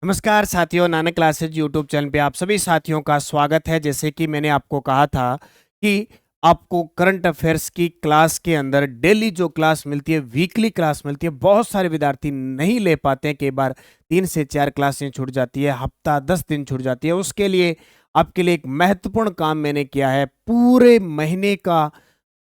नमस्कार साथियों, Nanak classes YouTube channel पे आप सभी साथियों का स्वागत है। जैसे कि मैंने आपको कहा था कि आपको करंट अफेयर्स की क्लास के अंदर डेली जो क्लास मिलती है, वीकली क्लास मिलती है, बहुत सारे विद्यार्थी नहीं ले पाते हैं। कई बार 3 से 4 क्लासें छूट जाती है, हफ्ता 10 दिन छूट जाती है। उसके लिए आपके लिए एक महत्वपूर्ण काम मैंने किया है। पूरे महीने का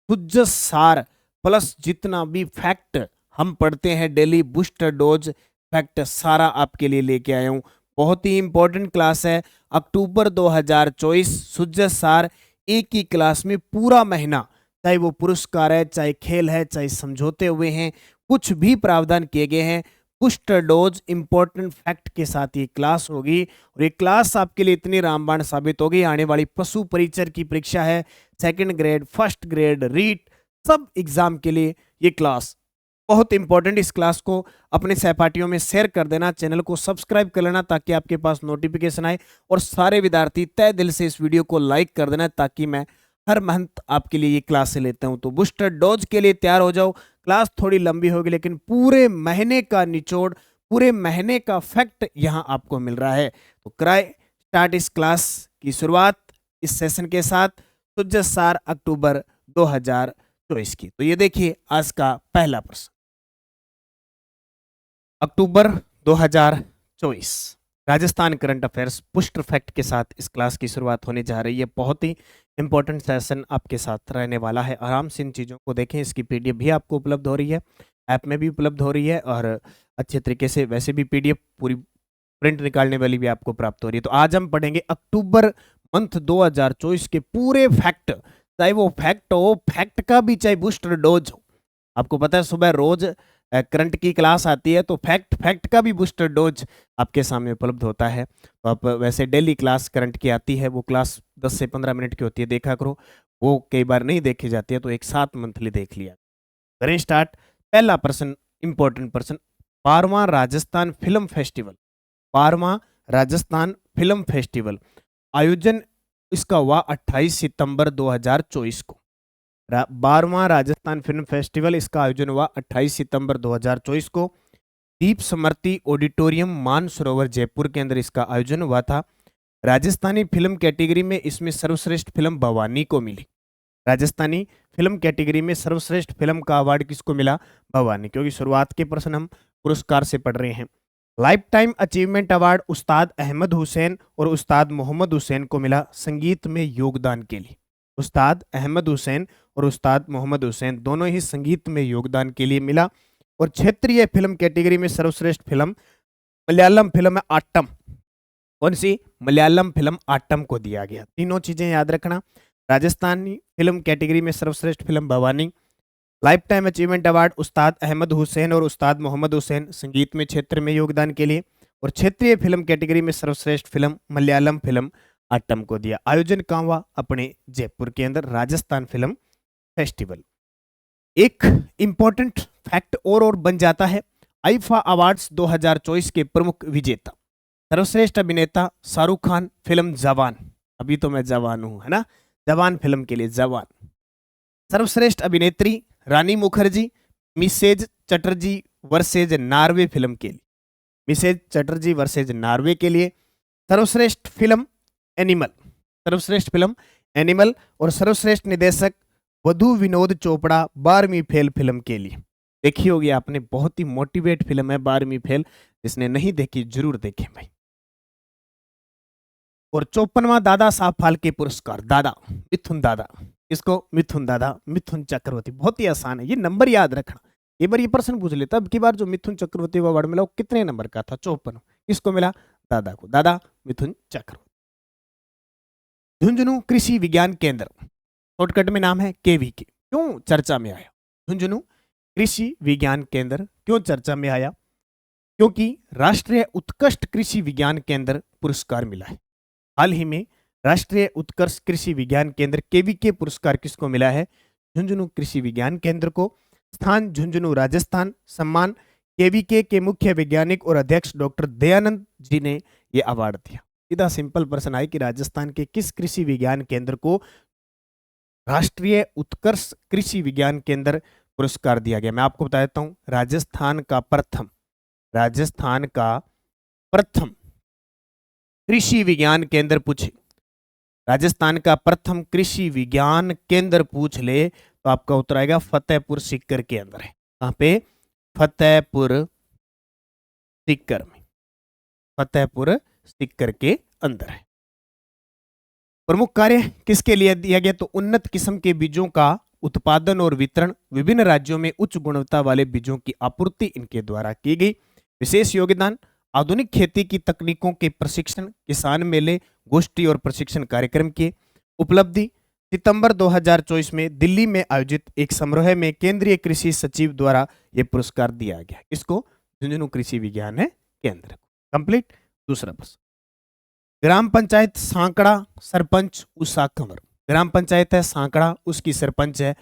हुज्जत सार प्लस जितना भी फैक्ट हम पढ़ते हैं डेली, बूस्टर डोज फैक्ट सारा आपके लिए लेके आया हूं। बहुत ही इंपॉर्टेंट क्लास है। अक्टूबर 2024 हुज्जत सार एक ही क्लास में पूरा महीना, चाहे वो पुरस्कार है, चाहे खेल है, चाहे समझौते हुए हैं, कुछ भी प्रावधान किए गए हैं। बूस्टर डोज इंपॉर्टेंट फैक्ट के साथ ये क्लास होगी और ये क्लास आपके लिए इतनी रामबाण साबित होगी। आने वाली पशु परिचर की परीक्षा है, second grade, first grade, REET, सब एग्जाम के लिए ये क्लास बहुत इंपॉर्टेंट। इस क्लास को अपने सहपाठियों में शेयर कर देना, चैनल को सब्सक्राइब कर लेना ताकि आपके पास नोटिफिकेशन आए, और सारे विद्यार्थी तय दिल से इस वीडियो को लाइक कर देना ताकि मैं हर मंथ आपके लिए ये क्लास लेता हूं। तो बूस्टर डोज के लिए तैयार हो जाओ। क्लास थोड़ी लंबी होगी लेकिन पूरे महीने का निचोड़, पूरे महीने का फैक्ट यहां आपको मिल रहा है। तो कराए स्टार्ट इस क्लास की शुरुआत इस सेशन के साथ, हुज्जत सार अक्टूबर 2024 की। तो ये देखिए आज का पहला प्रश्न, अक्टूबर 2024 राजस्थान करंट अफेयर्स पुष्ट फैक्ट के साथ इस क्लास की शुरुआत होने जा रही है। बहुत ही इंपॉर्टेंट सेशन आपके साथ रहने वाला है। आराम से इन चीज़ों को देखें। इसकी पीडीएफ भी आपको उपलब्ध हो रही है, ऐप में भी उपलब्ध हो रही है, और अच्छे तरीके से वैसे भी पीडीएफ पूरी प्रिंट निकालने वाली भी आपको प्राप्त हो रही है। तो आज हम पढ़ेंगे अक्टूबर मंथ 2024 के पूरे फैक्ट, चाहे वो फैक्ट हो, फैक्ट का भी, चाहे बूस्टर डोज हो। आपको पता है सुबह रोज करंट की क्लास आती है, तो फैक्ट फैक्ट का भी बूस्टर डोज आपके सामने उपलब्ध होता है। तो आप वैसे डेली क्लास करंट की आती है, वो क्लास 10 से 15 मिनट की होती है, देखा करो। वो कई बार नहीं देखी जाती है, तो एक साथ मंथली देख लिया करें। स्टार्ट। पहला प्रश्न, इंपॉर्टेंट प्रश्न, 12वां राजस्थान फिल्म फेस्टिवल, 12वां राजस्थान फिल्म फेस्टिवल आयोजन इसका हुआ 28 सितंबर 2024 को। 12वां राजस्थान फिल्म फेस्टिवल, इसका आयोजन हुआ 28 सितंबर 2024 को दीप स्मृति ऑडिटोरियम मानसरोवर जयपुर के अंदर इसका आयोजन हुआ था। राजस्थानी फिल्म कैटेगरी में इसमें सर्वश्रेष्ठ फिल्म भवानी को मिली। राजस्थानी फिल्म कैटेगरी में सर्वश्रेष्ठ फिल्म का अवार्ड किसको मिला? भवानी। क्योंकि शुरुआत के प्रश्न हम पुरस्कार से पढ़ रहे हैं। लाइफ टाइम अचीवमेंट अवार्ड उस्ताद अहमद हुसैन और उस्ताद मोहम्मद हुसैन को मिला संगीत में योगदान के लिए। उस्ताद अहमद हुसैन और उस्ताद मोहम्मद हुसैन दोनों ही संगीत में योगदान के लिए मिला। और क्षेत्रीय फिल्म कैटेगरी में सर्वश्रेष्ठ फिल्म मलयालम फिल्म है आट्टम। कौन सी? मलयालम फिल्म आट्टम को दिया गया। तीनों चीजें याद रखना। राजस्थानी फिल्म कैटेगरी में सर्वश्रेष्ठ film Bhavani, life time achievement award उस्ताद अहमद हुसैन और उस्ताद मोहम्मद हुसैन संगीत में क्षेत्र में योगदान के लिए, और क्षेत्रीय फिल्म कैटेगरी में सर्वश्रेष्ठ फिल्म मलयालम फिल्म आट्टम को दिया। आयोजन कहाँ हुआ? अपने जयपुर के अंदर, राजस्थान फिल्म फेस्टिवल। एक इंपॉर्टेंट फैक्ट और बन जाता है। आईफा अवार्ड्स 2024 के प्रमुख विजेता, सर्वश्रेष्ठ अभिनेता शाहरुख खान, फिल्म जवान। अभी तो मैं जवान हूं, है ना, जवान फिल्म के लिए जवान। सर्वश्रेष्ठ अभिनेत्री Rani Mukerji, Mrs Chatterjee versus Norway film के लिए, मिसेज चटर्जी वर्सेज नार्वे के लिए। सर्वश्रेष्ठ फिल्म एनिमल, सर्वश्रेष्ठ फिल्म एनिमल। और सर्वश्रेष्ठ निर्देशक वधु विनोद चोपड़ा 12वीं फेल फिल्म के लिए। देखी होगी आपने, बहुत ही मोटिवेट फिल्म है 12वीं फेल। जिसने नहीं देखी जरूर देखें भाई। और 54वां दादा साहब फाल्के पुरस्कार, दादा मिथुन दादा, इसको मिथुन दादा, मिथुन चक्रवर्ती। बहुत ही आसान है, ये नंबर याद रखना। एक बार ये प्रश्न पूछ लेता, अब की बार जो मिथुन चक्रवर्ती को अवार्ड मिला वो कितने नंबर का था? 54। किसको मिला? दादा को, दादा मिथुन चक्रवर्ती। झुंझुनू कृषि विज्ञान केंद्र, शॉर्टकट में नाम है केवीके, क्यों चर्चा में आया? झुंझुनू कृषि विज्ञान केंद्र क्यों चर्चा में आया? क्योंकि राष्ट्रीय उत्कृष्ट कृषि विज्ञान केंद्र पुरस्कार मिला है। हाल ही में राष्ट्रीय उत्कर्ष कृषि विज्ञान केंद्र केवीके पुरस्कार किसको मिला है? झुंझुनू कृषि विज्ञान केंद्र को। स्थान झुंझुनू राजस्थान। सम्मान केवीके के मुख्य वैज्ञानिक और अध्यक्ष डॉक्टर दयानंद जी ने यह अवार्ड दिया। सीधा सिंपल प्रश्न है कि राजस्थान के किस कृषि विज्ञान केंद्र को राष्ट्रीय उत्कर्ष कृषि विज्ञान केंद्र पुरस्कार दिया गया? मैं आपको बता देता हूं, राजस्थान का प्रथम कृषि विज्ञान केंद्र पूछे, राजस्थान का प्रथम कृषि विज्ञान केंद्र पूछ ले तो आपका उत्तर आएगा फतेहपुर सीकर के अंदर है। कहां पे? फतेहपुर सीकर में, फतेहपुर सीकर के अंदर है। प्रमुख कार्य किसके लिए दिया गया? तो उन्नत किस्म के बीजों का उत्पादन और वितरण, विभिन्न राज्यों में उच्च गुणवत्ता वाले बीजों की आपूर्ति इनके द्वारा की गई। विशेष योगदान आधुनिक खेती की तकनीकों के प्रशिक्षण, किसान मेले, गोष्ठी और प्रशिक्षण कार्यक्रम के। उपलब्धि सितंबर 2024 में दिल्ली में आयोजित एक समारोह में केंद्रीय कृषि सचिव द्वारा यह पुरस्कार दिया गया। इसको झुंझुनू कृषि विज्ञान है केंद्र। कंप्लीट। दूसरा प्रश्न, ग्राम पंचायत सांकड़ा सरपंच उषा कंवर। ग्राम पंचायत है सांकड़ा, उसकी सरपंच है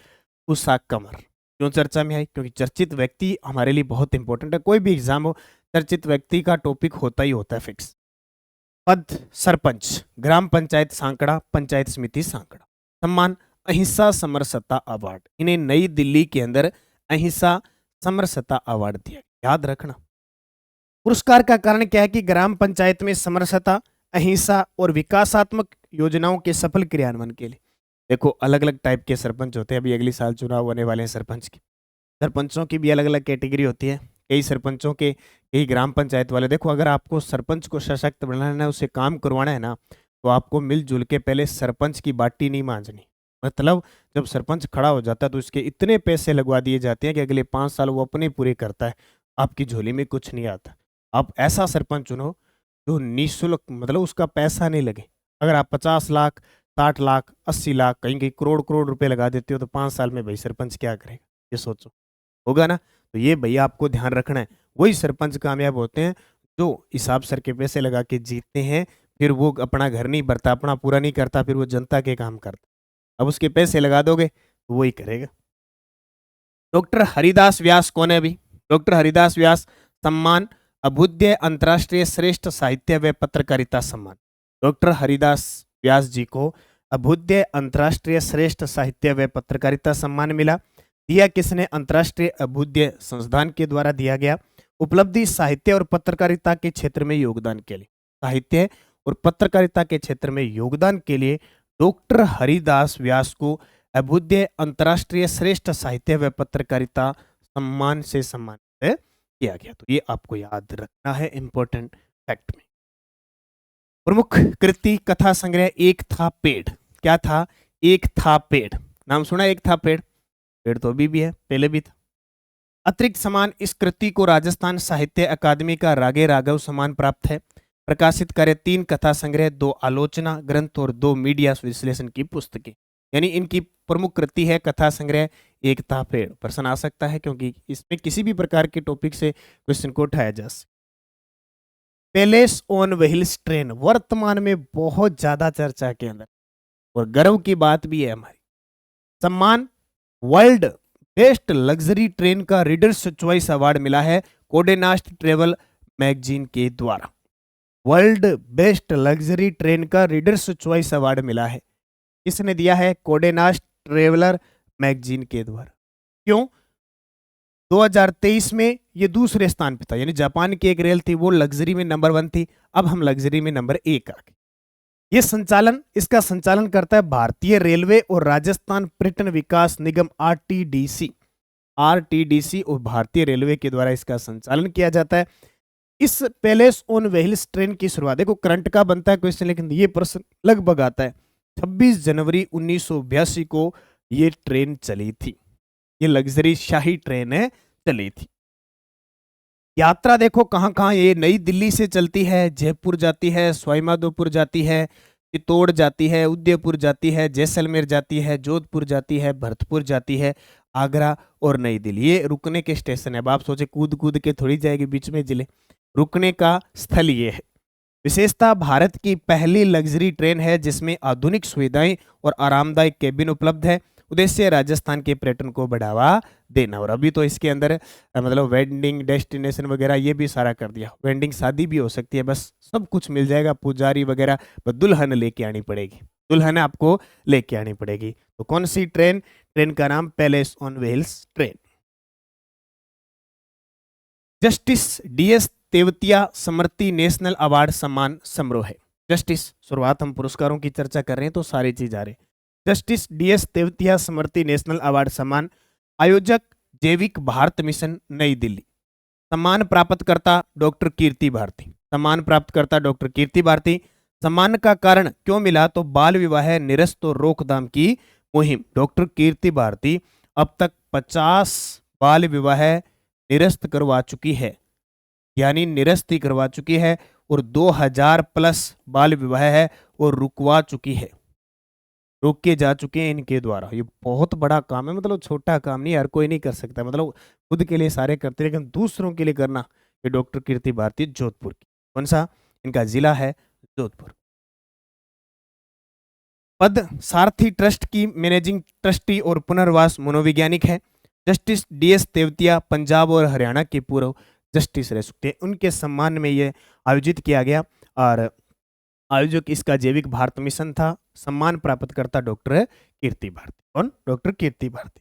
उषा कंवर। क्यों चर्चा में आई? क्योंकि चर्चित व्यक्ति हमारे लिए बहुत इंपॉर्टेंट है। कोई भी एग्जाम हो, चर्चित व्यक्ति का टॉपिक होता ही होता है फिक्स। पद सरपंच, ग्राम पंचायत सांकड़ा, पंचायत समिति सांकड़ा। सम्मान अहिंसा समरसता अवार्ड, इन्हें नई दिल्ली के अंदर अहिंसा समरसता अवार्ड दिया। याद रखना। पुरस्कार का कारण क्या है? कि ग्राम पंचायत में समरसता, अहिंसा और विकासात्मक योजनाओं के सफल क्रियान्वयन के लिए। देखो अलग अलग टाइप के सरपंच होते हैं। अभी अगले साल चुनाव होने वाले हैं सरपंच की। सरपंचों की भी अलग अलग कैटेगरी होती है। कई सरपंचों के, कई ग्राम पंचायत वाले। देखो अगर आपको सरपंच को सशक्त बनाना है, उसे काम करवाना है ना, तो आपको मिलजुल के पहले सरपंच की बाटी नहीं मांझनी। मतलब जब सरपंच खड़ा हो जाता है तो उसके इतने पैसे लगवा दिए जाते हैं कि अगले 5 साल वो अपने पूरे करता है, आपकी झोली में कुछ नहीं आता। आप ऐसा सरपंच चुनो जो निःशुल्क, मतलब उसका पैसा नहीं लगे। अगर आप 50 लाख, 60 लाख, 80 लाख, कहीं कहीं करोड़ करोड़ रुपए लगा देते हो तो 5 साल में भाई सरपंच क्या करेगा? ये सोचो। होगा ना? तो ये भैया आपको ध्यान रखना है। वही सरपंच कामयाब होते हैं जो हिसाब सर के पैसे लगा के जीतते हैं। फिर वो अपना घर नहीं भरता, अपना पूरा नहीं करता, फिर वो जनता के काम करता। अब उसके पैसे लगा दोगे तो वो ही करेगा। डॉक्टर हरिदास व्यास कौन है? अभी डॉक्टर हरिदास व्यास सम्मान अभ्युदय अंतर्राष्ट्रीय श्रेष्ठ साहित्य व पत्रकारिता सम्मान। डॉक्टर हरिदास व्यास जी को अभ्युदय अंतर्राष्ट्रीय श्रेष्ठ साहित्य व पत्रकारिता सम्मान मिला। दिया किसने? अंतर्राष्ट्रीय अभ्युदय संस्थान के द्वारा दिया गया। उपलब्धि साहित्य और पत्रकारिता के क्षेत्र में योगदान के लिए। साहित्य और पत्रकारिता के क्षेत्र में योगदान के लिए डॉक्टर हरिदास व्यास को अभ्युदय अंतर्राष्ट्रीय श्रेष्ठ साहित्य व पत्रकारिता सम्मान से सम्मानित किया गया। तो ये आपको याद रखना है, इंपॉर्टेंट फैक्ट में। प्रमुख कृति कथा संग्रह एक था पेड़। क्या था? एक था पेड़। नाम सुना? एक था पेड़। पेड़ तो अभी भी है, पहले भी था। अतिरिक्त सम्मान इस कृति को राजस्थान साहित्य अकादमी का रागे राघव सम्मान प्राप्त है। प्रकाशित कार्य 3 कथा संग्रह, 2 आलोचना ग्रंथ और 2 मीडिया विश्लेषण की पुस्तकें। यानी इनकी प्रमुख कृति है कथा संग्रह एक था पेड़। प्रश्न आ सकता है क्योंकि इसमें किसी भी प्रकार के टॉपिक से क्वेश्चन को उठाया जा सकता। पैलेस ऑन व्हील्स ट्रेन वर्तमान में बहुत ज्यादा चर्चा के अंदर और गर्व की बात भी है हमारी। सम्मान वर्ल्ड बेस्ट लग्जरी ट्रेन का रीडर्स चॉइस अवार्ड मिला है कोडेनास्ट ट्रेवल मैगजीन के द्वारा। वर्ल्ड बेस्ट लग्जरी ट्रेन का रीडर्स चॉइस अवार्ड मिला है। किसने दिया है? कोडेनास्ट ट्रेवलर मैगजीन के द्वारा। क्यों? 2023 में ये दूसरे स्थान पे था। यानी जापान की एक रेल थी, वो लग्जरी में नंबर 1 थी, अब हम लग्जरी में नंबर 1 आ गए। ये संचालन, इसका संचालन करता है भारतीय रेलवे और राजस्थान पर्यटन विकास निगम आरटीडीसी। आरटीडीसी और भारतीय रेलवे के द्वारा इसका संचालन किया जाता है। इस पैलेस ऑन व्हील्स ट्रेन की शुरुआत, देखो करंट का बनता है क्वेश्चन, लेकिन ये प्रश्न लगभग आता है, 26 जनवरी 1982 को ये ट्रेन चली थी। ये लग्जरी शाही ट्रेन है, चली थी। यात्रा देखो कहां कहां, ये नई दिल्ली से चलती है, जयपुर जाती है, सवाईमाधोपुर जाती है, चित्तौड़ जाती है, उदयपुर जाती है, जैसलमेर जाती है, जोधपुर जाती है, भरतपुर जाती है, आगरा और नई दिल्ली। ये रुकने के स्टेशन है। अब आप सोचे कूद कूद के थोड़ी जाएगी बीच में जिले, रुकने का स्थल ये है। विशेषता भारत की पहली लग्जरी ट्रेन है जिसमें आधुनिक सुविधाएं और आरामदायक केबिन उपलब्ध है। उद्देश्य राजस्थान के पर्यटन को बढ़ावा देना। और अभी तो इसके अंदर मतलब वेडिंग डेस्टिनेशन वगैरह ये भी सारा कर दिया। वेडिंग शादी भी हो सकती है, बस सब कुछ मिल जाएगा, पुजारी वगैरह, बस दुल्हन लेके आनी पड़ेगी, दुल्हन आपको लेके आनी पड़ेगी। तो कौन सी ट्रेन? ट्रेन का नाम palace on wheels train. Justice DS Tewatia Smriti national award सम्मान समारोह है। जस्टिस, शुरुआत हम पुरस्कारों की चर्चा कर रहे हैं तो सारी चीज आ रही। जस्टिस DS तेवतिया स्मृति नेशनल अवार्ड सम्मान, आयोजक जैविक भारत मिशन नई दिल्ली। सम्मान प्राप्तकर्ता डॉक्टर कीर्ति भारती। सम्मान प्राप्तकर्ता डॉक्टर कीर्ति भारती। सम्मान का कारण क्यों मिला, तो बाल विवाह निरस्त और रोकथाम की मुहिम। डॉक्टर कीर्ति भारती अब तक 50 बाल विवाह निरस्त करवा चुकी है, यानी निरस्त ही करवा चुकी है, और 2000 प्लस बाल विवाह है और रुकवा चुकी है, रोक के जा चुके हैं इनके द्वारा। ये बहुत बड़ा काम है, मतलब छोटा काम नहीं, हर कोई नहीं कर सकता, मतलब खुद के लिए सारे करते, लेकिन दूसरों के लिए करना। ये डॉक्टर कीर्ति भारती जोधपुर की। कौन सा इनका जिला है? जोधपुर। पद सारथी ट्रस्ट की मैनेजिंग ट्रस्टी और पुनर्वास मनोवैज्ञानिक है। जस्टिस DS तेवतिया पंजाब और हरियाणा के पूर्व जस्टिस रह चुके हैं, उनके सम्मान में ये आयोजित किया गया, और आयोजक इसका जैविक भारत मिशन था। सम्मान प्राप्तकर्ता डॉक्टर कीर्ति भारती। कौन? डॉक्टर कीर्ति भारती।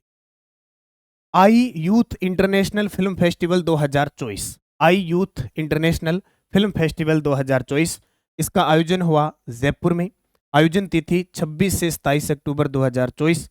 आई यूथ इंटरनेशनल फिल्म फेस्टिवल 2024। आई यूथ इंटरनेशनल फिल्म फेस्टिवल 2024, इसका आयोजन हुआ जयपुर में। आयोजन तिथि 26 से 27 अक्टूबर 2024।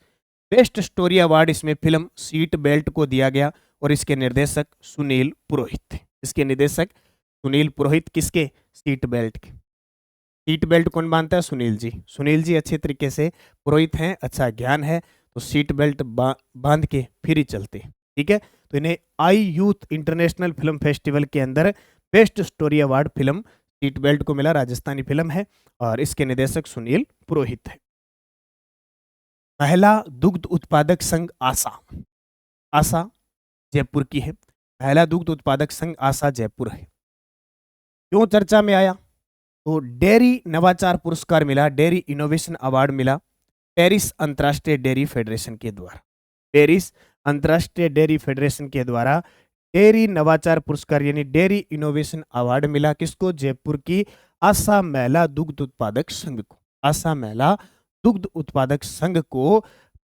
बेस्ट स्टोरी अवार्ड इसमें फिल्म सीट बेल्ट को दिया गया, और इसके निर्देशक सुनील पुरोहित थे। इसके निर्देशक सुनील पुरोहित, किसके? सीट बेल्ट के। सीट बेल्ट कौन बांधता है? सुनील जी। सुनील जी अच्छे तरीके से पुरोहित हैं, अच्छा ज्ञान है, तो सीट बेल्ट बांध के फिर ही चलते। ठीक है, तो इन्हें आई यूथ इंटरनेशनल फिल्म फेस्टिवल के अंदर best story award film seat belt को मिला। राजस्थानी फिल्म है, और इसके निदेशक सुनील पुरोहित है। महिला दुग्ध उत्पादक संघ आशा, आशा जयपुर की है। महिला दुग्ध उत्पादक संघ आशा जयपुर है। क्यों चर्चा में आया? तो डेयरी नवाचार पुरस्कार मिला, डेयरी इनोवेशन अवार्ड मिला पेरिस अंतर्राष्ट्रीय डेयरी फेडरेशन के द्वारा। पेरिस अंतर्राष्ट्रीय डेयरी फेडरेशन के द्वारा डेयरी नवाचार पुरस्कार यानी डेयरी इनोवेशन अवार्ड मिला। किसको? जयपुर की आशा महिला दुग्ध उत्पादक संघ को। आशा महिला दुग्ध उत्पादक संघ को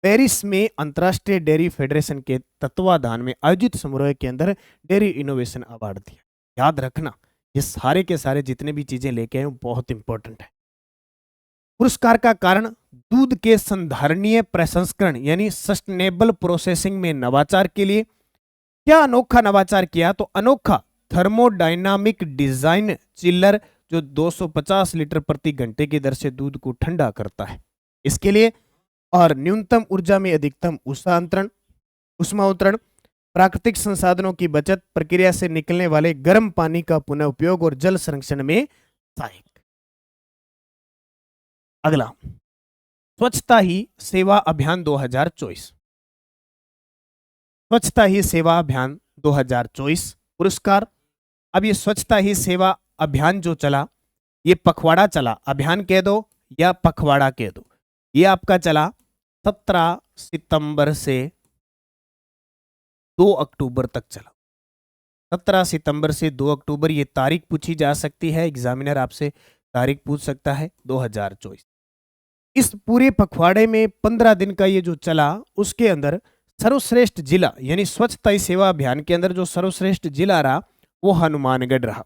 पेरिस में अंतर्राष्ट्रीय डेयरी फेडरेशन के तत्वाधान में आयोजित समारोह के अंदर डेयरी इनोवेशन अवार्ड दिया। याद रखना, ये सारे के सारे जितने भी चीजें लेके आए वो बहुत इंपॉर्टेंट है। पुरस्कार का कारण दूध के संधारणीय प्रसंस्करण यानी सस्टेनेबल प्रोसेसिंग में नवाचार के लिए। क्या अनोखा नवाचार किया? तो अनोखा थर्मोडायनामिक डिजाइन चिल्लर जो 250 लीटर प्रति घंटे की दर से दूध को ठंडा करता है, इसके लिए। और न्यूनतम ऊर्जा में अधिकतम उष्मा उत्तरण, प्राकृतिक संसाधनों की बचत, प्रक्रिया से निकलने वाले गर्म पानी का पुनः उपयोग और जल संरक्षण में सहायक। अगला, स्वच्छता ही सेवा अभियान 2024। स्वच्छता ही सेवा अभियान 2024 पुरस्कार। अब ये स्वच्छता ही सेवा अभियान जो चला, ये पखवाड़ा चला, अभियान कह दो या पखवाड़ा कह दो, ये आपका चला 17 सितंबर से 2 अक्टूबर तक चला। 17 सितंबर से 2 अक्टूबर, ये तारीख पूछी जा सकती है, एग्जामिनर आपसे तारीख पूछ सकता है 2024। इस पूरे पखवाड़े में 15 दिन का ये जो चला, उसके अंदर सर्वश्रेष्ठ जिला यानी स्वच्छता ही सेवा अभियान के अंदर जो सर्वश्रेष्ठ जिला रहा वो हनुमानगढ़ रहा।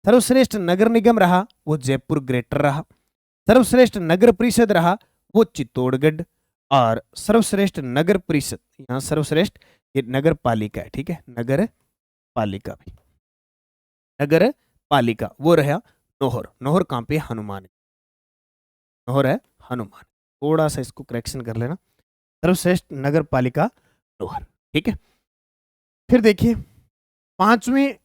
सर्वश्रेष्ठ नगर निगम रहा वो जयपुर ग्रेटर रहा। सर्वश्रेष्ठ नगर परिषद रहा वो चित्तौड़गढ़। और सर्वश्रेष्ठ नगर परिषद, यहाँ सर्वश्रेष्ठ ये नगर पालिका है, ठीक है, नगर पालिका भी, नगर पालिका वो रहा नोहर। नोहर कहाँ पे? हनुमान। नोहर है हनुमान, थोड़ा सा इसको करेक्शन कर लेना। सर्वश्रेष्ठ नगर पालिका नोहर, ठीक है। फिर देखिए 5वें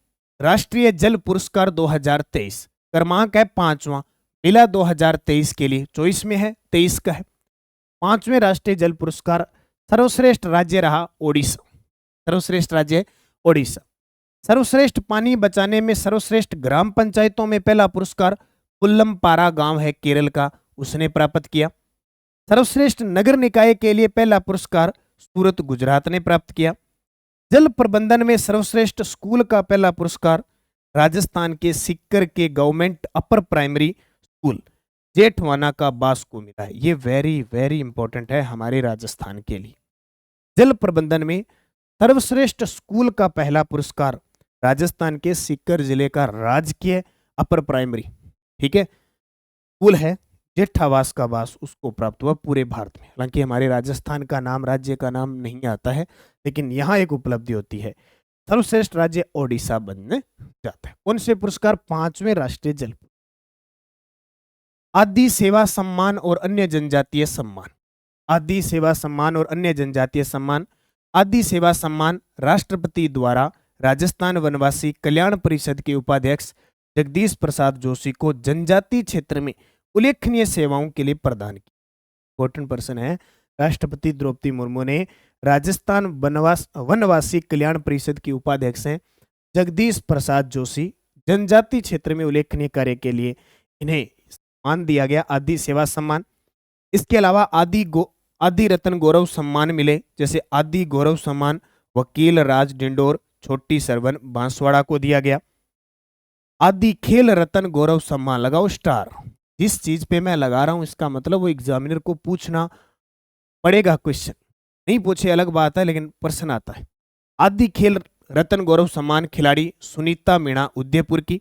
राष्ट्रीय जल पुरस्कार 2023, क्रमांक है 5वां, मिला 2023 के लिए, 24 में है, 23 का है। 5वें राष्ट्रीय जल पुरस्कार, सर्वश्रेष्ठ राज्य रहा ओडिशा। सर्वश्रेष्ठ राज्य ओडिशा। सर्वश्रेष्ठ पानी बचाने में सर्वश्रेष्ठ ग्राम पंचायतों में पहला पुरस्कार पुल्लमपारा गांव है केरल का, उसने प्राप्त किया। सर्वश्रेष्ठ नगर निकाय के लिए पहला पुरस्कार सूरत गुजरात ने प्राप्त किया। जल प्रबंधन में सर्वश्रेष्ठ स्कूल का पहला पुरस्कार राजस्थान के सिक्कर के गवर्नमेंट अपर प्राइमरी स्कूल जेठवाना का बास को मिला है। ये वेरी वेरी इंपॉर्टेंट है हमारे राजस्थान के लिए। जल प्रबंधन में सर्वश्रेष्ठ स्कूल का पहला पुरस्कार राजस्थान के सीकर जिले का राजकीय अपर प्राइमरी, ठीक है, कुल है जेठावास का वास उसको प्राप्त हुआ पूरे भारत में। हालांकि हमारे राजस्थान का नाम, राज्य का नाम नहीं आता है, लेकिन यहाँ एक उपलब्धि होती है, सर्वश्रेष्ठ राज्य ओडिशा बनने जाता है। कौन से पुरस्कार? 5वें राष्ट्रीय जल आदि सेवा सम्मान और अन्य जनजातीय सम्मान। आदि सेवा सम्मान और अन्य जनजातीय सम्मान। आदि सेवा सम्मान राष्ट्रपति द्वारा राजस्थान वनवासी कल्याण परिषद के उपाध्यक्ष जगदीश प्रसाद जोशी को जनजातीय क्षेत्र में उल्लेखनीय सेवाओं के लिए प्रदान की। इंपॉर्टेंट पर्सन है, राष्ट्रपति द्रौपदी मुर्मू ने राजस्थान वनवासी कल्याण परिषद की उपाध्यक्ष हैं जगदीश प्रसाद जोशी, जनजातीय क्षेत्र में उल्लेखनीय कार्य के लिए इन्हें सम्मान दिया गया, आदि सेवा सम्मान। इसके अलावा आदि रत्न गौरव सम्मान मिले, जैसे आदि गौरव सम्मान वकील राज डिंडोर, छोटी सरवन, बांसवाड़ा को दिया गया। आदि खेल रत्न गौरव सम्मान, लगाओ स्टार। जिस चीज पे मैं लगा रहा हूं इसका मतलब वो एग्जामिनर को पूछना पड़ेगा, क्वेश्चन नहीं पूछे अलग बात है, लेकिन प्रश्न आता है। आदि खेल रत्न गौरव सम्मान खिलाड़ी सुनीता मीणा उदयपुर की।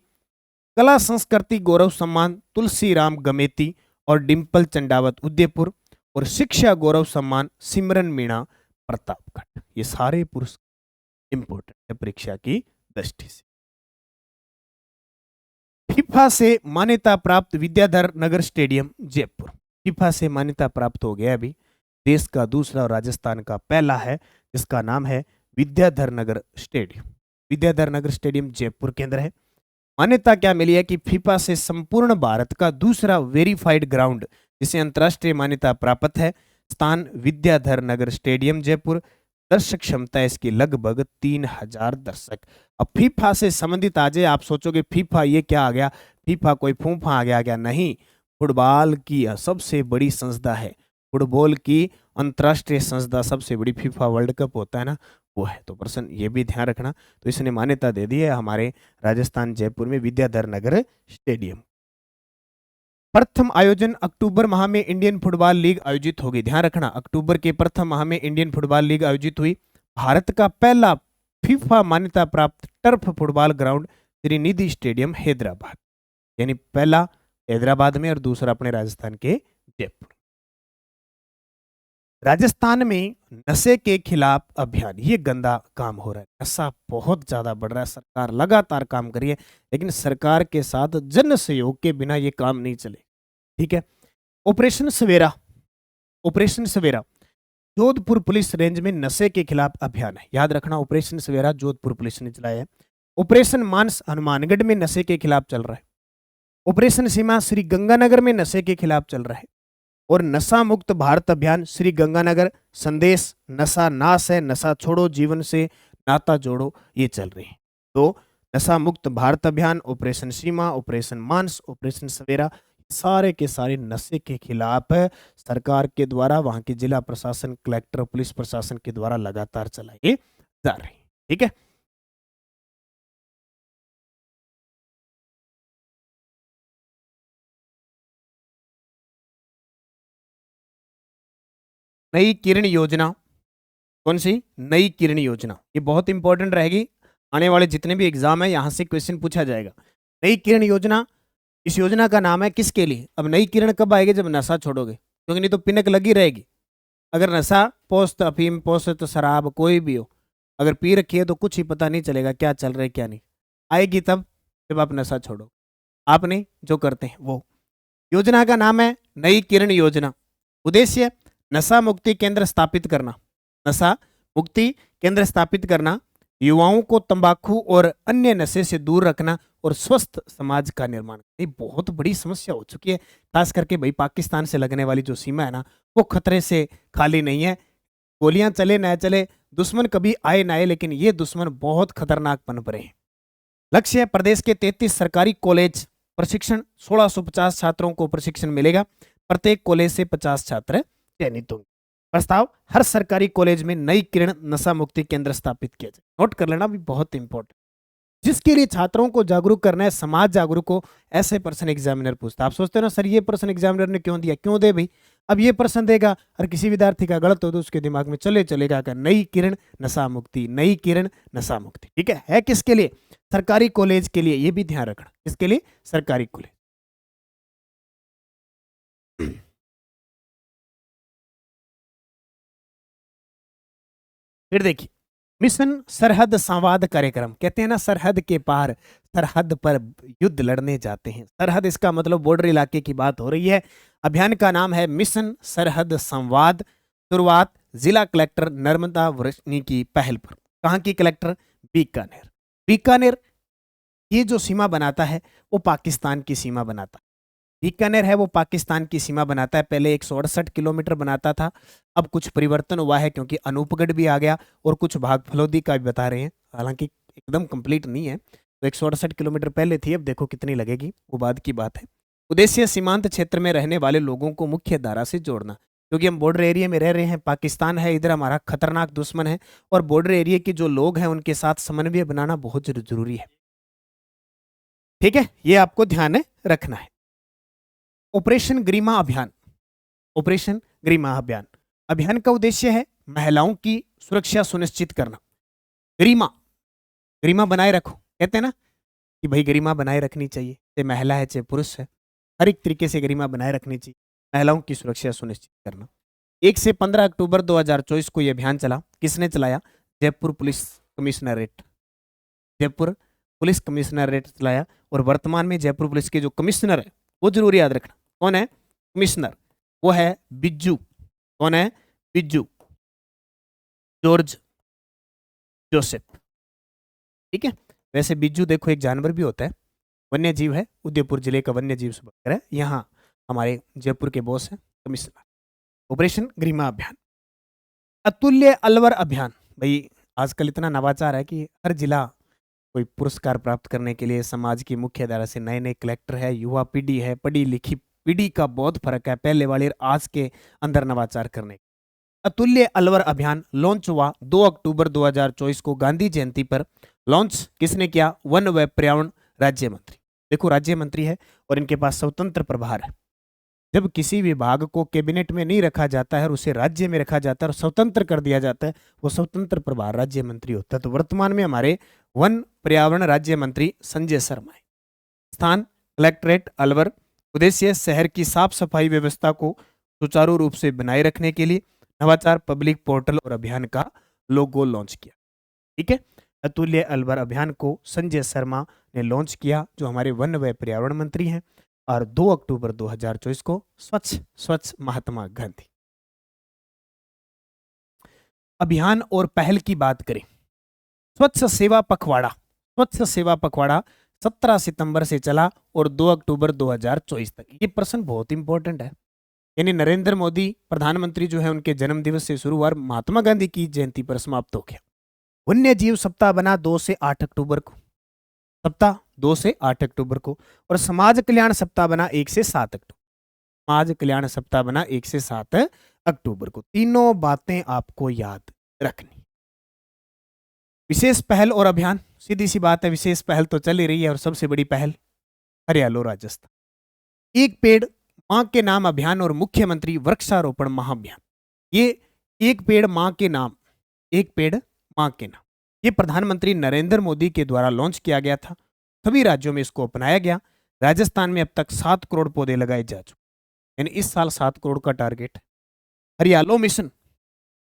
कला संस्कृति गौरव सम्मान तुलसी राम गमेती और डिंपल चंडावत उदयपुर। और शिक्षा गौरव सम्मान सिमरन मीणा प्रतापगढ़। ये सारे पुरस्कार इंपॉर्टेंट है परीक्षा की दृष्टि से। फीफा से मान्यता प्राप्त विद्याधर नगर स्टेडियम जयपुर। फीफा से मान्यता प्राप्त हो गया, अभी देश का दूसरा और राजस्थान का पहला है, जिसका नाम है विद्याधर नगर स्टेडियम। विद्याधर नगर स्टेडियम जयपुर के अंदर है। मान्यता क्या मिली है कि फीफा से संपूर्ण भारत का दूसरा वेरीफाइड ग्राउंड जिसे अंतर्राष्ट्रीय मान्यता प्राप्त है, स्थान विद्याधर नगर स्टेडियम जयपुर। दर्शक क्षमता इसकी लगभग 3000 दर्शक। अब फीफा से संबंधित आ जाए, आप सोचोगे फीफा ये क्या आ गया, फीफा कोई फूफा आ गया क्या? नहीं, फुटबॉल की सबसे बड़ी संस्था है, फुटबॉल की अंतर्राष्ट्रीय संस्था सबसे बड़ी फीफा वर्ल्ड कप होता है ना, वो है। तो पर्सन ये भी ध्यान रखना। तो इसने मान्यता दे दी है हमारे राजस्थान जयपुर में विद्याधर नगर स्टेडियम। प्रथम आयोजन अक्टूबर माह में इंडियन फुटबॉल लीग आयोजित होगी। ध्यान रखना, अक्टूबर के प्रथम माह में इंडियन फुटबॉल लीग आयोजित हुई। भारत का पहला फीफा मान्यता प्राप्त टर्फ फुटबॉल ग्राउंड त्रिनिधि स्टेडियम हैदराबाद, यानी पहला हैदराबाद में और दूसरा अपने राजस्थान के जयपुर। राजस्थान में नशे के खिलाफ अभियान, ये गंदा काम हो रहा है, नशा बहुत ज्यादा बढ़ रहा है। सरकार लगातार काम कर रही है, लेकिन सरकार के साथ जन सहयोग के बिना ये काम नहीं चले। ठीक है, ऑपरेशन सवेरा। ऑपरेशन सवेरा जोधपुर पुलिस रेंज में नशे के खिलाफ अभियान है, याद रखना। ऑपरेशन सवेरा जोधपुर पुलिस ने चलाया है। ऑपरेशन मानस हनुमानगढ़ में नशे के खिलाफ चल रहा है। ऑपरेशन सीमा श्री गंगानगर में नशे के खिलाफ चल रहा है। और नशा मुक्त भारत अभियान श्री गंगानगर संदेश नशा नाश है, नशा छोड़ो, जीवन से नाता जोड़ो, ये चल रही है। तो नशा मुक्त भारत अभियान, ऑपरेशन सीमा, ऑपरेशन मानस, ऑपरेशन सवेरा, सारे के सारे नशे के खिलाफ सरकार के द्वारा, वहां के जिला प्रशासन, कलेक्टर, पुलिस प्रशासन के द्वारा लगातार चलाए जा रहे हैं। ठीक है, नई किरण योजना। कौन सी? नई किरण योजना, ये बहुत इंपॉर्टेंट रहेगी। आने वाले जितने भी एग्जाम है यहां से क्वेश्चन पूछा जाएगा। नई किरण योजना, इस योजना का नाम है किसके लिए? अब नई किरण कब आएगी? जब नशा छोड़ोगे, क्योंकि नहीं तो पिनक लगी रहेगी। अगर नशा, पोस्त अफीम, पोस्त शराब, कोई भी हो, अगर पी रखी है तो कुछ ही पता नहीं चलेगा क्या चल रहा है क्या नहीं। आएगी तब जब आप नशा छोड़ो। आप नहीं, जो करते हैं वो। योजना का नाम है नई किरण योजना। उद्देश्य नशा मुक्ति केंद्र स्थापित करना। नशा मुक्ति केंद्र स्थापित करना, युवाओं को तंबाकू और अन्य नशे से दूर रखना और स्वस्थ समाज का निर्माण। ये बहुत बड़ी समस्या हो चुकी है, खास करके भाई पाकिस्तान से लगने वाली जो सीमा है ना, वो खतरे से खाली नहीं है। गोलियां चले न चले, दुश्मन कभी आए ना आए, लेकिन ये दुश्मन बहुत खतरनाक पनप रहे हैं। लक्ष्य है प्रदेश के 33 सरकारी कॉलेज प्रशिक्षण, 1650 छात्रों को प्रशिक्षण मिलेगा। प्रत्येक कॉलेज से 50 छात्र चयनित होंगे। प्रस्ताव, हर सरकारी कॉलेज में नई किरण नशा मुक्ति केंद्र स्थापित किया जाए। नोट कर लेना, भी बहुत इंपॉर्टेंट। जिसके लिए छात्रों को जागरूक करना है, समाज जागरूक हो, ऐसे प्रश्न एग्जामिनर पूछता है। आप सोचते हो ना सर ये प्रश्न एग्जामिनर ने क्यों दिया? क्यों दे भाई? अब ये प्रश्न देगा और किसी विद्यार्थी का गलत हो तो उसके दिमाग में चलेगा कि नई किरण नशा मुक्ति, नई किरण नशा मुक्ति। ठीक है किसके लिए? सरकारी कॉलेज के लिए। ये भी ध्यान रखना, किसके लिए? सरकारी कॉलेज। फिर देखिए, मिशन सरहद संवाद कार्यक्रम, कहते हैं ना सरहद के पार, सरहद पर युद्ध लड़ने जाते हैं। सरहद इसका मतलब बॉर्डर इलाके की बात हो रही है। अभियान का नाम है मिशन सरहद संवाद। शुरुआत जिला कलेक्टर नर्मदा वृष्णि की पहल पर। कहाँ की कलेक्टर? बीकानेर। बीकानेर ये जो सीमा बनाता है वो पाकिस्तान की सीमा बनाता है। बीकानेर है वो पाकिस्तान की सीमा बनाता है। पहले 168 किलोमीटर बनाता था, अब कुछ परिवर्तन हुआ है क्योंकि अनूपगढ़ भी आ गया और कुछ भाग फलोदी का भी बता रहे हैं, हालांकि एकदम कंप्लीट नहीं है। तो 168 किलोमीटर पहले थी, अब देखो कितनी लगेगी, वो बाद की बात है। उद्देश्य सीमांत क्षेत्र में रहने वाले लोगों को मुख्य धारा से जोड़ना, क्योंकि हम बॉर्डर एरिया में रह रहे हैं, पाकिस्तान है इधर, हमारा खतरनाक दुश्मन है, और बॉर्डर एरिया के जो लोग हैं उनके साथ समन्वय बनाना बहुत जरूरी है। ठीक है, ये आपको ध्यान में रखना है। ऑपरेशन गरिमा अभियान। ऑपरेशन गरिमा अभियान, अभियान का उद्देश्य है महिलाओं की सुरक्षा सुनिश्चित करना। गरिमा, गरिमा बनाए रखो, कहते हैं ना कि भाई गरिमा बनाए रखनी चाहिए, चाहे महिला है चाहे पुरुष है, हर एक तरीके से गरिमा बनाए रखनी चाहिए। महिलाओं की सुरक्षा सुनिश्चित करना। 1 से 15 अक्टूबर 2024 को यह अभियान चला। किसने चलाया? Jaipur police commissionerate. Jaipur police commissionerate चलाया। और वर्तमान में जयपुर पुलिस के जो कमिश्नर है वो जरूर याद रखना, कौन है कमिश्नर? वो है बिज्जू। कौन है? बिज्जू जॉर्ज जोसेफ। ठीक है, वैसे बिज्जू देखो एक जानवर भी होता है, वन्य जीव है, उदयपुर जिले का वन्य जीव है। यहाँ हमारे जयपुर के बॉस हैं कमिश्नर। ऑपरेशन गरिमा अभियान। अतुल्य अलवर अभियान। भाई आजकल इतना नवाचार है कि हर जिला कोई पुरस्कार प्राप्त करने के लिए समाज की मुख्य धारा से नए नए कलेक्टर है, युवा पीढ़ी है, पढ़ी लिखी पीढ़ी का बहुत फर्क है पहले वाले और आज के अंदर नवाचार करने। अतुल्य अलवर अभियान लॉन्च हुआ 2 अक्टूबर 2024 को गांधी जयंती पर। लॉन्च किसने किया? वन व पर्यावरण राज्य मंत्री। देखो राज्य मंत्री है और इनके पास स्वतंत्र प्रभार है। जब किसी विभाग को कैबिनेट में नहीं रखा जाता है और उसे राज्य में रखा जाता है और स्वतंत्र कर दिया जाता है, वो स्वतंत्र प्रभार राज्य मंत्री होता है। तो वर्तमान में हमारे वन पर्यावरण राज्य मंत्री संजय शर्मा है। स्थान कलेक्ट्रेट अलवर। उद्देश्य शहर की साफ सफाई व्यवस्था को सुचारू रूप से बनाए रखने के लिए नवाचार पब्लिक पोर्टल और अभियान का लोगो लॉन्च किया। ठीक है, अतुल्य अलवर अभियान को संजय शर्मा ने लॉन्च किया, जो हमारे वन व पर्यावरण मंत्री हैं। और 2 अक्टूबर 2024 को स्वच्छ महात्मा गांधी। अभियान और पहल की बात करें, स्वच्छ सेवा पखवाड़ा। स्वच्छ सेवा पखवाड़ा 17 सितंबर से चला और 2 अक्टूबर 2024 तक। ये प्रश्न बहुत इंपॉर्टेंट है, यानी नरेंद्र मोदी प्रधानमंत्री जो है उनके जन्म दिवस से शुरू हुआ, महात्मा गांधी की जयंती पर समाप्त हो गया। वन्य जीव सप्ताह बना 2 से 8 अक्टूबर को। सप्ताह 2 से 8 अक्टूबर को। और समाज कल्याण सप्ताह बना 1 से 7 अक्टूबर। समाज कल्याण सप्ताह बना 1 से 7 अक्टूबर को। तीनों बातें आपको याद रखनी। विशेष पहल और अभियान, सीधी सी बात है, विशेष पहल तो चल ही रही है और सबसे बड़ी पहल हरियाणा राजस्थान। एक पेड़ मां के नाम अभियान और मुख्यमंत्री वृक्षारोपण महाअभियान। ये एक पेड़ मां के नाम, एक पेड़ मां के नाम, ये प्रधानमंत्री नरेंद्र मोदी के द्वारा लॉन्च किया गया था। सभी राज्यों में इसको अपनाया गया। राजस्थान में अब तक 7 करोड़ पौधे लगाए जा चुके, यानी इस साल 7 करोड़ का टारगेट है। हरियालो मिशन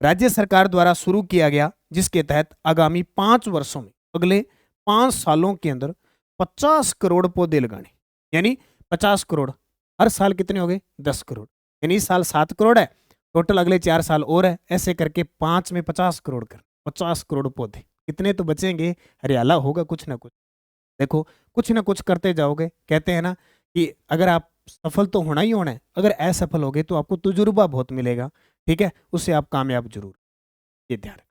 राज्य सरकार द्वारा शुरू किया गया, जिसके तहत आगामी 5 वर्षों में, अगले 5 सालों के अंदर 50 करोड़ पौधे लगाने, यानी 50 करोड़। हर साल कितने हो गए? 10 करोड़। यानी इस साल 7 करोड़ है, टोटल अगले 4 साल और है, ऐसे करके 5 में 50 करोड़ कर 50 करोड़ पौधे। कितने तो बचेंगे, हरियाला होगा कुछ ना कुछ। देखो कुछ ना कुछ करते जाओगे। कहते हैं ना कि अगर आप सफल तो होना ही होना है, अगर असफल हो गए तो आपको तजुर्बा बहुत मिलेगा। ठीक है, उससे आप कामयाब जरूर, ये ध्यान रखें।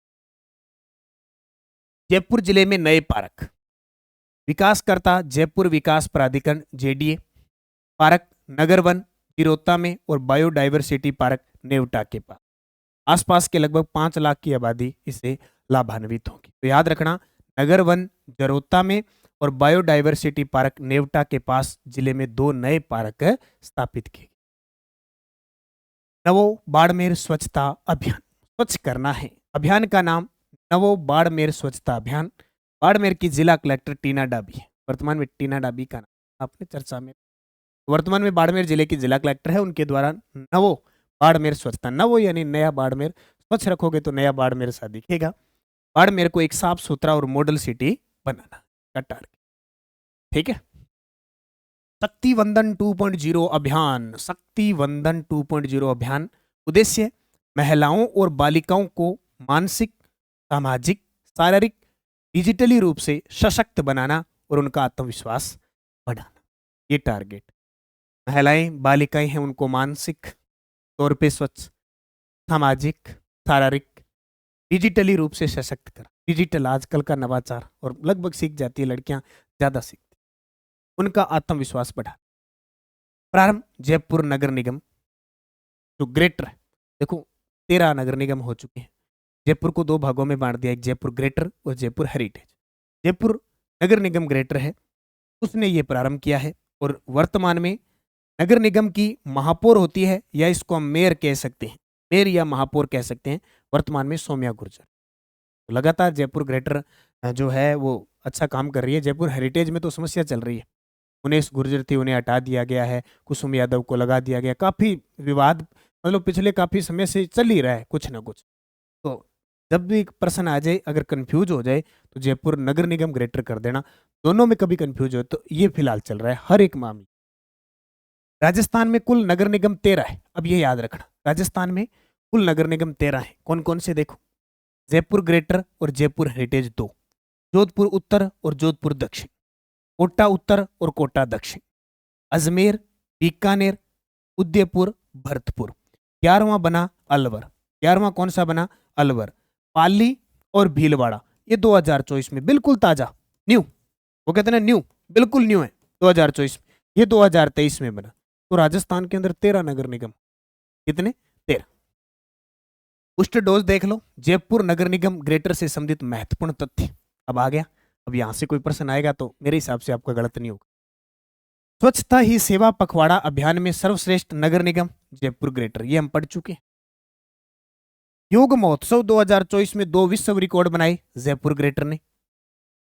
जयपुर जिले में नए पार्क। विकासकर्ता जयपुर विकास प्राधिकरण जेडीए। पार्क नगर वन तिरोता में और बायोडाइवर्सिटी पार्क नेवटा के पास। आसपास के लगभग 5 लाख की आबादी इससे लाभान्वित होगी। तो याद रखना, नगर वन जरोता में और बायोडाइवर्सिटी पार्क नेवटा के पास जिले में 2 नए पार्क स्थापित किए। नवो बाड़मेर स्वच्छता अभियान। स्वच्छ करना है, अभियान का नाम नवो बाड़मेर स्वच्छता अभियान। बाड़मेर की जिला कलेक्टर टीना डाबी है। वर्तमान में टीना डाबी का नाम आपने चर्चा में वर्तमान में बाड़मेर जिले के जिला कलेक्टर है, उनके द्वारा नवो बाड़मेर स्वच्छता, नवो यानी नया बाड़मेर, स्वच्छ रखोगे तो नया बाड़मेर सा दिखेगा। बाड़मेर को एक साफ सुथरा और मॉडल सिटी बनाना का टारगेट। ठीक है। शक्ति वंदन 2.0 अभियान, शक्ति वंदन 2.0 अभियान उद्देश्य महिलाओं और बालिकाओं को मानसिक, सामाजिक, शारीरिक, डिजिटली रूप से सशक्त बनाना और उनका आत्मविश्वास बढ़ाना, ये टारगेट। महिलाएं बालिकाएं हैं, उनको मानसिक तौर पे स्वच्छ, सामाजिक, शारीरिक, डिजिटली रूप से सशक्त करा। डिजिटल आजकल का नवाचार, और लगभग सीख जाती है लड़कियां, ज्यादा सीखती, उनका आत्मविश्वास बढ़ा। प्रारंभ जयपुर नगर निगम जो ग्रेटर है, देखो 13 नगर निगम हो चुके हैं। जयपुर को 2 भागों में बांट दिया, एक जयपुर ग्रेटर और जयपुर हेरिटेज। जयपुर नगर निगम ग्रेटर है, उसने ये प्रारंभ किया है, और वर्तमान में नगर निगम की महापौर होती है, या इसको हम मेयर कह सकते हैं, मेयर या महापौर कह सकते हैं, वर्तमान में सौम्या गुर्जर। तो लगातार जयपुर ग्रेटर जो है वो अच्छा काम कर रही है। जयपुर हेरिटेज में तो समस्या चल रही है, उन्हें गुर्जर थी, उन्हें हटा दिया गया है, कुसुम यादव को लगा दिया गया, काफ़ी विवाद, मतलब पिछले काफ़ी समय से चल ही रहा है कुछ ना कुछ। तो जब भी एक पर्सन आ जाए, अगर कंफ्यूज हो जाए तो जयपुर नगर निगम ग्रेटर कर देना, दोनों में कभी कंफ्यूज हो तो ये फिलहाल चल रहा है हर एक मामले। राजस्थान में कुल नगर निगम 13 है, अब ये याद रखना, राजस्थान में कुल नगर निगम 13 है। कौन कौन से देखो, जयपुर ग्रेटर और जयपुर हेरिटेज 2, जोधपुर उत्तर और जोधपुर दक्षिण, कोटा उत्तर और कोटा दक्षिण, अजमेर, बीकानेर, उदयपुर, भरतपुर। 11वां बना अलवर, 11वां कौन सा बना, अलवर, पाली और भीलवाड़ा। ये 2024 में बिल्कुल ताजा, न्यू, वो कहते हैं ना न्यू, बिल्कुल न्यू है 2024 में, ये 2023 में बना। तो राजस्थान के अंदर 13 नगर निगम, कितने, 13। बूस्टर डोज देख लो, जयपुर नगर निगम ग्रेटर से संबंधित महत्वपूर्ण तथ्य। अब आ गया, अब यहां से कोई प्रश्न आएगा तो मेरे हिसाब से आपका गलत नहीं होगा। स्वच्छता ही सेवा पखवाड़ा अभियान में सर्वश्रेष्ठ नगर निगम जयपुर ग्रेटर, ये हम पढ़ चुके हैं। योग महोत्सव 2024 में 2 विश्व रिकॉर्ड बनाए जयपुर ग्रेटर ने।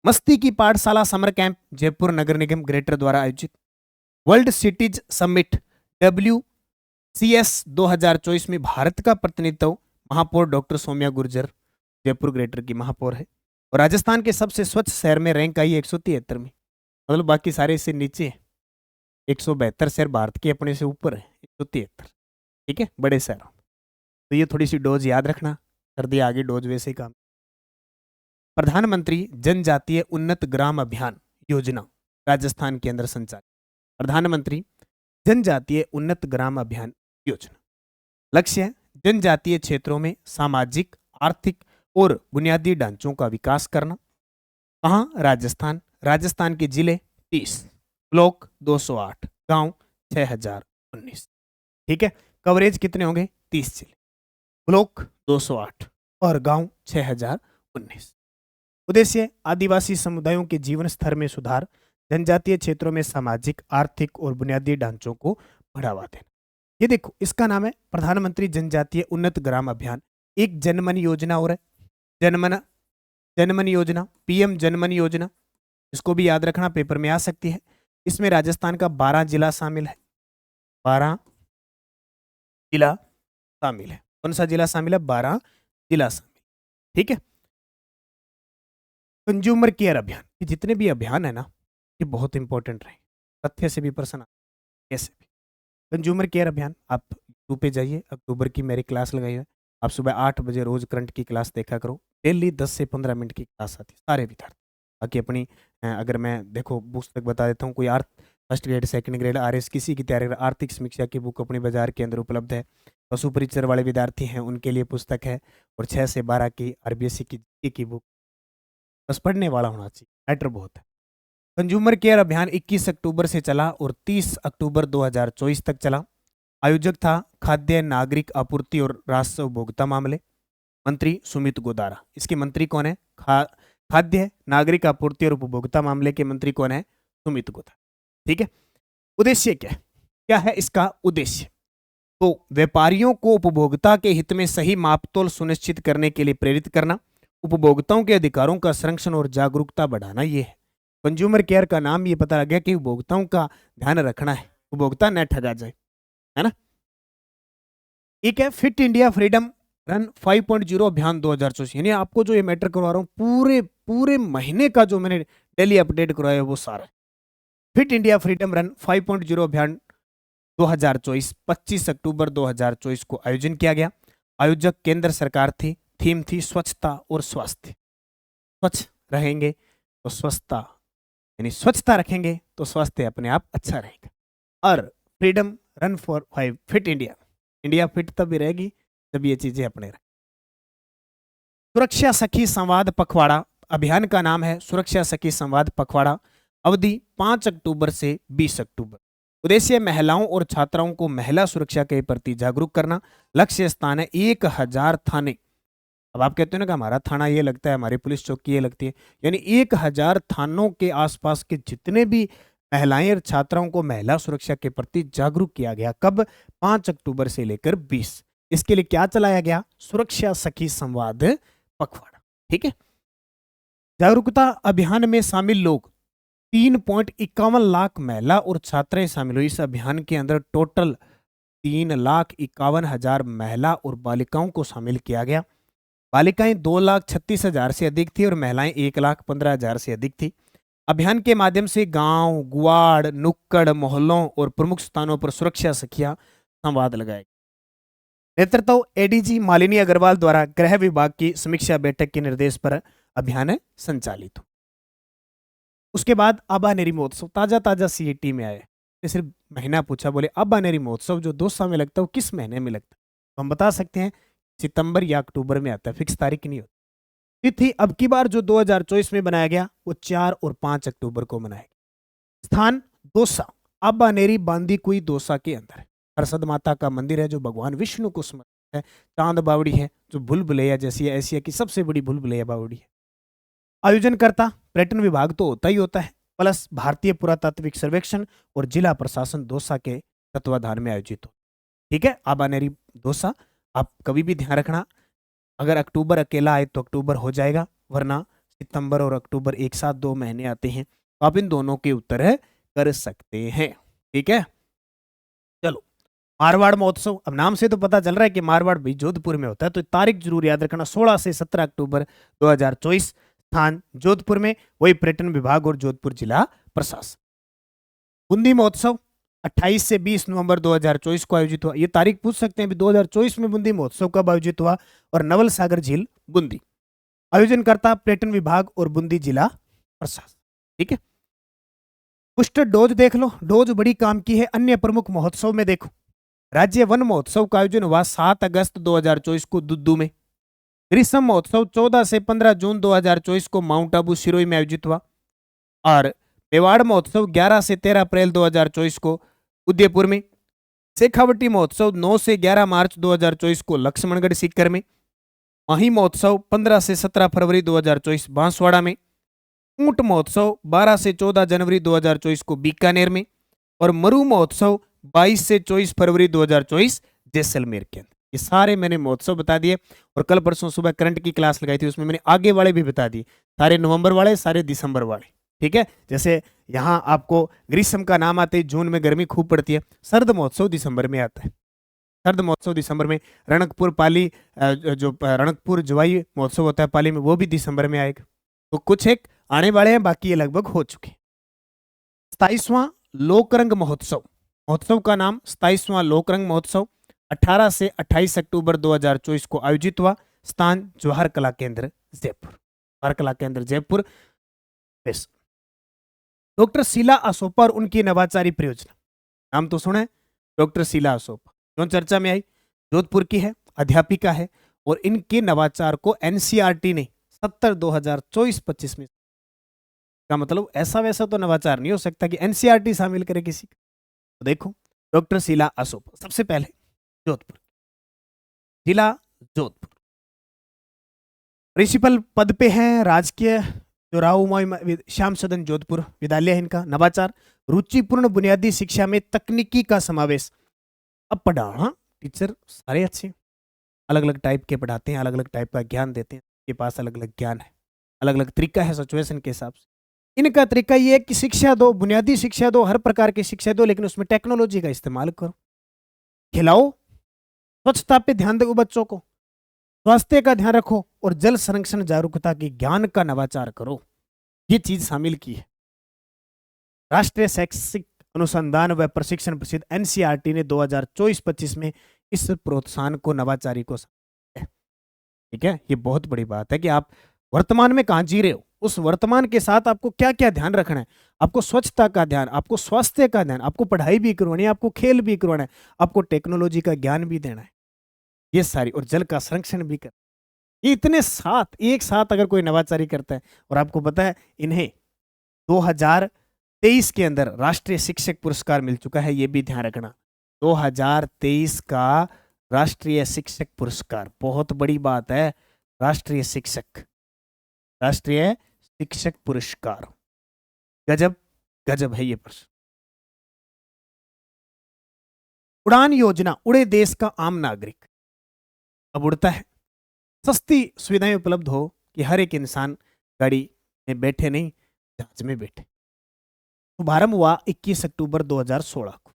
मस्ती की पाठशाला समर कैंप जयपुर नगर निगम ग्रेटर द्वारा आयोजित। वर्ल्ड सिटीज समिट WCS 2024 में भारत का प्रतिनिधित्व महापौर डॉक्टर सौम्या गुर्जर जयपुर ग्रेटर की महापौर है। और राजस्थान के सबसे स्वच्छ शहर में रैंक आई 173 में, मतलब बाकी सारे इससे नीचे है। 172 शहर भारत के अपने से ऊपर है, 173। ठीक है, बड़े शहरों। तो ये थोड़ी सी डोज याद रखना, कर दिया आगे डोज वैसे ही काम। प्रधानमंत्री जनजातीय उन्नत ग्राम अभियान योजना राजस्थान के अंदर संचालित। प्रधानमंत्री जनजातीय उन्नत ग्राम अभियान योजना, लक्ष्य जनजातीय क्षेत्रों में सामाजिक, आर्थिक और बुनियादी ढांचों का विकास करना। कहाँ, राजस्थान। राजस्थान के जिले 30, ब्लॉक 208, गांव 6019। ठीक है, कवरेज कितने होंगे, 30 जिले, ब्लॉक 208 और गांव 6019। उद्देश्य आदिवासी समुदायों के जीवन स्तर में सुधार, जनजातीय क्षेत्रों में सामाजिक, आर्थिक और बुनियादी ढांचों को बढ़ावा देना। ये देखो, इसका नाम है प्रधानमंत्री जनजातीय उन्नत ग्राम अभियान। एक जनमन योजना और है, जनमन योजना, PM जनमन योजना, इसको भी याद रखना, पेपर में आ सकती है। इसमें राजस्थान का 12 जिला शामिल है, 12 जिला शामिल है। कौन सा जिला शामिल है, 12 जिला शामिल। ठीक है। कंज्यूमर केयर अभियान, ये जितने भी अभियान है ना, ये बहुत इंपॉर्टेंट रहे, तथ्य से भी प्रश्न कैसे भी। कंज्यूमर केयर अभियान, आप यूट्यूब पे जाइए, अक्टूबर की मेरी क्लास लगाई है, आप सुबह 8 बजे रोज करंट की क्लास देखा करो, डेली 10 से 15 मिनट की क्लास आती है सारे विद्यार्थी। बाकी अपनी अगर मैं देखो पुस्तक बता देता हूँ, कोई first grade, second grade, RS किसी की तैयारी, आर्थिक समीक्षा की बुक अपने बाजार के अंदर उपलब्ध है। पशु परिचर वाले विद्यार्थी हैं उनके लिए पुस्तक है, और 6 से 12 की RBSC की बुक, बस पढ़ने वाला होना चाहिए, मैटर बहुत है। कंज्यूमर केयर अभियान 21 अक्टूबर से चला और 30 अक्टूबर 2024 तक चला। आयोजक था खाद्य नागरिक आपूर्ति और राष्ट्र उपभोक्ता मामले मंत्री सुमित गोदारा। इसके मंत्री कौन है, खाद्य नागरिक आपूर्ति और उपभोक्ता मामले के मंत्री कौन है, सुमित गोदारा। ठीक है। उद्देश्य क्या है इसका उद्देश्य, तो व्यापारियों को उपभोक्ता के हित में सही मापतोल सुनिश्चित करने के लिए प्रेरित करना, उपभोक्ताओं के अधिकारों का संरक्षण और जागरूकता बढ़ाना। ये है कंज्यूमर केयर का नाम, ये पता लग गया कि उपभोक्ताओं का ध्यान रखना है, उपभोक्ता न ठगा जाए, है ना। एक है फिट इंडिया फ्रीडम रन 5.0 अभियान 2024, यानी आपको जो ये मैटर करवा रहा हूँ पूरे पूरे महीने का जो मैंने डेली अपडेट करवाया वो सारा। फिट इंडिया फ्रीडम रन 5.0 अभियान 2024 25 अक्टूबर 2024 को आयोजन किया गया। आयोजक केंद्र सरकार थी। थीम थी स्वच्छता और स्वास्थ्य। स्वच्छ रहेंगे तो स्वच्छता, यानी स्वच्छता रखेंगे तो स्वास्थ्य अपने आप अच्छा रहेगा। और freedom run for 5 fit India, India fit तभी रहेगी जब ये चीजें अपने रहे। सुरक्षा सखी संवाद पखवाड़ा, अभियान का नाम है सुरक्षा सखी संवाद पखवाड़ा। अवधि 5 अक्टूबर से 20 अक्टूबर। उद्देश्य महिलाओं और छात्राओं को महिला सुरक्षा के प्रति जागरूक करना। लक्ष्य स्थान है 1000 थाने। अब आप कहते हो ना कि हमारा थाना ये लगता है, हमारी पुलिस चौकी ये लगती है, यानी 1000 थानों के आसपास के जितने भी महिलाएं और छात्राओं को महिला सुरक्षा के प्रति जागरूक किया गया। कब? 5 अक्टूबर से लेकर 20। इसके लिए क्या चलाया गया? सुरक्षा सखी संवाद पखवाड़ा। ठीक है। जागरूकता अभियान में शामिल लोग 3.51 लाख महिला और छात्राएं शामिल हुई। इस अभियान के अंदर टोटल 3,51,000 महिला और बालिकाओं को शामिल किया गया। बालिकाएं 2,36,000 से अधिक थी और महिलाएं 1,15,000 से अधिक थी। अभियान के माध्यम से गांव, गुआड़, नुक्कड़, मोहल्लों और प्रमुख स्थानों पर सुरक्षा सखिया संवाद लगाए। नेतृत्व एडीजी मालिनी अग्रवाल द्वारा गृह विभाग की समीक्षा बैठक के निर्देश पर अभियान संचालित हो। उसके बाद आबानेरी महोत्सव ताजा ताजा सीईटी में आए। सिर्फ महीना पूछा, बोले आबानेरी महोत्सव जो दौसा में लगता है वो किस महीने में लगता है? तो हम बता सकते हैं सितंबर या अक्टूबर में आता है, फिक्स तारीख नहीं होती। तिथि अब की बार जो 2024 में बनाया गया वो 4 और 5 अक्टूबर को मनाया गया। स्थान दौसा, आबानेरी बांदीकुई दौसा के अंदर है। हरसद माता का मंदिर है जो भगवान विष्णु को समर्पित है। चांद बावड़ी है जो भूल भुलैया जैसी एशिया की सबसे बड़ी भूल भुलैया बावड़ी है। आयोजनकर्ता पर्यटन विभाग तो होता ही होता है, प्लस भारतीय पुरातात्विक सर्वेक्षण और जिला प्रशासन दौसा के तत्वाधान में आयोजित हो। ठीक है। आबानेरी दौसा आप कभी भी ध्यान रखना, अगर अक्टूबर अकेला आए तो अक्टूबर हो जाएगा, वरना सितंबर और अक्टूबर एक साथ 2 महीने आते हैं तो आप इन दोनों के उत्तर कर सकते हैं। ठीक है। चलो, मारवाड़ महोत्सव, अब नाम से तो पता चल रहा है कि मारवाड़ भी जोधपुर में होता है, तो तारीख जरूर याद रखना 16 से 17 अक्टूबर 2024। स्थान जोधपुर में, वही पर्यटन विभाग और जोधपुर जिला प्रशासन। बूंदी महोत्सव 28 से 20 नवंबर 2024 को आयोजित हुआ। ये तारीख पूछ सकते हैं, 2024 में बूंदी महोत्सव कब आयोजित हुआ? और नवल सागर झील बूंदी। आयोजनकर्ता पर्यटन विभाग और बूंदी जिला प्रशासन। ठीक है। बूस्टर डोज देख लो, डोज बड़ी काम की है। अन्य प्रमुख महोत्सव में देखो, राज्य वन महोत्सव का आयोजन हुआ 7 अगस्त 2024 को दुद्दू में। ग्रीष्म महोत्सव 14 से 15 जून 2024 को माउंट आबू सिरोही में आयोजित हुआ। और मेवाड़ महोत्सव 11 से 13 अप्रैल 2024 को उदयपुर में। शेखावटी महोत्सव 9 से 11 मार्च 2024 को लक्ष्मणगढ़ सीकर में। माही महोत्सव 15 से 17 फरवरी 2024 बांसवाड़ा में। ऊंट महोत्सव 12 से 14 जनवरी 2024 को बीकानेर में। और मरु महोत्सव 22 से 24 फरवरी 2024 जैसलमेर के अंदर। ये सारे मैंने महोत्सव बता दिए। और कल परसों सुबह करंट की क्लास लगाई थी, उसमें मैंने आगे वाले भी बता दिए, सारे नवंबर वाले, सारे दिसंबर वाले। ठीक है। जैसे यहाँ आपको ग्रीष्म का नाम आते ही जून में गर्मी खूब पड़ती है, सर्द महोत्सव दिसंबर में आता है। सर्द महोत्सव दिसंबर में। रणकपुर पाली, जो रणकपुर जवाई महोत्सव होता है पाली में, वो भी दिसंबर में आएगा। तो कुछ एक आने वाले हैं, बाकी ये लगभग हो चुके। 27वां लोकरंग महोत्सव, महोत्सव का नाम 27वां लोकरंग महोत्सव 18 से 28 अक्टूबर 2024 को आयोजित हुआ। स्थान जवाहर कला केंद्र जयपुर। जवाहर कला केंद्र जयपुर। डॉक्टर शीला असोपा और उनकी नवाचारी परियोजना, नाम तो सुना है, डॉक्टर शीला असोपा क्यों चर्चा में आई? जोधपुर की है, अध्यापिका है, और इनके नवाचार को एनसीईआरटी ने 70/2024-25 में, का मतलब ऐसा वैसा तो नवाचार नहीं हो सकता कि एनसीईआरटी शामिल करे किसी का। तो देखो, डॉक्टर शीला असोपा सबसे पहले जोधपुर, जिला जोधपुर। प्रिंसिपल पद पे हैं राजकीय जो राव श्याम सदन जोधपुर विद्यालय है इनका। नवाचार, रुचिपूर्ण बुनियादी शिक्षा में तकनीकी का समावेश। अब पढ़ाना टीचर सारे अच्छे, अलग अलग टाइप के पढ़ाते हैं, अलग अलग टाइप का ज्ञान देते हैं, के पास अलग अलग ज्ञान है, अलग अलग तरीका है सिचुएशन के हिसाब से। इनका तरीका ये है कि शिक्षा दो, बुनियादी शिक्षा दो, हर प्रकार की शिक्षा दो, लेकिन उसमें टेक्नोलॉजी का इस्तेमाल करो। खिलाओ, स्वच्छता पे ध्यान दो बच्चों को, स्वास्थ्य का ध्यान रखो और जल संरक्षण जागरूकता की ज्ञान का नवाचार करो। ये चीज शामिल की है। राष्ट्रीय शैक्षिक अनुसंधान व प्रशिक्षण परिषद एनसीईआरटी ने 2024-25 में इस प्रोत्साहन को नवाचारी को समझा है। ठीक है, ये बहुत बड़ी बात है कि आप वर्तमान में कहाँ जी रहे हो, उस वर्तमान के साथ आपको क्या क्या ध्यान रखना है। आपको स्वच्छता का ध्यान, आपको स्वास्थ्य का ध्यान, आपको पढ़ाई भी करवानी है, आपको खेल भी करवाना है, आपको टेक्नोलॉजी का ज्ञान भी देना है, ये सारी, और जल का संरक्षण भी कर। ये इतने साथ एक साथ अगर कोई नवाचारी करता है, और आपको पता है इन्हें 2023 के अंदर राष्ट्रीय शिक्षक पुरस्कार मिल चुका है, ये भी ध्यान रखना। 2023 का राष्ट्रीय शिक्षक पुरस्कार, बहुत बड़ी बात है। राष्ट्रीय शिक्षक पुरस्कार, गजब गजब है ये प्रश्न। उड़ान योजना, उड़े देश का आम नागरिक। अब उड़ता है, सस्ती सुविधाएं उपलब्ध हो कि हर एक इंसान गाड़ी में बैठे नहीं, जहाज में बैठे। शुभारंभ हुआ 21 अक्टूबर 2016 को।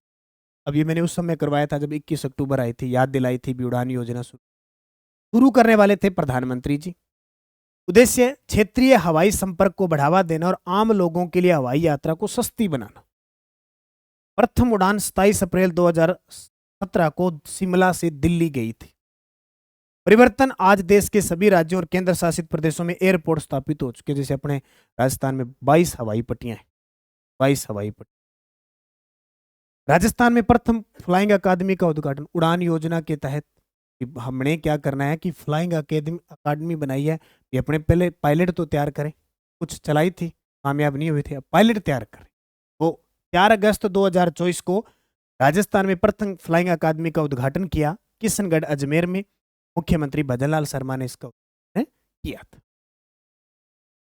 अब ये मैंने उस समय करवाया था जब 21 अक्टूबर आई थी, याद दिलाई थी भी उड़ान योजना शुरू करने वाले थे प्रधानमंत्री जी। उद्देश्य क्षेत्रीय हवाई संपर्क को बढ़ावा देना और आम लोगों के लिए हवाई यात्रा को सस्ती बनाना। प्रथम उड़ान 27 अप्रैल 2017 को शिमला से दिल्ली गई थी। परिवर्तन, आज देश के सभी राज्यों और केंद्र शासित प्रदेशों में एयरपोर्ट स्थापित हो चुके, जैसे अपने राजस्थान में 22 हवाई पट्टियां हैं, 22 हवाई पट्टी। राजस्थान में प्रथम फ्लाइंग अकादमी का उद्घाटन। उड़ान योजना के तहत हमने क्या करना है कि फ्लाइंग अकादमी बनाई है, ये अपने पहले पायलट तो तैयार करें, कुछ चलाई थी कामयाब नहीं हुई थी, अब पायलट तैयार करें। वो 4 अगस्त 2024 को राजस्थान में प्रथम फ्लाइंग अकादमी का उद्घाटन किया, किशनगढ़ अजमेर में। मुख्यमंत्री भजनलाल शर्मा ने इसका उद्घाटन किया था।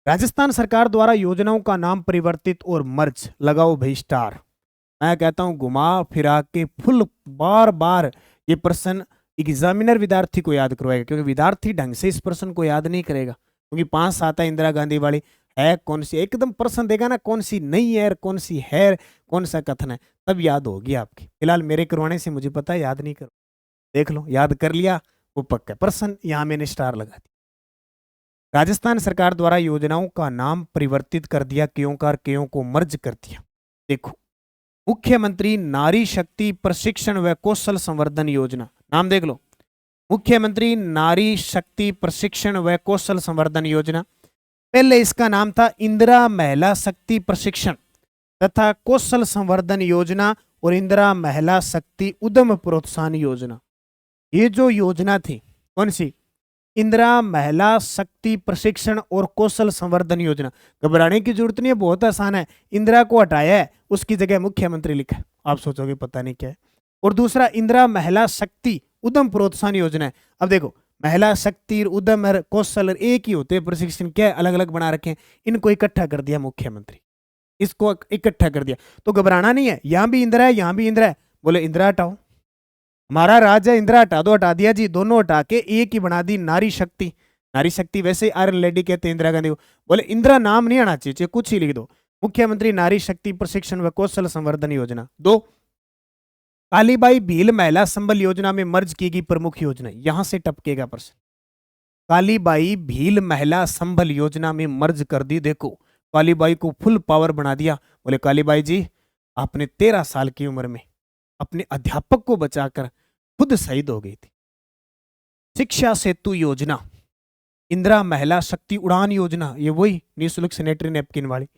राजस्थान सरकार द्वारा योजनाओं का नाम परिवर्तित और मर्ज, लगाओ भाई स्टार। मैं कहता हूं घुमा फिरा के फुल बार बार ये प्रश्न एग्जामिनर विद्यार्थी को याद करवाएगा, क्योंकि विद्यार्थी ढंग से इस प्रश्न को याद नहीं करेगा, क्योंकि 5 आता है इंदिरा गांधी वाली है कौन सी, एकदम प्रश्न देगा ना कौन सी नहीं है, कौन सी है, कौन सा कथन है, तब याद होगी आपकी। फिलहाल मेरे करवाने से मुझे पता है याद नहीं करो, देख लो याद कर लिया वो पक्का प्रश्न, यहां मैंने स्टार लगा दी। राजस्थान सरकार द्वारा योजनाओं का नाम परिवर्तित कर दिया, क्यों का क्यों को मर्ज कर दिया। देखो, मुख्यमंत्री नारी शक्ति प्रशिक्षण व कौशल संवर्धन योजना, नाम देख लो, मुख्यमंत्री नारी शक्ति प्रशिक्षण व कौशल संवर्धन योजना। पहले इसका नाम था इंदिरा महिला शक्ति प्रशिक्षण तथा कौशल संवर्धन योजना और इंदिरा महिला शक्ति उद्यम प्रोत्साहन योजना। ये जो योजना थी कौन सी, इंदिरा महिला शक्ति प्रशिक्षण और कौशल संवर्धन योजना। घबराने की जरूरत नहीं है, बहुत आसान है। इंदिरा को हटाया है, उसकी जगह मुख्यमंत्री लिखा है, आप सोचोगे पता नहीं क्या है। और दूसरा इंदिरा महिला शक्ति उद्यम प्रोत्साहन योजना है। अब देखो, महिला शक्ति उद्यम और कौशल एक ही होते हैं, प्रशिक्षण क्या है अलग अलग बना रखे हैं, इनको इकट्ठा कर दिया मुख्यमंत्री, इसको इकट्ठा कर दिया। तो घबराना नहीं है, यहां भी इंदिरा है यहां भी इंदिरा है, बोले इंदिरा हटाओ, हमारा राज है इंदिरा हटा दो, हटा दिया जी, दोनों हटा के एक ही बना दी नारी शक्ति। नारी शक्ति वैसे आयरन लेडी कहते हैं इंदिरा गांधी को, बोले इंदिरा नाम नहीं आना चाहिए, कुछ ही लिख दो, मुख्यमंत्री नारी शक्ति प्रशिक्षण व कौशल संवर्धन योजना। 2, कालीबाई भील महिला संबल योजना में मर्ज की गई प्रमुख योजना। यहां से टपकेगा प्रश्न, कालीबाई भील महिला संबल योजना में मर्ज कर दी। देखो, कालीबाई को फुल पावर बना दिया, बोले कालीबाई जी आपने 13 साल की उम्र में अपने अध्यापक को बचाकर खुद शहीद हो गई थी। शिक्षा सेतु योजना, इंदिरा महिला शक्ति उड़ान योजना, ये वही निःशुल्क सैनिटरी नैपकिन वाली,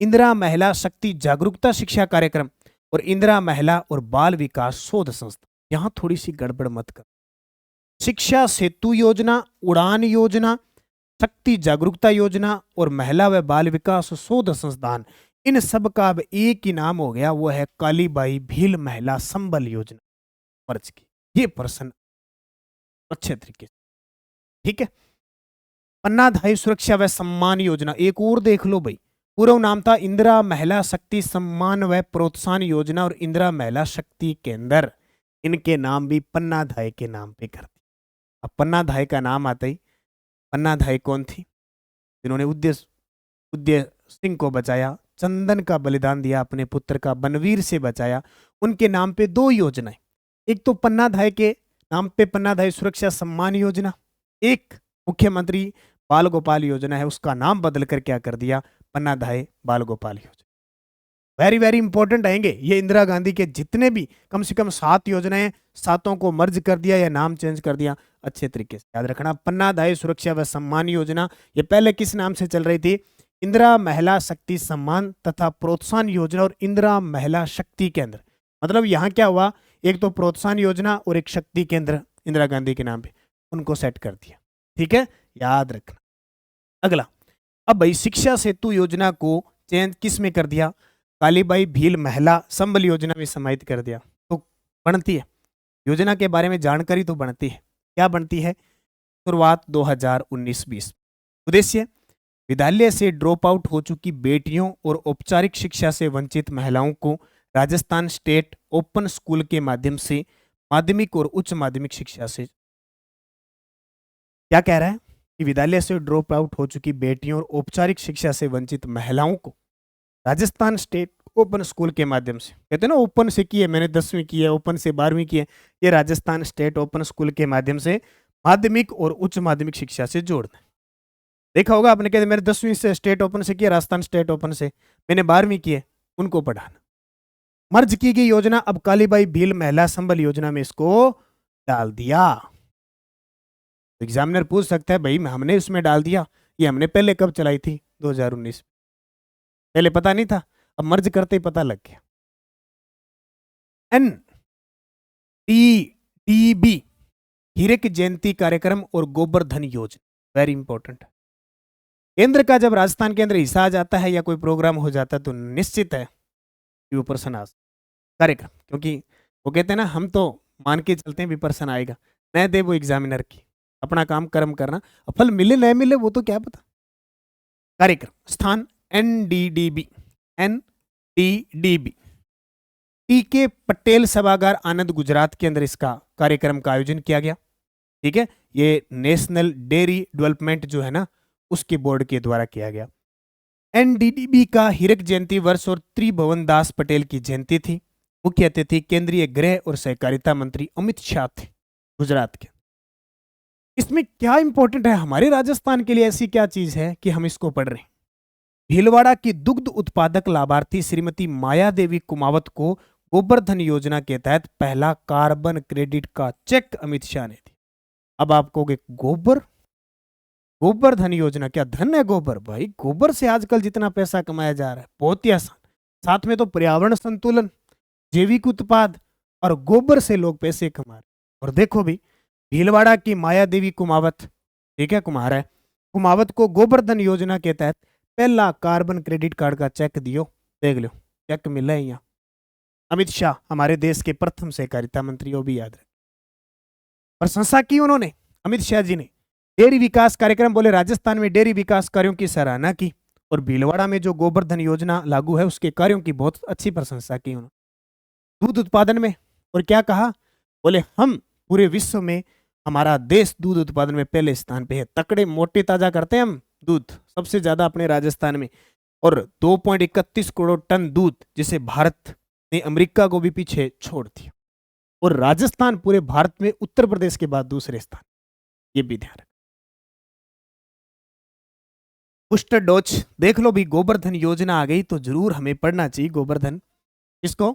इंदिरा महिला शक्ति जागरूकता शिक्षा कार्यक्रम और इंदिरा महिला और बाल विकास शोध संस्था। यहां थोड़ी सी गड़बड़ मत कर। शिक्षा सेतु योजना, उड़ान योजना, शक्ति जागरूकता योजना और महिला व बाल विकास शोध संस्थान, इन सब का अब एक ही नाम हो गया, वो है कालीबाई भील महिला संबल योजना मर्ज की। ये प्रश्न अच्छे तरीके से, ठीक है। पन्नाधाई सुरक्षा व सम्मान योजना, एक और देख लो भाई, पूर्व नाम था इंदिरा महिला शक्ति सम्मान व प्रोत्साहन योजना और इंदिरा महिला शक्ति केंद्र, इनके नाम भी पन्नाधाई के नाम पे कर दिया। अब पन्नाधाई का नाम आता ही, पन्नाधाई कौन थी, जिन्होंने सिंह को बचाया, चंदन का बलिदान दिया, अपने पुत्र का बनवीर से बचाया। उनके नाम पे 2 योजनाएं, एक तो पन्नाधाय के नाम पे पन्नाधाय सुरक्षा सम्मान योजना, एक मुख्यमंत्री बाल गोपाल योजना है, उसका नाम बदल कर क्या कर दिया, पन्नाधाय बाल गोपाल योजना। वेरी वेरी इंपॉर्टेंट आएंगे ये। इंदिरा गांधी के जितने भी कम से कम 7 योजनाएं, 7 को मर्ज कर दिया या नाम चेंज कर दिया, अच्छे तरीके से याद रखना। पन्नाधाय सुरक्षा व सम्मान योजना, ये पहले किस नाम से चल रही थी, इंदिरा महिला शक्ति सम्मान तथा प्रोत्साहन योजना और इंदिरा महिला शक्ति केंद्र। मतलब यहाँ क्या हुआ, एक तो प्रोत्साहन योजना और एक शक्ति केंद्र इंदिरा गांधी के नाम पे, उनको सेट कर दिया। ठीक है, याद रखना। अगला, अब भाई शिक्षा सेतु योजना को चेंज किस में कर दिया, कालीबाई भील महिला संबल योजना में समाहित कर दिया। तो बनती है योजना के बारे में जानकारी, तो बनती है, क्या बनती है, शुरुआत 2019-20। उद्देश्य, विद्यालय से ड्रॉप आउट हो चुकी बेटियों और औपचारिक शिक्षा से वंचित महिलाओं को राजस्थान स्टेट ओपन स्कूल के माध्यम से माध्यमिक और उच्च माध्यमिक शिक्षा से, क्या कह रहा है कि विद्यालय से ड्रॉप आउट हो चुकी बेटियों और औपचारिक शिक्षा से वंचित महिलाओं को राजस्थान स्टेट ओपन स्कूल के माध्यम से, कहते हैं ना ओपन से की है, मैंने 10वीं की है, ओपन से 12वीं की है, ये राजस्थान स्टेट ओपन स्कूल के माध्यम से माध्यमिक और उच्च माध्यमिक शिक्षा से जोड़ना। देखा होगा आपने, कहते मैंने 10वीं से स्टेट ओपन से किया, राजस्थान स्टेट ओपन से, मैंने 12वीं की है, उनको पढ़ाना। मर्ज की गई योजना अब कालीबाई भील महिला संबल योजना में इसको डाल दिया। एग्जामिनर पूछ सकता है भाई हमने इसमें डाल दिया, ये हमने पहले कब चलाई थी, 2019, पहले पता नहीं था, अब मर्ज करते ही पता लग गया। NDDB हीरक जयंती कार्यक्रम और गोवर्धन योजना, वेरी इंपॉर्टेंट। केंद्र का जब राजस्थान के अंदर हिस्सा आ जाता है या कोई प्रोग्राम हो जाता है तो निश्चित है कि विपर्सन आ कार्यक्रम, क्योंकि वो कहते हैं ना हम तो मान के चलते हैं विपर्सन आएगा, न दे वो एग्जामिनर की, अपना काम कर्म करना, फल मिले न मिले वो तो क्या पता। कार्यक्रम स्थान NDDB TK पटेल सभागार आनंद गुजरात के अंदर इसका कार्यक्रम का आयोजन किया गया। ठीक है, ये नेशनल डेयरी डेवलपमेंट जो है ना उसके बोर्ड के द्वारा किया गया। NDDB का हीरक जयंती वर्ष और त्रिभुवन दास पटेल की जयंती थी। मुख्य अतिथि केंद्रीय गृह और सहकारिता मंत्री अमित शाह थे गुजरात के। इसमें क्या इंपॉर्टेंट है हमारे राजस्थान के लिए, ऐसी क्या चीज है कि हम इसको पढ़ रहे हैं। भीलवाड़ा की दुग्ध उत्पादक लाभार्थी श्रीमती माया देवी कुमावत को गोवर्धन योजना के तहत पहला कार्बन क्रेडिट का चेक अमित शाह ने दिया। अब आप कहोगे गोवर्धन योजना, क्या धन है गोबर, भाई गोबर से आजकल जितना पैसा कमाया जा रहा है बहुत ही आसान, साथ में तो पर्यावरण संतुलन, जैविक उत्पाद और गोबर से लोग पैसे कमा रहे। और देखो भी भीलवाड़ा की माया देवी कुमावत, ठीक है कुमार है, कुमावत को गोवर्धन योजना के तहत पहला कार्बन क्रेडिट कार्ड का चेक दियो, देख लो चेक मिला है यहाँ। अमित शाह हमारे देश के प्रथम सहकारिता मंत्री, वो भी याद रहे। प्रशंसा की उन्होंने अमित शाह जी ने डेयरी विकास कार्यक्रम, बोले राजस्थान में डेयरी विकास कार्यों की सराहना की और भीलवाड़ा में जो गोवर्धन योजना लागू है उसके कार्यों की बहुत अच्छी प्रशंसा की उन्होंने। दूध उत्पादन में और क्या कहा, बोले हम पूरे विश्व में, हमारा देश दूध उत्पादन में पहले स्थान पे है, तकड़े मोटे ताजा करते हैं हम दूध सबसे ज्यादा अपने राजस्थान में, और 2.31 करोड़ टन दूध जिसे भारत ने अमेरिका को भी पीछे छोड़ दिया, और राजस्थान पूरे भारत में उत्तर प्रदेश के बाद दूसरे स्थान, ये भी ध्यान रखें। बूस्टर डोज देख लो भी, गोवर्धन योजना आ गई तो जरूर हमें पढ़ना चाहिए गोवर्धन, इसको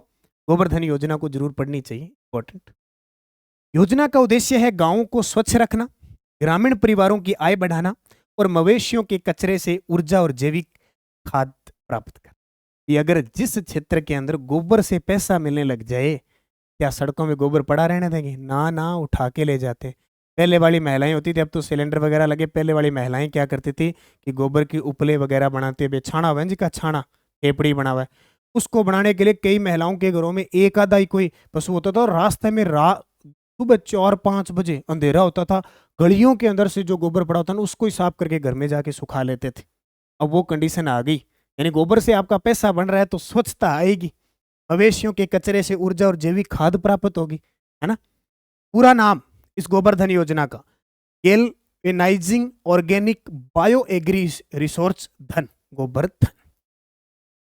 गोवर्धन योजना को जरूर पढ़नी चाहिए, इंपॉर्टेंट। योजना का उद्देश्य है गांवों को स्वच्छ रखना, ग्रामीण परिवारों की आय बढ़ाना और मवेशियों के कचरे से ऊर्जा और जैविक खाद प्राप्त करना। ये अगर जिस क्षेत्र के अंदर गोबर से पैसा मिलने लग जाए, क्या सड़कों में गोबर पड़ा रहने देंगे, ना ना उठा के ले जाते। पहले वाली महिलाएं होती थी, अब तो सिलेंडर वगैरह लगे, पहले वाली महिलाएं क्या करती थी कि गोबर की उपले वगैरह बनाते हुए, छाना हुआ जी का छाना टेपड़ी बना हुआ है, उसको बनाने के लिए कई महिलाओं के घरों में एक आधा ही कोई पशु होता था, और रास्ते में सुबह 4-5 बजे अंधेरा होता था, गलियों के अंदर से जो गोबर पड़ा होता था उसको ही साफ करके घर में जाके सुखा लेते थे। अब वो कंडीशन आ गई, यानी गोबर से आपका पैसा बन रहा है तो स्वच्छता आएगी, मवेशियों के कचरे से ऊर्जा और जैविक खाद प्राप्त होगी, है ना। पूरा नाम इस गोवर्धन योजना का galvanising organic bio agri resource धन, गोवर्धन।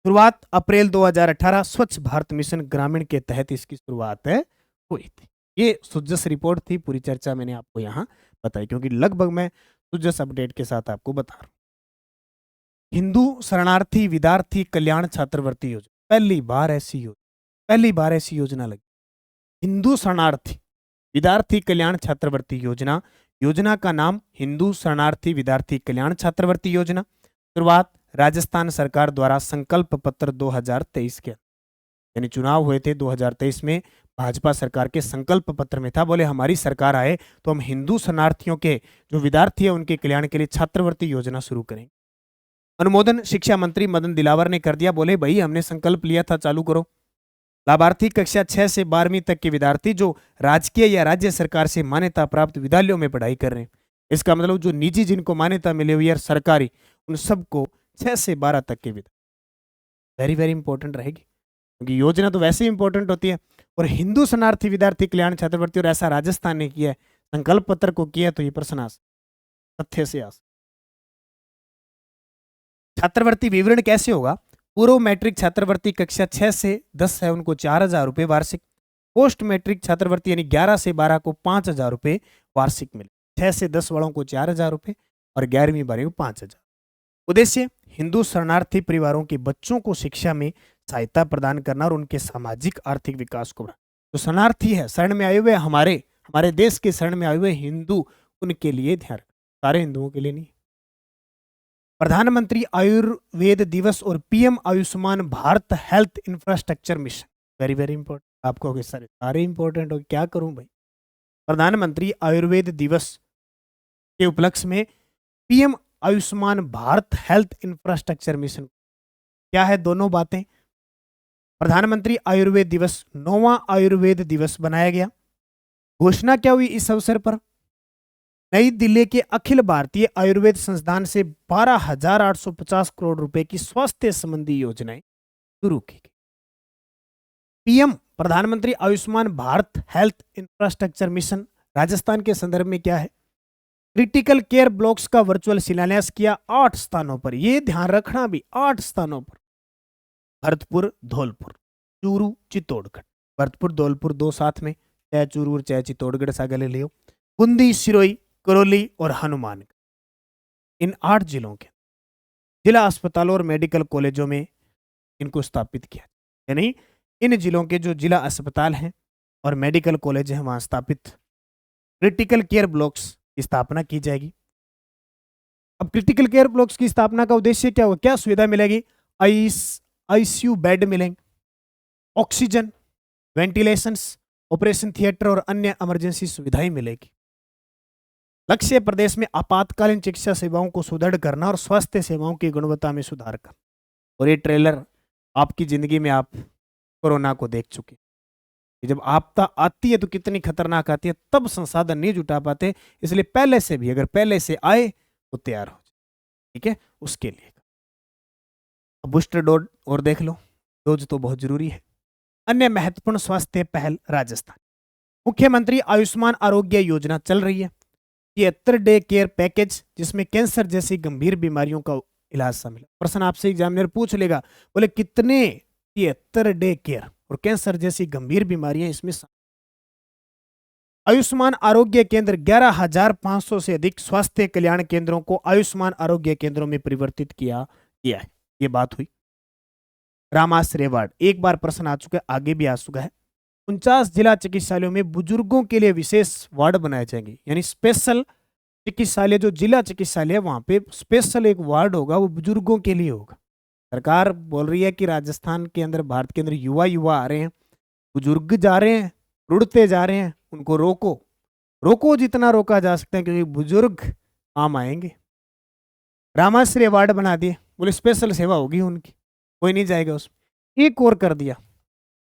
शुरुआत अप्रैल 2018 स्वच्छ भारत मिशन ग्रामीण के तहत इसकी शुरुआत हुई थी। ये सुजस रिपोर्ट थी, पूरी चर्चा मैंने आपको यहाँ बताई क्योंकि लगभग मैं सुजस अपडेट के साथ आपको बता रहा हूँ। हिंदू शरणार्थी विद्यार्थी कल्याण छात्रवृत्ति योजना, पहली बार ऐसी योजना लगी। हिंदू शरणार्थी विद्यार्थी कल्याण छात्रवृत्ति योजना, योजना का नाम हिंदू शरणार्थी विद्यार्थी कल्याण छात्रवृत्ति योजना। शुरुआत राजस्थान सरकार द्वारा संकल्प पत्र 2023 के, यानी चुनाव हुए थे 2023 में, भाजपा सरकार के संकल्प पत्र में था, बोले हमारी सरकार आए तो हम हिंदू शरणार्थियों के जो विद्यार्थी है उनके कल्याण के लिए छात्रवृत्ति योजना शुरू करेंगे। अनुमोदन शिक्षा मंत्री मदन दिलावर ने कर दिया, बोले भाई हमने संकल्प लिया था, चालू करो। लाभार्थी कक्षा 6 से 12वीं तक के विद्यार्थी जो राजकीय या राज्य सरकार से मान्यता प्राप्त विद्यालयों में पढ़ाई कर रहे हैं, इसका मतलब जो निजी जिनको मान्यता मिली हुई है सरकारी, उन सबको 6 से 12 तक के विद्यार्थी, वेरी वेरी इंपॉर्टेंट रहेगी क्योंकि योजना तो वैसे ही इंपॉर्टेंट होती है। और हिंदू शरणार्थी विद्यार्थी कल्याण छात्रवृत्ति, और ऐसा राजस्थान ने किया है, संकल्प पत्र को किया, तो ये प्रश्न आ तथ्य से आ। छात्रवृत्ति विवरण कैसे होगा? पूर्व मैट्रिक छात्रवृत्ति कक्षा 6 से 10 है उनको 4,000 रुपये वार्षिक। पोस्ट मैट्रिक छात्रवृत्ति यानी 11 से 12 को 5,000 रुपये वार्षिक मिले। 6 से 10 वालों को 4,000 रुपये और 11वीं 12वीं को 5,000। उद्देश्य हिंदू शरणार्थी परिवारों के बच्चों को शिक्षा में सहायता प्रदान करना और उनके सामाजिक आर्थिक विकास को बढ़ाना। जो शरणार्थी है, शरण में आए हुए, हमारे देश के शरण में आए हुए हिंदू, उनके लिए ध्यान रखना, सारे हिंदुओं के लिए नहीं। प्रधानमंत्री आयुर्वेद दिवस और PM Ayushman Bharat health infrastructure mission, very very important. आपको सारे इंपॉर्टेंट हो, क्या करूं भाई। प्रधानमंत्री आयुर्वेद दिवस के उपलक्ष्य में PM Ayushman Bharat health infrastructure mission, क्या है दोनों बातें। प्रधानमंत्री आयुर्वेद दिवस 9वां आयुर्वेद दिवस बनाया गया। घोषणा क्या हुई इस अवसर पर? नई दिल्ली के अखिल भारतीय आयुर्वेद संस्थान से 12,850 करोड़ रुपए की स्वास्थ्य संबंधी योजनाएं शुरू की गई। पीएम प्रधानमंत्री Ayushman Bharat health infrastructure mission Rajasthan के संदर्भ में क्या है? क्रिटिकल केयर ब्लॉक्स का वर्चुअल शिलान्यास किया 8 स्थानों पर, यह ध्यान रखना भी 8 स्थानों पर। भरतपुर, धौलपुर, चूरू, चित्तौड़गढ़। भरतपुर धौलपुर दो साथ में, चाहे चूरू और चाहे चित्तौड़गढ़ सा गले लियो। बूंदी, सिरोही, करौली और हनुमानगढ़, इन 8 जिलों के जिला अस्पतालों और मेडिकल कॉलेजों में इनको स्थापित किया, यानी इन जिलों के जो जिला अस्पताल हैं और मेडिकल कॉलेज हैं वहां स्थापित क्रिटिकल केयर ब्लॉक्स की स्थापना की जाएगी। अब क्रिटिकल केयर ब्लॉक्स की स्थापना का उद्देश्य क्या होगा? क्या सुविधा मिलेगी? आईसीयू बेड मिलेंगे, ऑक्सीजन, वेंटिलेशंस, ऑपरेशन थिएटर और अन्य इमरजेंसी सुविधाएं मिलेगी। लक्ष्य प्रदेश में आपातकालीन चिकित्सा सेवाओं को सुदृढ़ करना और स्वास्थ्य सेवाओं की गुणवत्ता में सुधार करना। और ये ट्रेलर आपकी जिंदगी में आप कोरोना को देख चुके, जब आपदा आती है तो कितनी खतरनाक आती है, तब संसाधन नहीं जुटा पाते, इसलिए पहले से भी, अगर पहले से आए तो तैयार हो जाए, ठीक है। उसके लिए बूस्टर डोज और देख लो, डोज तो बहुत जरूरी है। अन्य महत्वपूर्ण स्वास्थ्य पहल राजस्थान, मुख्यमंत्री आयुष्मान आरोग्य योजना चल रही है। 73 डे केयर पैकेज, जिसमें कैंसर जैसी गंभीर बीमारियों का इलाज शामिल है। प्रश्न आपसे एग्जामिनर पूछ लेगा, बोले कितने 73 डे केयर और कैंसर जैसी गंभीर बीमारियां इसमें। आयुष्मान आरोग्य केंद्र 11,500 से अधिक स्वास्थ्य कल्याण केंद्रों को आयुष्मान आरोग्य केंद्रों में परिवर्तित किया गया है। ये बात हुई। रामाश्रय वार्ड, एक बार प्रश्न आ चुका है, आगे भी आ चुका है। 49 जिला चिकित्सालयों में बुजुर्गों के लिए विशेष वार्ड बनाए जाएंगे, यानी स्पेशल चिकित्सालय, जो जिला चिकित्सालय है वहां पे स्पेशल एक वार्ड होगा, वो बुजुर्गों के लिए होगा। सरकार बोल रही है कि राजस्थान के अंदर, भारत के अंदर युवा आ रहे हैं, बुजुर्ग जा रहे हैं, रुड़ते जा रहे हैं, उनको रोको जितना रोका जा सकता है, क्योंकि बुजुर्ग काम आएंगे। रामाश्रय वार्ड बना दिए, बोले स्पेशल सेवा होगी उनकी, कोई नहीं जाएगा उसमें। एक और कर दिया,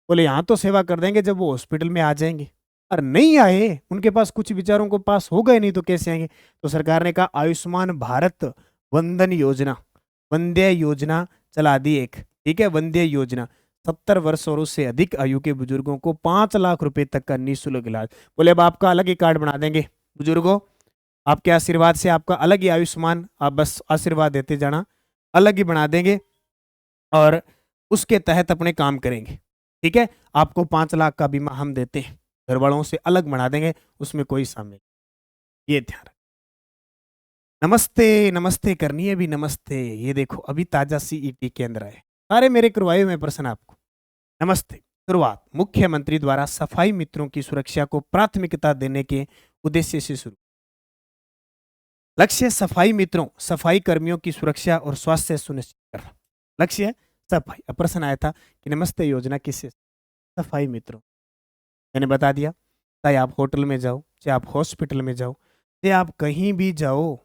बोले यहाँ तो सेवा कर देंगे जब वो हॉस्पिटल में आ जाएंगे, और नहीं आए, उनके पास कुछ विचारों को पास हो गए नहीं तो कैसे आएंगे। तो सरकार ने कहा आयुष्मान भारत वंदन योजना, वंद्य योजना चला दी एक, ठीक है। वंद्य योजना 70 वर्ष और उससे अधिक आयु के बुजुर्गों को 5 लाख रुपए तक का निःशुल्क इलाज। बोले अब आपका अलग ही कार्ड बना देंगे बुजुर्गों, आपके आशीर्वाद से आपका अलग ही आयुष्मान, आप बस आशीर्वाद देते जाना, अलग ही बना देंगे। और उसके तहत अपने काम करेंगे। ठीक है, आपको 5 लाख का बीमा हम देते हैं, घर वालों से अलग बना देंगे, उसमें कोई शामिल, ये ध्यान रखें। नमस्ते नमस्ते करनी है भी नमस्ते। ये देखो अभी ताजा सीईटी केंद्र है, सारे मेरे करवाए हुए प्रश्न आपको। नमस्ते। शुरुआत मुख्यमंत्री द्वारा सफाई मित्रों की सुरक्षा को प्राथमिकता देने के उद्देश्य से शुरू। लक्ष्य सफाई मित्रों, सफाई कर्मियों की सुरक्षा और स्वास्थ्य सुनिश्चित करना। लक्ष्य है सफाई। अब प्रश्न आया था कि नमस्ते योजना किससे? सफाई मित्रों। मैंने बता दिया, चाहे आप होटल में जाओ, चाहे आप हॉस्पिटल में जाओ, चाहे आप कहीं भी जाओ,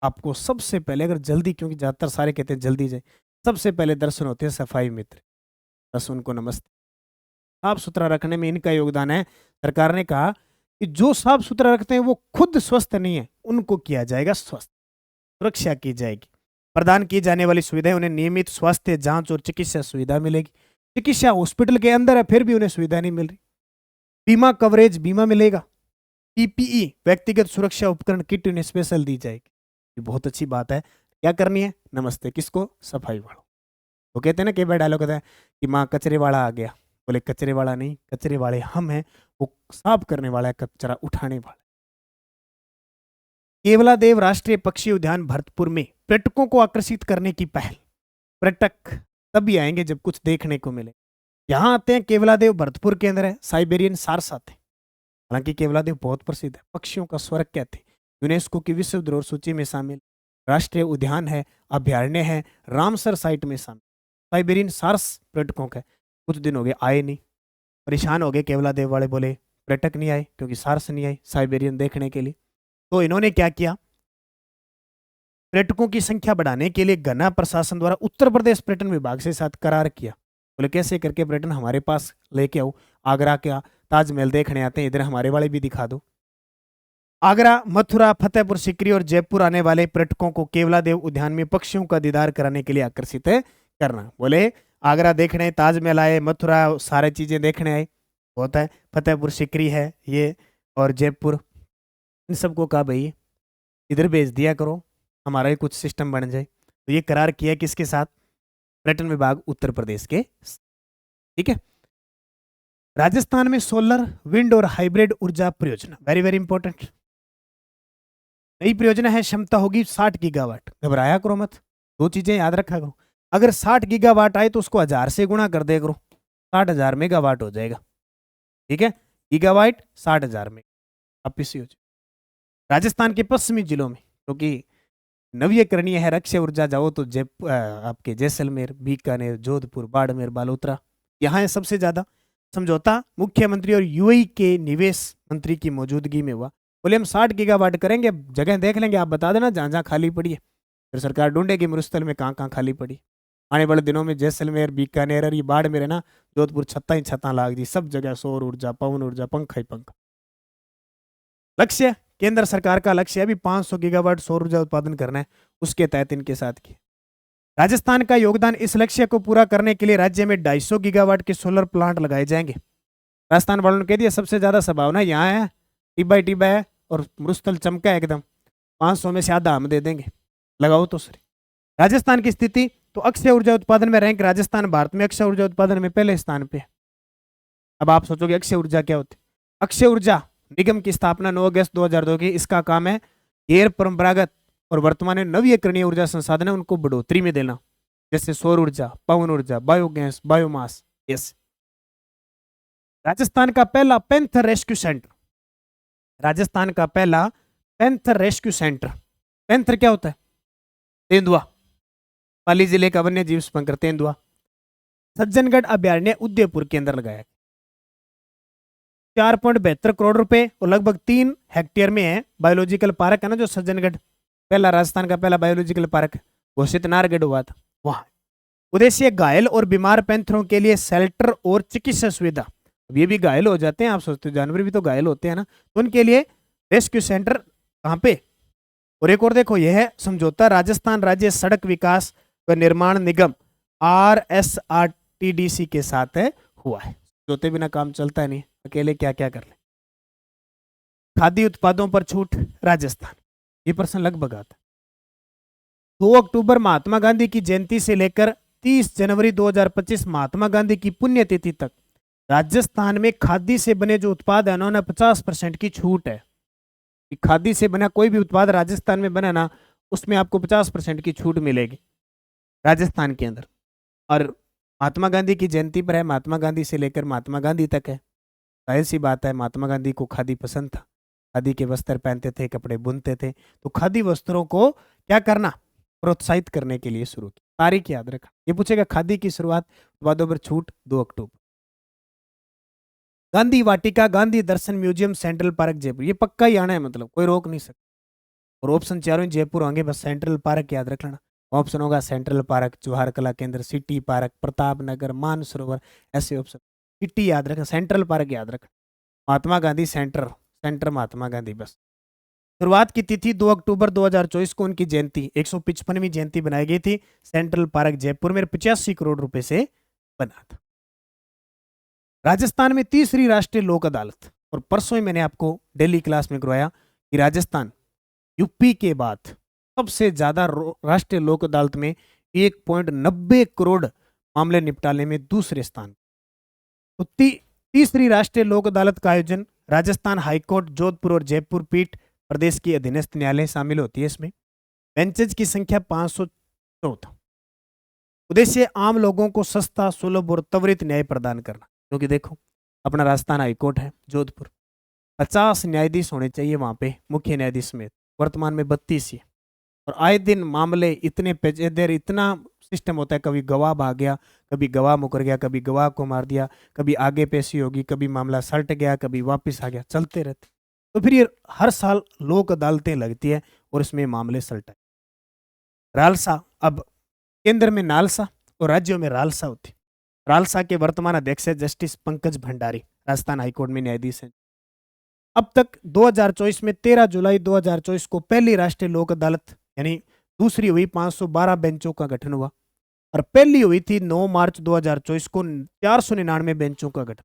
आपको सबसे पहले अगर जल्दी, क्योंकि ज्यादातर सारे कहते हैं जल्दी जाए, सबसे पहले दर्शन होते हैं सफाई मित्र, बस उनको नमस्ते। साफ सुथरा रखने में इनका योगदान है। सरकार ने कहा कि जो साफ सुथरा रखते हैं वो खुद स्वस्थ नहीं है, उनको किया जाएगा स्वस्थ, सुरक्षा की जाएगी। प्रदान की जाने वाली सुविधाएं, उन्हें नियमित स्वास्थ्य जांच और चिकित्सा सुविधा मिलेगी। चिकित्सा हॉस्पिटल के अंदर है फिर भी उन्हें सुविधा नहीं मिल रही। बीमा कवरेज, बीमा मिलेगा। पीपीई व्यक्तिगत सुरक्षा उपकरण किट उन्हें स्पेशल दी जाएगी। ये बहुत अच्छी बात है। क्या करनी है? नमस्ते किसको? सफाई वालों। वो कहते हैं ना, कई बार डायलॉग कहता है कि माँ कचरे वाला आ गया, बोले कचरे वाला नहीं, कचरे वाले हम हैं, वो साफ करने वाला है, कचरा उठाने वाला। केवलादेव राष्ट्रीय पक्षी उद्यान भरतपुर में पर्यटकों को आकर्षित करने की पहल। पर्यटक तभी आएंगे जब कुछ देखने को मिले। यहाँ आते हैं, केवलादेव भरतपुर के अंदर है, साइबेरियन सार्स आते हैं। हालांकि केवलादेव बहुत प्रसिद्ध है, पक्षियों का स्वर्ग कहते हैं, यूनेस्को की विश्व धरोहर सूची में शामिल, राष्ट्रीय उद्यान है, अभ्यारण्य है, रामसर साइट में शामिल। साइबेरियन सार्स पर्यटकों का कुछ दिन हो गए आए नहीं, परेशान हो गए केवलादेव वाले, बोले पर्यटक नहीं आए क्योंकि सार्स नहीं आए साइबेरियन देखने के लिए। तो इन्होंने क्या किया, पर्यटकों की संख्या बढ़ाने के लिए गन्ना प्रशासन द्वारा उत्तर प्रदेश पर्यटन विभाग से साथ करार किया। बोले कैसे करके पर्यटन हमारे पास लेके आओ, आगरा का ताजमहल देखने आते हैं, इधर हमारे वाले भी दिखा दो। आगरा, मथुरा, फतेहपुर सीकरी और जयपुर आने वाले पर्यटकों को केवलादेव उद्यान में पक्षियों का दीदार कराने के लिए आकर्षित करना। बोले आगरा देखने, ताजमहल आए, मथुरा सारी चीजें देखने आए, होता है, फतेहपुर सीकरी है ये, और जयपुर, इन सबको कहा भाई इधर भेज दिया करो, हमारा ही कुछ सिस्टम बन जाए। तो ये करार किया किसके साथ? पर्यटन विभाग उत्तर प्रदेश के। ठीक है। राजस्थान में सोलर, विंड और हाइब्रिड ऊर्जा परियोजना, वेरी वेरी इंपॉर्टेंट नई परियोजना है। क्षमता होगी 60 गीगावाट। घबराया करो मत, दो चीजें याद रखा करो। अगर 60 गीगावाट आए तो उसको 1000 से गुणा कर दे करो, 60,000 मेगावाट हो जाएगा। ठीक है, गीगावाट 60,000 में आप इसी हो जाए। राजस्थान के पश्चिमी जिलों में, क्योंकि नवीकरणीय है, रक्षा ऊर्जा जाओ तो जयपुर, आपके जैसलमेर, बीकानेर, जोधपुर, बाड़मेर, बालोतरा, यहाँ है सबसे ज्यादा। समझौता मुख्यमंत्री और यूएई के निवेश मंत्री की मौजूदगी में हुआ। बोले हम 60 गीगावाट करेंगे, जगह देख लेंगे, आप बता देना जहाँ जहाँ खाली पड़ी है, फिर सरकार ढूंढेगी मरुस्थल में कहाँ कहाँ खाली पड़ी। आने वाले दिनों में जैसलमेर, बीकानेर और ये बाड़मेर है ना, जोधपुर, छत्ता ही छत्ता लाग दी, सब जगह सौर ऊर्जा, पवन ऊर्जा, पंखा ही पंखा। लक्ष्य, केंद्र सरकार का लक्ष्य है अभी 500 गीगावाट सौर ऊर्जा उत्पादन करना है, उसके तहत इनके साथ किया। राजस्थान का योगदान, इस लक्ष्य को पूरा करने के लिए राज्य में 250 गीगावाट के सोलर प्लांट लगाए जाएंगे। राजस्थान वालों ने कह दिया सबसे ज्यादा संभावना यहाँ है, टिब्बा टिब्बा है और मरुस्थल चमका है एकदम, 500 में से आधा हम दे देंगे, लगाओ तो सही। राजस्थान की स्थिति, तो अक्षय ऊर्जा उत्पादन में रैंक राजस्थान भारत में अक्षय ऊर्जा उत्पादन में पहले स्थान पे है। अब आप सोचोगे अक्षय ऊर्जा क्या होती है? अक्षय ऊर्जा निगम की स्थापना 9 अगस्त 2002 की। इसका काम है गैर परंपरागत और वर्तमान में नवीकरणीय ऊर्जा संसाधन है उनको बढ़ोतरी में देना, जैसे सौर ऊर्जा, पवन ऊर्जा, बायोगैस, बायोमास। यस, राजस्थान का पहला पैंथर रेस्क्यू सेंटर, राजस्थान का पहला पैंथर रेस्क्यू सेंटर। पैंथर क्या होता है? तेंदुआ, पाली जिले का वन्य जीव संकर तेंदुआ, सज्जनगढ़ अभ्यारण्य उदयपुर के अंदर लगाया। 4.72 करोड़ रुपए और लगभग 3 हेक्टेयर में है। बायोलॉजिकल पार्क है ना जो सज्जनगढ़, पहला राजस्थान का पहला बायोलॉजिकल पार्क घोषित नारगढ़ हुआ था वहां। उद्देश्य, घायल और बीमार पैंथरों के लिए शेल्टर और चिकित्सा सुविधा। अब ये भी घायल हो जाते हैं, आप सोचते हो जानवर भी तो घायल होते हैं ना, तो उनके लिए रेस्क्यू सेंटर कहाँ पे। और एक और देखो, यह है समझौता राजस्थान राज्य सड़क विकास व निर्माण निगम RSRTDC के साथ है हुआ है। जोते बिना काम चलता है नहीं, अकेले क्या क्या कर ले। खाद्य उत्पादों पर छूट राजस्थान, ये प्रश्न लगभग आता है। 2 अक्टूबर महात्मा गांधी की जयंती से लेकर 30 जनवरी 2025 महात्मा गांधी की पुण्यतिथि तक राजस्थान में खादी से बने जो उत्पाद है उन्होंने 50% की छूट है कि खादी से बना कोई भी उत्पाद राजस्थान में बना ना, उसमें आपको 50% की छूट मिलेगी राजस्थान के अंदर। और महात्मा गांधी की जयंती पर है, महात्मा गांधी से लेकर महात्मा गांधी तक है। जाहिर सी बात है महात्मा गांधी को खादी पसंद था, खादी के वस्त्र पहनते थे, कपड़े बुनते थे, तो खादी वस्त्रों को क्या करना, प्रोत्साहित करने के लिए शुरू की। तारीख याद रखा, ये पूछेगा खादी की शुरुआत, उत्पादों पर छूट 2 अक्टूबर। गांधी वाटिका, गांधी दर्शन म्यूजियम, सेंट्रल पार्क जयपुर, ये पक्का ही आना है, मतलब कोई रोक नहीं सकता। और ऑप्शन चारों ही जयपुर होंगे, बस सेंट्रल पार्क याद रख लेना। ऑप्शन होगा सेंट्रल पार्क, जवाहर कला केंद्र, सिटी पार्क, प्रताप नगर, मानसरोवर, ऐसे ऑप्शन। सिटी याद रखना, सेंट्रल पार्क याद रखना, महात्मा गांधी सेंटर, सेंटर महात्मा गांधी बस। शुरुआत की तिथि 2 अक्टूबर 2024 को उनकी जयंती 155वीं जयंती बनाई गई थी। सेंट्रल पार्क जयपुर में 85 करोड़ रुपए से बना था। राजस्थान में तीसरी राष्ट्रीय लोक अदालत, और परसों ही मैंने आपको डेली क्लास में करवाया कि राजस्थान यूपी के बाद सबसे ज्यादा राष्ट्रीय लोक अदालत में 1.90 करोड़ मामले निपटाने में दूसरे स्थान। तो तीसरी राष्ट्रीय लोक अदालत का आयोजन राजस्थान हाईकोर्ट, जोधपुर और जयपुर पीठ, प्रदेश की अधीनस्थ न्यायालय शामिल होती है इसमें। बेंचेज की संख्या 514। उद्देश्य आम लोगों को सस्ता, सुलभ और त्वरित न्याय प्रदान करना। क्योंकि देखो अपना राजस्थान हाईकोर्ट है जोधपुर, 50 न्यायाधीश होने चाहिए वहां पे, मुख्य न्यायाधीश समेत, वर्तमान में 32 ही। और आए दिन मामले इतने पेचीदे, इतना सिस्टम होता है, कभी गवाह भाग गया, कभी गवाह मुकर गया, कभी गवाह को मार दिया, कभी आगे पेशी होगी, कभी मामला सल्ट गया, कभी वापस आ गया, चलते रहते। तो फिर ये हर साल लोक अदालतें लगती है और इसमें मामले सल्ट। रालसा, अब केंद्र में नालसा और राज्यों में रालसा होती। रालसा के वर्तमान अध्यक्ष है जस्टिस पंकज भंडारी, राजस्थान हाईकोर्ट में न्यायाधीश हैं। अब तक 2024 में 13 जुलाई 2024 को पहली राष्ट्रीय लोक अदालत यानी दूसरी हुई, 512 बेंचों का गठन हुआ। और पहली हुई थी 9 मार्च 2024 को, 499 बेंचों का गठन।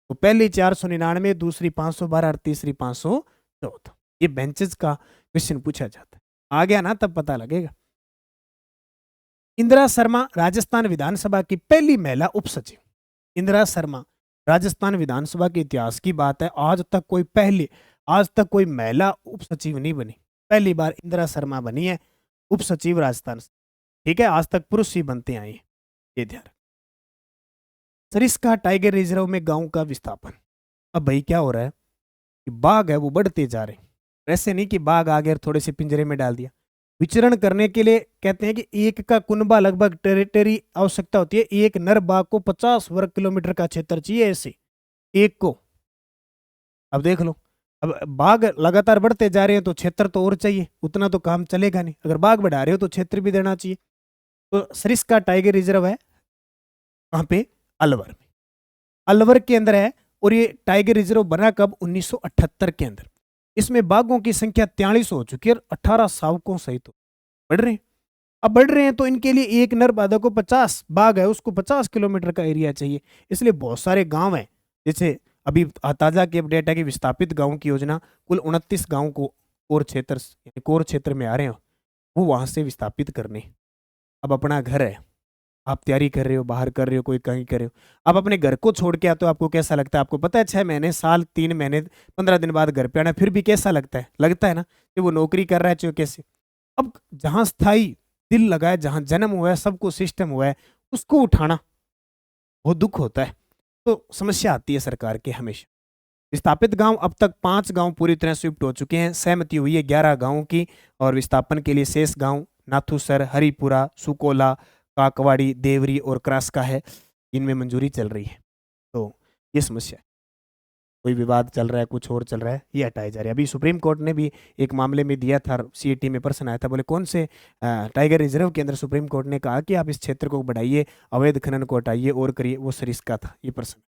तो पहली 499, दूसरी 512 और तीसरी 514। ये बेंचेस का क्वेश्चन पूछा जाता है, आ गया ना तब पता लगेगा। इंदिरा शर्मा, राजस्थान विधानसभा की पहली महिला उपसचिव। इंदिरा शर्मा, राजस्थान विधानसभा के इतिहास की बात है, आज तक कोई महिला उपसचिव नहीं बनी, पहली बार इंदिरा शर्मा बनी है उपसचिव राजस्थान से। ठीक है, आज तक पुरुष ही बनते आए हैं, ये ध्यान। सरिस्का टाइगर रिजर्व में गांव का विस्थापन। अब भाई क्या हो रहा है कि बाघ है वो बढ़ते जा रहे हैं, ऐसे नहीं कि बाघ आ गया थोड़े से पिंजरे में डाल दिया। विचरण करने के लिए कहते हैं कि एक का कुनबा लगभग टेरिटरी आवश्यकता होती है। एक नर बाघ को 50 वर्ग किलोमीटर का क्षेत्र चाहिए, ऐसे एक को। अब देख लो, अब बाघ लगातार बढ़ते जा रहे हैं तो क्षेत्र तो और चाहिए, उतना तो काम चलेगा नहीं। अगर बाघ बढ़ा रहे हो तो क्षेत्र भी देना चाहिए। तो सरिस्का टाइगर रिजर्व है कहाँ पे, अलवर में, अलवर के अंदर है। और ये टाइगर रिजर्व बना कब, 1978 के अंदर। इसमें बाघों की संख्या 43 हो चुकी है और 18 शावकों सहित बढ़ रहे हैं। अब बढ़ रहे हैं तो इनके लिए एक नर बाघ को 50 बाघ है उसको 50 किलोमीटर का एरिया चाहिए। इसलिए बहुत सारे गांव हैं, जैसे अभी ताजा की अपडेट है कि विस्थापित गांवों की योजना कुल 29 गांव को कोर क्षेत्र में आ रहे हैं, वो वहां से विस्थापित करने। अब अपना घर है, आप तैयारी कर रहे हो, बाहर कर रहे हो, कोई कहीं कर रहे हो, आप अपने घर को छोड़ के आते हो, आपको कैसा लगता है? आपको पता है 6 महीने, साल, 3 महीने, 15 दिन बाद घर पे आना, फिर भी कैसा लगता है? लगता है ना कि वो नौकरी कर रहा है, चाहे कैसे। अब जहां स्थायी दिल लगा है, जहां जन्म हुआ है, सबको सिस्टम हुआ है, उसको उठाना बहुत दुख होता है। तो समस्या आती है सरकार के हमेशा। विस्थापित गांव अब तक 5 गांव पूरी तरह शिफ्ट हो चुके हैं, सहमति हुई है 11 गांवों की। और विस्थापन के लिए शेष गांव नाथूसर, हरिपुरा, सुकोला, काकवाड़ी, देवरी और क्रास का है, इनमें मंजूरी चल रही है। तो ये समस्या है, कोई विवाद चल रहा है, कुछ और चल रहा है, ये हटाए जा रहे हैं। अभी सुप्रीम कोर्ट ने भी एक मामले में दिया था, सीएटी में प्रश्न आया था, बोले कौन से टाइगर रिजर्व के अंदर सुप्रीम कोर्ट ने कहा कि आप इस क्षेत्र को बढ़ाइए, अवैध खनन को हटाइए और करिए, वो सरिस्का था ये प्रश्न।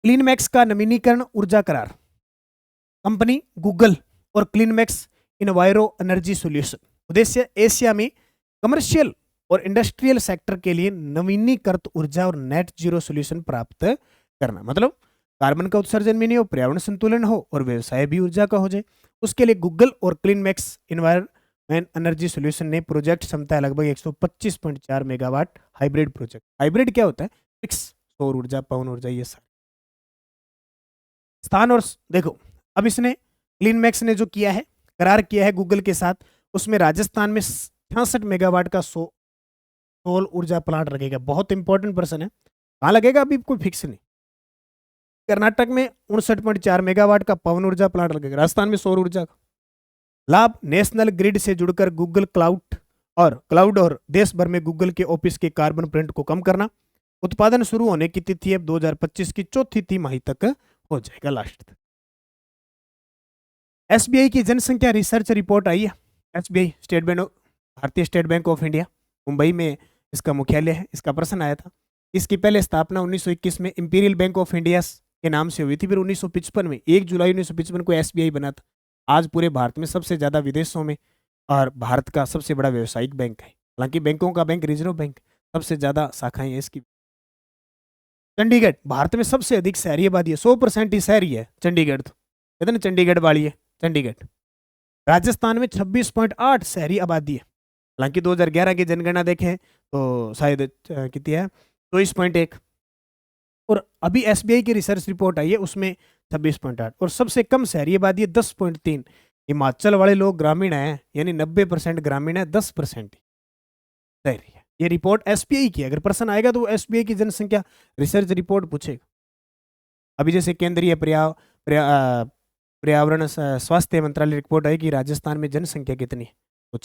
क्लीनमैक्स का नवीनीकरण ऊर्जा करार। कंपनी गूगल और क्लीनमैक्स इन्वायरो एनर्जी सॉल्यूशन। उद्देश्य एशिया में कमर्शियल और इंडस्ट्रियल सेक्टर के लिए नवीनीकृत ऊर्जा और नेट जीरो सॉल्यूशन प्राप्त करना। मतलब कार्बन का उत्सर्जन भी नहीं हो, पर्यावरण संतुलन हो और व्यवसाय भी ऊर्जा का हो जाए। उसके लिए गूगल और क्लीनमैक्स मैन एनर्जी सोल्यूशन ने प्रोजेक्ट क्षमता है लगभग 125.4 मेगावाट हाइब्रिड प्रोजेक्ट। हाइब्रिड क्या होता है? फिक्स सौर ऊर्जा, पवन ऊर्जा, ये सारे स्थान और देखो, अब इसने क्लीनमैक्स ने जो किया है, करार किया है गूगल के साथ, उसमें राजस्थान में 66 मेगावाट का सौर ऊर्जा प्लांट लगेगा। बहुत इंपॉर्टेंट पर्सन है। कहाँ लगेगा अभी कोई फिक्स नहीं। कर्नाटक में 59.4 मेगावाट का पवन ऊर्जा प्लांट लगेगा। राजस्थान में सौर ऊर्जा का लाभ, नेशनल ग्रिड से जुड़कर गूगल क्लाउड और देश भर में गूगल के ऑफिस के कार्बन प्रिंट को कम करना। उत्पादन शुरू होने की तिथि अब 2025 की चौथी तिमाही तक हो जाएगा, लास्ट तक। एसबीआई की जनसंख्या रिसर्च रिपोर्ट आई है। एसबीआई भारतीय state bank of India, Mumbai में इसका मुख्यालय है। इसका प्रश्न आया था। इसकी पहले स्थापना 1921 में इंपीरियल बैंक ऑफ इंडिया के नाम से हुई थी। फिर 1955 में 1 जुलाई 1955 को एसबीआई बना था। आज पूरे भारत में सबसे ज्यादा विदेशों में और भारत का सबसे बड़ा व्यावसायिक बैंक है। हालांकि बैंकों का बैंक रिजर्व बैंक, सबसे ज्यादा शाखाएं हैं इसकी। चंडीगढ़ भारत में सबसे अधिक शहरी आबादी है, 100% ही शहरी है चंडीगढ़। तो कहते ना चंडीगढ़ वाली है चंडीगढ़। राजस्थान में 26.8 शहरी आबादी है। हालांकि 2011 की जनगणना देखें तो शायद कितनी है, 24.1। और अभी एसबीआई की रिसर्च रिपोर्ट आई है, उसमें 26.8। और सबसे कम शहरी आबादी है 10.3। हिमाचल वाले लोग ग्रामीण हैं, यानी 90% ग्रामीण है, 10% शहरी है। ये रिपोर्ट एसबीआई की। अगर प्रश्न आएगा तो एसबीआई की जनसंख्या रिसर्च रिपोर्ट पूछेगा। अभी जैसे केंद्रीय पर्यावरण स्वास्थ्य मंत्रालय रिपोर्ट आई कि राजस्थान में जनसंख्या कितनी है, तो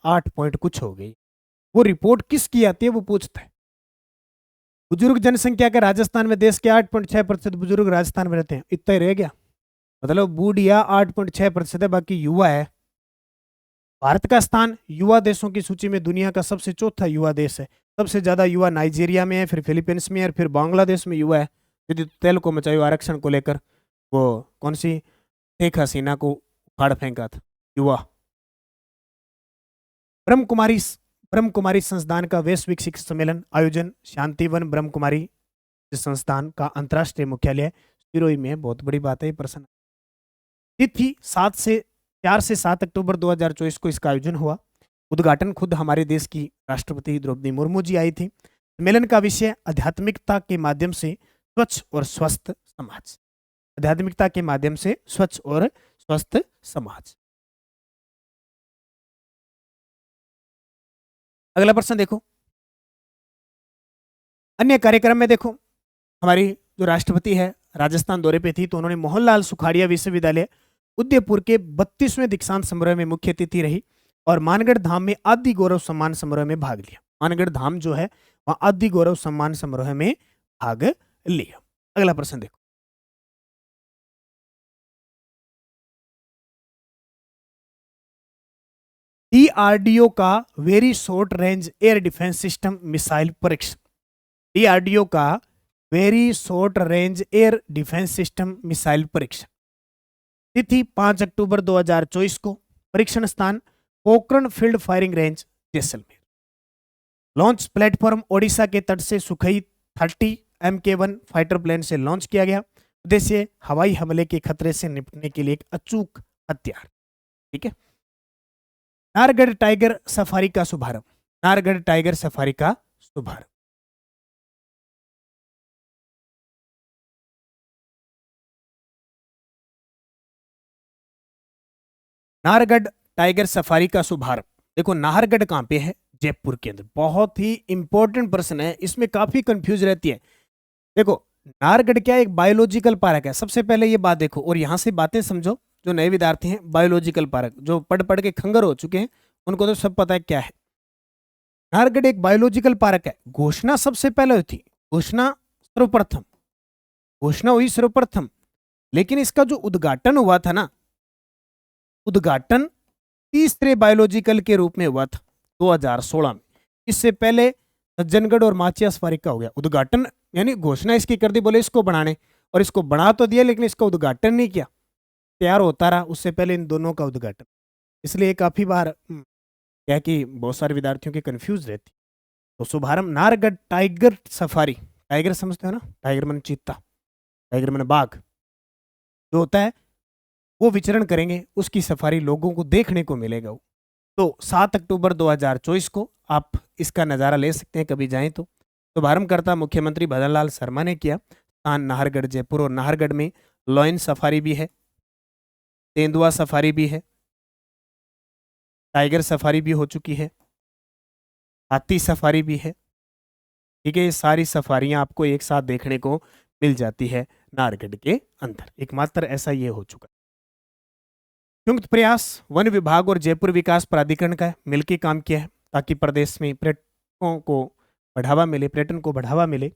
8 पॉइंट कुछ हो गई। वो रिपोर्ट किसकी आती है वो पूछता है। बुजुर्ग जनसंख्या के राजस्थान में देश के 8.6% बुजुर्ग राजस्थान में रहते हैं। इतना ही रह गया, मतलब बूढ़िया 8.6% है, बाकी युवा है। भारत का स्थान युवा देशों की सूची में दुनिया का सबसे चौथा युवा देश है। सबसे ज्यादा युवा नाइजीरिया में है, फिर फिलीपींस में है, फिर बांग्लादेश में युवा है। यदि तेल को मचाओ आरक्षण को लेकर, वो कौन सी शेख हसीना को फाड़ फेंका था युवा। ब्रह्म कुमारी संस्थान का वैश्विक शिखर सम्मेलन आयोजन शांतिवन ब्रह्म कुमारी संस्थान का अंतर्राष्ट्रीय मुख्यालय सिरोही में। बहुत बड़ी बात है ये प्रश्न। तिथि 4 से 7 अक्टूबर 2024 को इसका आयोजन हुआ। उद्घाटन खुद हमारे देश की राष्ट्रपति द्रौपदी मुर्मू जी आई थी। सम्मेलन का विषय आध्यात्मिकता के माध्यम से स्वच्छ और स्वस्थ समाज। आध्यात्मिकता के माध्यम से स्वच्छ और स्वस्थ समाज। अगला प्रश्न देखो। अन्य कार्यक्रम में देखो, हमारी जो राष्ट्रपति है राजस्थान दौरे पे थी, तो उन्होंने मोहनलाल सुखाड़िया विश्वविद्यालय उदयपुर के 32वें दीक्षांत समारोह में मुख्य अतिथि रही और मानगढ़ धाम में आदि गौरव सम्मान समारोह में भाग लिया। मानगढ़ धाम जो है वहां आदि गौरव सम्मान समारोह में भाग लिया। अगला प्रश्न देखो। डीआरडीओ का very short range air defence system missile परीक्षण। डीआरडीओ का very short range air defence system missile परीक्षण। तिथि 5 अक्टूबर 2024 को। परीक्षण स्थान Pokhran field firing range Jaisalmer. Launch platform Odisha के तट से सुखई 30 MK1 फाइटर प्लेन से लॉन्च किया गया। उद्देश्य हवाई हमले के खतरे से निपटने के लिए एक अचूक हथियार। ठीक है। नाहरगढ़ टाइगर सफारी का शुभारंभ। नाहरगढ़ टाइगर सफारी का शुभारंभ। नाहरगढ़ टाइगर सफारी का शुभारंभ। देखो नाहरगढ़ कहां पे है? जयपुर के अंदर। बहुत ही इंपॉर्टेंट प्रश्न है, इसमें काफी कंफ्यूज रहती है। देखो नाहरगढ़ क्या एक बायोलॉजिकल पार्क है। सबसे पहले ये बात देखो और यहां से बातें समझो। जो नए विद्यार्थी हैं, बायोलॉजिकल पार्क जो पढ़ पढ़ के खंगर हो चुके हैं उनको तो सब पता है क्या है। नाहरगढ़ एक बायोलॉजिकल पार्क है। घोषणा सबसे पहले हुई थी, घोषणा हुई सर्वप्रथम, लेकिन इसका जो उद्घाटन हुआ था ना, उद्घाटन तीसरे बायोलॉजिकल के रूप में हुआ था 2016 में। इससे पहले सज्जनगढ़ और माचिया सफारी का हो गया उद्घाटन, यानी घोषणा इसकी कर दी, बोले इसको बनाने, और इसको बना तो दिया लेकिन इसका उद्घाटन नहीं किया। तैयार होता रहा, उससे पहले इन दोनों का उद्घाटन। इसलिए काफी बार क्या कि बहुत सारे विद्यार्थियों की कंफ्यूज रहती। तो शुभारंभ नाहरगढ़ टाइगर सफारी। टाइगर समझते हो ना? टाइगर मन चीता, टाइगर मन बाघ जो होता है वो विचरण करेंगे, उसकी सफारी लोगों को देखने को मिलेगा। तो 7 अक्टूबर 2024 को आप इसका नज़ारा ले सकते हैं कभी जाएं तो। शुभारंभकर्ता मुख्यमंत्री भजनलाल शर्मा ने किया। स्थान नाहरगढ़ जयपुर, और नाहरगढ़ में लॉयन सफारी भी है, तेंदुआ सफारी भी है, टाइगर सफारी भी हो चुकी है, हाथी सफारी भी है। ठीक है, ये सारी सफारियां आपको एक साथ देखने को मिल जाती है नाहरगढ़ के अंदर। एकमात्र ऐसा ये हो चुका है। संयुक्त प्रयास वन विभाग और जयपुर विकास प्राधिकरण का मिलकर काम किया है ताकि प्रदेश में पर्यटकों को बढ़ावा मिले, पर्यटन को बढ़ावा मिले।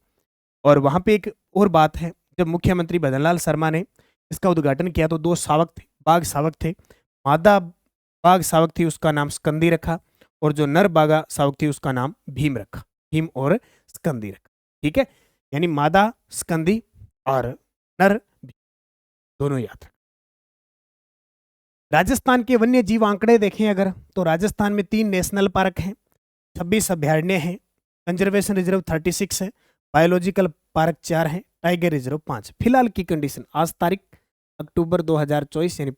और वहां पे एक और बात है, जब मुख्यमंत्री भजनलाल शर्मा ने इसका उद्घाटन किया तो 2 शावक थे, बाघ शावक थे। मादा बाघ शावक थी, उसका नाम स्कंदी रखा, और जो नर बाघा शावक थी उसका नाम भीम रखा। भीम और स्कंदी रखा। ठीक है, यानी मादा स्कंदी और नर भीम, दोनों याद रखा। राजस्थान के वन्य जीव आंकड़े देखें अगर, तो राजस्थान में 3 नेशनल पार्क हैं, 26 अभ्यारण्य हैं, कंजर्वेशन रिजर्व 36 है, बायोलॉजिकल पार्क 4 है, टाइगर रिजर्व 5। फिलहाल की कंडीशन आज तारीख अक्टूबर 2024 यानी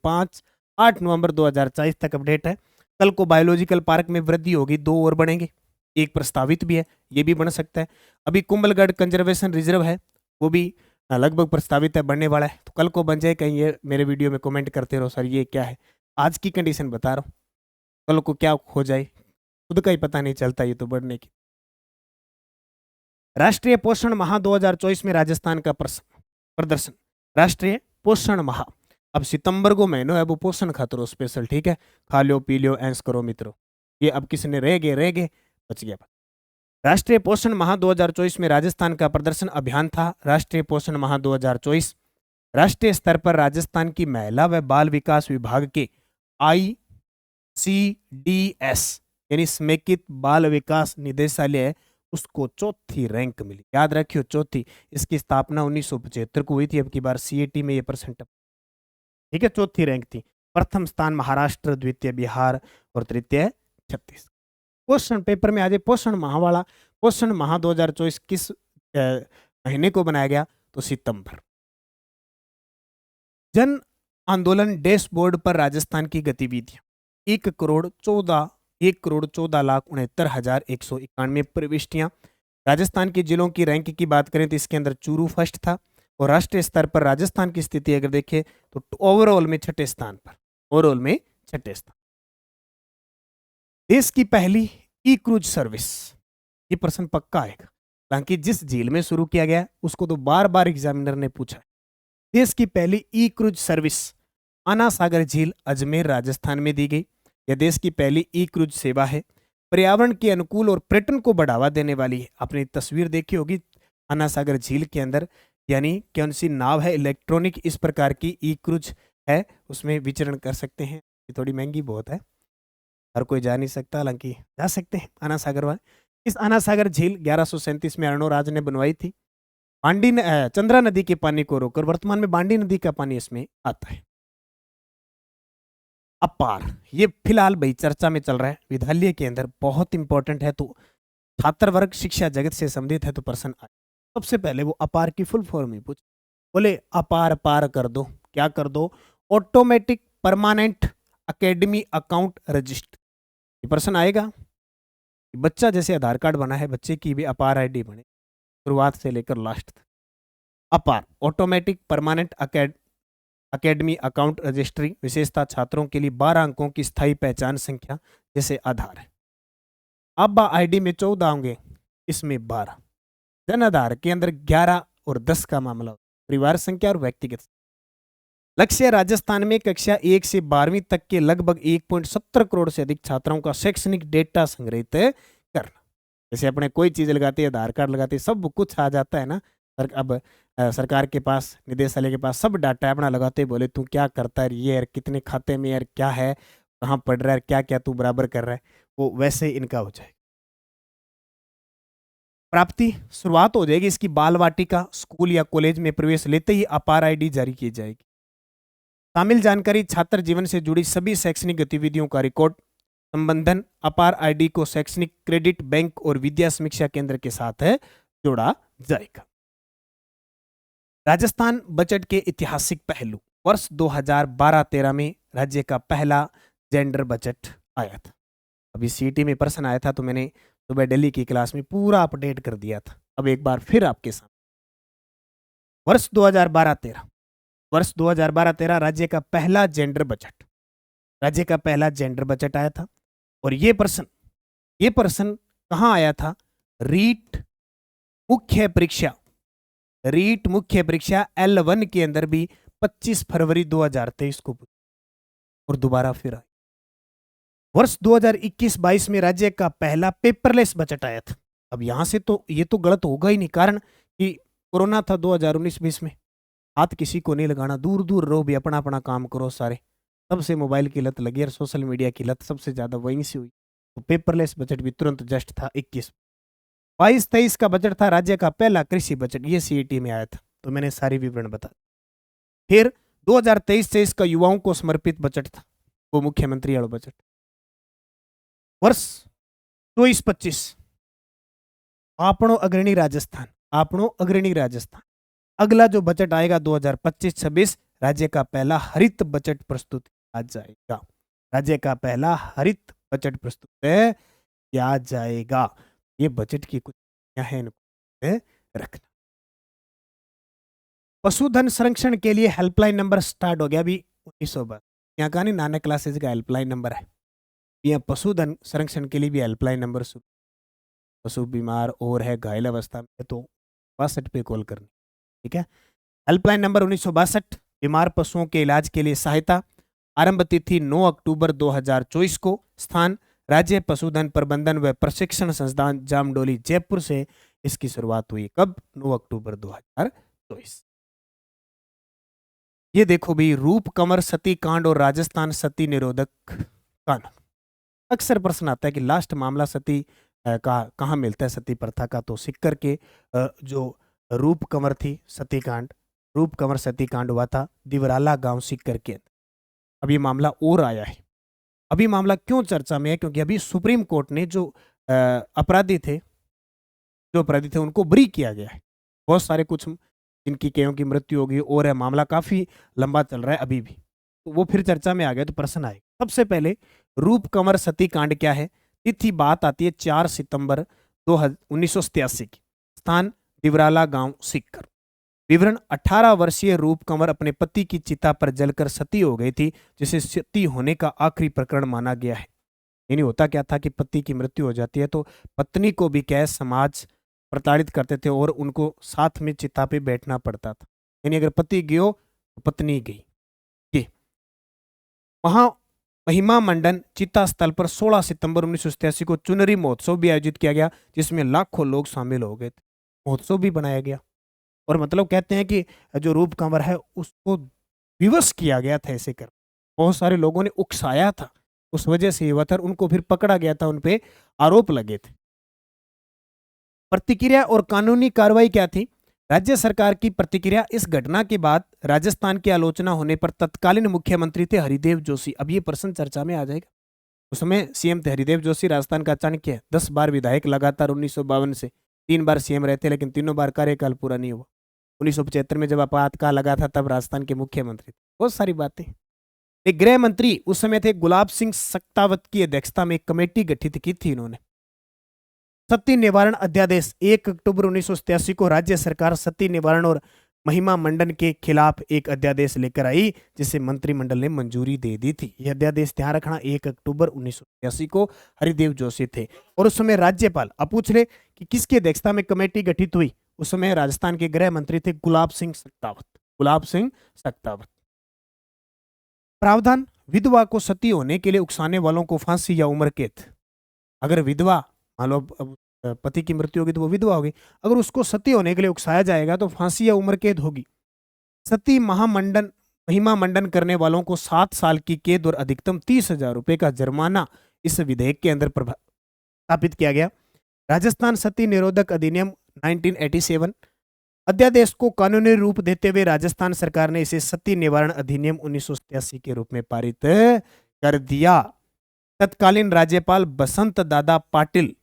8 नवंबर 2024 तक अपडेट है। कल को बायोलॉजिकल पार्क में वृद्धि होगी, 2 और बढ़ेंगे, एक प्रस्तावित भी है, ये भी बन सकता है। अभी कुंभलगढ़ कंजर्वेशन रिजर्व है, वो भी लगभग प्रस्तावित है, बढ़ने वाला है। तो कल को बन जाए कहीं, ये मेरे वीडियो में कमेंट करते रहो सर ये क्या है। आज की कंडीशन बता रहा हूँ, कल को क्या हो जाए खुद का ही पता नहीं चलता, ये तो बढ़ने की। राष्ट्रीय पोषण माह 2024 में राजस्थान का प्रदर्शन। राष्ट्रीय पोषण माह, अब सितंबर को महीनों है, वो पोषण खातर स्पेशल। ठीक है, खा लो पी लो ऐस करो मित्रों, ये अब किसने रह गए बच गया। राष्ट्रीय पोषण माह 2024 में राजस्थान का प्रदर्शन अभियान था। राष्ट्रीय पोषण माह 2024 राष्ट्रीय स्तर पर राजस्थान की महिला व बाल विकास विभाग के ICDS यानी समेकित बाल विकास निदेशालय, उसको 4थी रैंक मिली। याद रखियो 4थी। इसकी स्थापना 1975 को हुई थी। अब की बार CAT में ये परसेंट, ठीक है, 4थी रैंक थी। प्रथम स्थान महाराष्ट्र, द्वितीय बिहार और तृतीय छत्तीसगढ़। पोषण पेपर में आज पोषण माह वाला, पोषण माह 2024 किस महीने को बनाया गया, तो सितंबर। जन आंदोलन डैशबोर्ड पर राजस्थान की गतिविधियां, 1,14,69,191 प्रविष्टियां। राजस्थान के जिलों की रैंक की बात करें तो इसके अंदर चूरू फर्स्ट था, और राष्ट्रीय स्तर पर राजस्थान की स्थिति अगर देखें तो ओवरऑल में 6ठे स्थान पर, ओवरऑल में 6ठे स्थान। देश की पहली ई क्रूज सर्विस, ये प्रश्न पक्का आएगा, हालांकि जिस झील में शुरू किया गया उसको तो बार बार एग्जामिनर ने पूछा। देश की पहली ई क्रूज सर्विस आना सागर झील अजमेर राजस्थान में दी गई। यह देश की पहली ई क्रूज सेवा है, पर्यावरण के अनुकूल और पर्यटन को बढ़ावा देने वाली है। आपने तस्वीर देखी होगी आना सागर झील के अंदर, यानी कौन सी नाव है, इलेक्ट्रॉनिक इस प्रकार की ई क्रूज है, उसमें विचरण कर सकते हैं। ये थोड़ी महंगी बहुत है, हर कोई जा नहीं सकता, हालांकि जा सकते हैं आना सागर वाले। इस आना सागर झील 1137 में अर्णोराज ने बनवाई थी। चंद्रा नदी के पानी को रोककर वर्तमान में बांडी नदी का पानी इसमें आता है। अपार, ये फिलहाल भाई चर्चा में चल रहा है विद्यालय के अंदर, बहुत इंपॉर्टेंट है, तो छात्र वर्ग शिक्षा जगत से संबंधित है तो प्रश्न आए। सबसे पहले वो अपार की फुल फॉर्म ही पूछ, बोले अपार पार कर दो, क्या कर दो, automatic permanent academy account register. ये प्रश्न आएगा, बच्चा जैसे आधार कार्ड बना है, बच्चे की भी अपार ID बने, शुरुआत से लेकर लास्ट तक। अपार automatic permanent academy account registry, विशेषता छात्रों के लिए 12 अंकों की स्थायी पहचान संख्या जैसे आधार है। अब ID में 14 होंगे, इसमें 12। जन आधार के अंदर 11 और 10 का मामला, परिवार संख्या और व्यक्तिगत। लक्ष्य राजस्थान में कक्षा 1 से 12वीं तक के लगभग 1.70 करोड़ से अधिक छात्रों का शैक्षणिक डेटा संग्रहित करना। जैसे अपने कोई चीज लगाते हैं, आधार कार्ड लगाते हैं, सब कुछ आ जाता है ना। अब सरकार के पास, निदेशालय के पास सब डाटा अपना लगाते, बोले तू क्या करता है, ये यार कितने खाते में यार क्या है, कहाँ पढ़ रहा है, क्या क्या तू बराबर कर रहा है, वो वैसे इनका हो जाएगा। प्राप्ति शुरुआत हो जाएगी इसकी, बाल वाटिका स्कूल या कॉलेज में प्रवेश लेते ही अपार ID जारी की जाएगी। शामिल जानकारी छात्र जीवन से जुड़ी सभी शैक्षणिक गतिविधियों का रिकॉर्ड संबंधन अपार ID को शैक्षणिक क्रेडिट बैंक और विद्या समीक्षा केंद्र के साथ जोड़ा जाएगा। राजस्थान बजट के ऐतिहासिक पहलू, वर्ष 2012-13 में राज्य का पहला जेंडर बजट आया था। अभी सीईटी में प्रश्न आया था तो मैंने सुबह दिल्ली की क्लास में पूरा अपडेट कर दिया था। अब एक बार फिर आपके साथ वर्ष 2012-13, वर्ष 2012-13 राज्य का पहला जेंडर बजट आया था। और ये प्रश्न कहाँ आया था? रीट मुख्य परीक्षा L1 के अंदर भी 25 फरवरी 2023 को और दोबारा फिर आया। वर्ष 2021-22 में राज्य का पहला पेपरलेस बजट आया था। अब यहां से तो ये तो गलत होगा ही नहीं, कारण कि कोरोना था 2019-20 में। हाथ किसी को नहीं लगाना, दूर दूर रहो भी, अपना अपना काम करो सारे। तब से मोबाइल की लत लगी और सोशल मीडिया की लत सबसे ज्यादा वहीं से हुई। तो पेपरलेस बजट भी तुरंत जस्ट था 21। 22-23 का बजट था राज्य का पहला कृषि बजट, ये सीईटी में आया था, तो मैंने सारी विवरण बता। फिर 2023-23 का युवाओं को समर्पित बजट था, वो मुख्यमंत्री वाला बजट। वर्ष 24-25 आपनो अग्रणी राजस्थान। अगला जो बजट आएगा 2025-26 राज्य का पहला हरित बजट प्रस्तुत किया जाएगा। राज्य का पहला हरित बजट प्रस्तुत किया जाएगा। ये बजट की कुछ है, इनको रखना। पशुधन संरक्षण के लिए हेल्पलाइन नंबर स्टार्ट हो गया अभी 1912। यहाँ का नहीं, नानक क्लासेज का हेल्पलाइन नंबर है। यहाँ पशुधन संरक्षण के लिए भी हेल्पलाइन नंबर शुरू। पशु बीमार और है, घायल अवस्था में, तो 62 पे कॉल करनी, ठीक है। हेल्पलाइन नंबर 1962, बीमार पशुओं के इलाज के लिए सहायता। आरंभ तिथि 9 अक्टूबर 2024 को। स्थान राज्य पशुधन प्रबंधन व प्रशिक्षण संस्थान जामडोली जयपुर से इसकी शुरुआत हुई। कब? 9 अक्टूबर 2024। ये देखो भी, रूप कंवर सती कांड और राजस्थान सती निरोधक कानून। अक्सर प्रश्न आता है कि लास्ट मामला सती का कहाँ मिलता है, सती प्रथा का? तो सिक्कर के जो रूप कंवर सती कांड हुआ था दिवराला गांव सिक्कर के। अब ये मामला और आया है। अभी मामला क्यों चर्चा में है? क्योंकि अभी सुप्रीम कोर्ट ने जो अपराधी थे उनको बरी किया गया है। बहुत सारे कुछ जिनकी कईयों की मृत्यु होगी और है, मामला काफी लंबा चल रहा है अभी भी, तो वो फिर चर्चा में आ गया, तो प्रश्न आए। सबसे पहले रूप कंवर सती कांड क्या है? तिथि बात आती है 4 सितंबर 1987 की। स्थान दिवराला गांव सिक्कर। विवरण 18 वर्षीय रूप कंवर अपने पति की चिता पर जलकर सती हो गई थी, जिसे सती होने का आखिरी प्रकरण माना गया है। यानी होता क्या था कि पति की मृत्यु हो जाती है तो पत्नी को भी क्या समाज प्रताड़ित करते थे और उनको साथ में चिता पे बैठना पड़ता था। यानी अगर पति गयो तो पत्नी गई। ये वहां महिमा मंडन चिता स्थल पर 16 सितंबर 1987 को चुनरी महोत्सव भी आयोजित किया गया, जिसमें लाखों लोग शामिल हो गए थे। महोत्सव भी बनाया गया और मतलब कहते हैं कि जो रूप कंवर है उसको विवश किया गया था ऐसे कर। बहुत सारे लोगों ने उकसाया था, उस वजह से हुआ था। उनको फिर पकड़ा गया था, उन पे आरोप लगे थे। प्रतिक्रिया और कानूनी कार्रवाई क्या थी? राज्य सरकार की प्रतिक्रिया। इस घटना के बाद राजस्थान की आलोचना होने पर तत्कालीन मुख्यमंत्री थे हरिदेव जोशी। अब ये प्रश्न चर्चा में आ जाएगा। उस समय सीएम थे हरिदेव जोशी, राजस्थान का चाणक्य। 10 बार विधायक लगातार 1952 से 3 बार सीएम रहते, लेकिन तीनों बार कार्यकाल पूरा नहीं हुआ। 1975 में जब आपातकाल लगा था तब राजस्थान के मुख्यमंत्री थे। बहुत सारी बातें। एक गृह मंत्री उस समय थे गुलाब सिंह सख्तावत की अध्यक्षता में एक कमेटी गठित की थी इन्होंने। सती निवारण अध्यादेश 1 अक्टूबर 1987 को राज्य सरकार सती निवारण और महिमा मंडन के खिलाफ एक अध्यादेश लेकर आई, जिसे मंत्रिमंडल ने मंजूरी दे दी थी। यह अध्यादेश ध्यान रखना 1 अक्टूबर 1987 को हरिदेव जोशी थे। और उस समय राज्यपाल, अब पूछ ले कि किसकी अध्यक्षता में कमेटी गठित हुई? उस समय राजस्थान के गृह मंत्री थे गुलाब सिंह सख्तावत। प्रावधान, विधवा को सती होने के लिए उकसाने वालों को फांसी या उम्र कैद। अगर विधवा, मान लो पति की मृत्यु होगी तो वो विधवा होगी, अगर उसको सती होने के लिए उकसाया जाएगा तो फांसी या उम्र कैद होगी। सती महिमा मंडन करने वालों को 7 साल की कैद और अधिकतम 30,000 रुपए का जुर्माना इस विधेयक के अंदर स्थापित किया गया। राजस्थान सती निरोधक अधिनियम 1987 अध्यादेश को कानूनी रूप देते हुए राजस्थान सरकार ने इसे सती निवारण अधिनियम 1987 के रूप में पारित कर दिया। तत्कालीन राज्यपाल बसंत दादा पाटिल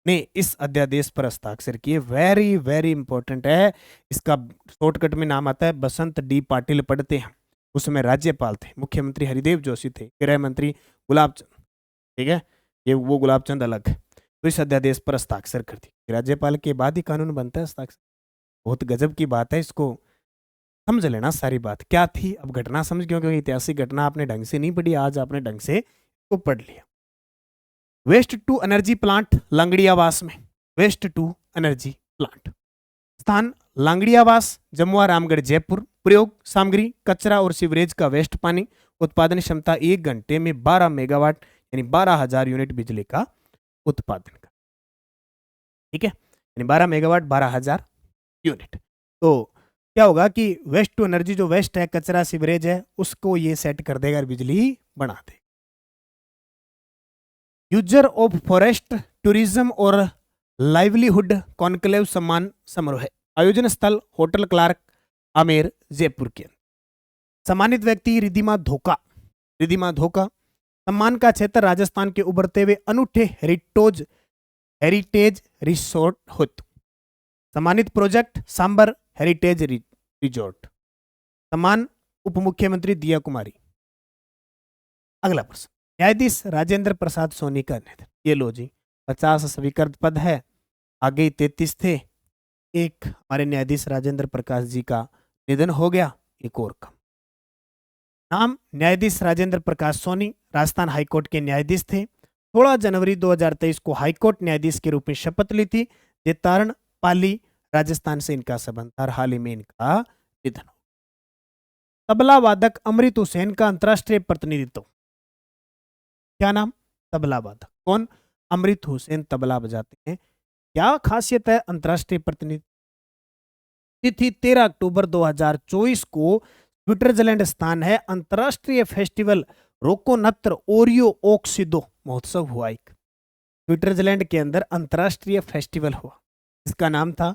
ने इस अध्यादेश पर हस्ताक्षर किए। वेरी वेरी इंपॉर्टेंट है, इसका शॉर्टकट में नाम आता है बसंत डी पाटिल पढ़ते हैं। उस समय राज्यपाल थे, मुख्यमंत्री हरिदेव जोशी थे, गृह मंत्री गुलाब चंद, ठीक है। ये वो गुलाब चंद अलग है। तो इस अध्यादेश पर हस्ताक्षर कर दी। राज्यपाल के बाद ही कानून बनता है हस्ताक्षर। बहुत गजब की बात है, इसको समझ लेना सारी बात क्या थी। अब घटना समझ गए, क्योंकि ऐतिहासिक घटना आपने ढंग से नहीं पढ़ी, आज आपने ढंग से को पढ़ लिया। वेस्ट टू एनर्जी प्लांट लांगड़ियावास में, वेस्ट टू एनर्जी प्लांट, स्थान लांगड़ियावास, जमुआ, रामगढ़, जयपुर। प्रयोग सामग्री कचरा और सीवरेज का वेस्ट पानी। उत्पादन क्षमता 1 घंटे में 12 मेगावाट यानी 12,000 यूनिट बिजली का उत्पादन का। ठीक है, यानी 12 मेगावाट 12,000 यूनिट। तो क्या होगा कि वेस्ट टू एनर्जी, जो वेस्ट है, कचरा, सीवरेज है, उसको ये सेट कर देगा और बिजली बना दे। यूजर ऑफ फॉरेस्ट टूरिज्म और लाइवलीहुड कॉन्क्लेव सम्मान समारोह है। आयोजन स्थल होटल क्लार्क, आमेर, जयपुर के। सम्मानित व्यक्ति रिधिमा धोखा, रिधिमा धोखा। सम्मान का क्षेत्र राजस्थान के उभरते हुए अनूठे हेरिटेज रिसोर्ट हेतु। सम्मानित प्रोजेक्ट सांबर हेरिटेज रिजोर्ट। सम्मान उप मुख्यमंत्री दिया कुमारी। अगला प्रश्न, न्यायाधीश राजेंद्र प्रसाद सोनी का निधन। ये लो जी, 50 स्वीकृत पद है, आगे 33 थे, एक हमारे न्यायाधीश राजेंद्र प्रकाश जी का निधन हो गया, एक और कम। नाम न्यायाधीश राजेंद्र प्रकाश सोनी, राजस्थान हाईकोर्ट के न्यायाधीश थे। 16 जनवरी 2023 को हाईकोर्ट न्यायाधीश के रूप में शपथ ली थी। जेतारण पाली राजस्थान से इनका संबंध था, हाल ही में इनका निधन हो। तबला वादक अमृत हुसैन का अंतर्राष्ट्रीय प्रतिनिधित्व। क्या नाम? तबला वादक कौन? अमृत हुसैन तबला बजाते हैं। क्या खासियत है अंतर्राष्ट्रीय प्रतिनिधि? तिथि 13 अक्टूबर 2024 को स्विट्जरलैंड स्थान है। अंतर्राष्ट्रीय फेस्टिवल रोकोनत्र ओरियो ओक्सिदो महोत्सव हुआ। एक स्विट्जरलैंड के अंदर अंतर्राष्ट्रीय फेस्टिवल हुआ, इसका नाम था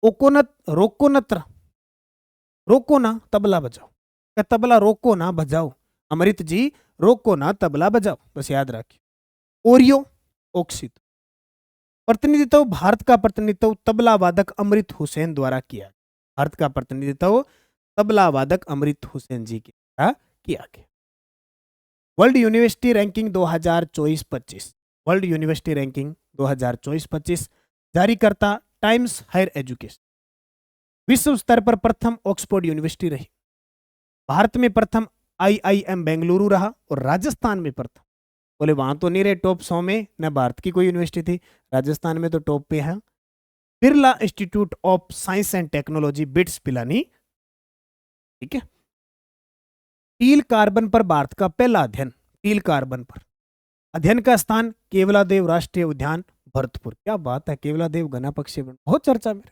रोकोनत्र। रोको ना तबला बजाओ, क्या तबला रोको ना बजाओ, अमृत जी रोको ना तबला बजाओ, बस याद रखिए। ओरियो ओक्सिदो। प्रतिनिधित्व, भारत का प्रतिनिधित्व तबला वादक अमृत हुसैन द्वारा किया। भारत का प्रतिनिधित्व तबला वादक अमृत हुसैन जी के द्वारा किया गया। World university ranking 2024-25, world university ranking 2024-25 जारीकर्ता टाइम्स हायर एजुकेशन। विश्व स्तर पर प्रथम ऑक्सफोर्ड यूनिवर्सिटी रही। भारत में प्रथम IIM बेंगलुरु रहा और राजस्थान में प्रथम। बोले वहां तो नहीं रहे टॉप 100 में, न भारत की कोई यूनिवर्सिटी थी, राजस्थान में तो टॉप पे है। Birla institute of science and technology, bits Pilani. ठीक है। टील कार्बन पर भारत का पहला अध्ययन, टील कार्बन पर अध्ययन का स्थान केवलादेव राष्ट्रीय उद्यान, भरतपुर। क्या बात है, केवलादेव घना पक्षी बहुत चर्चा में।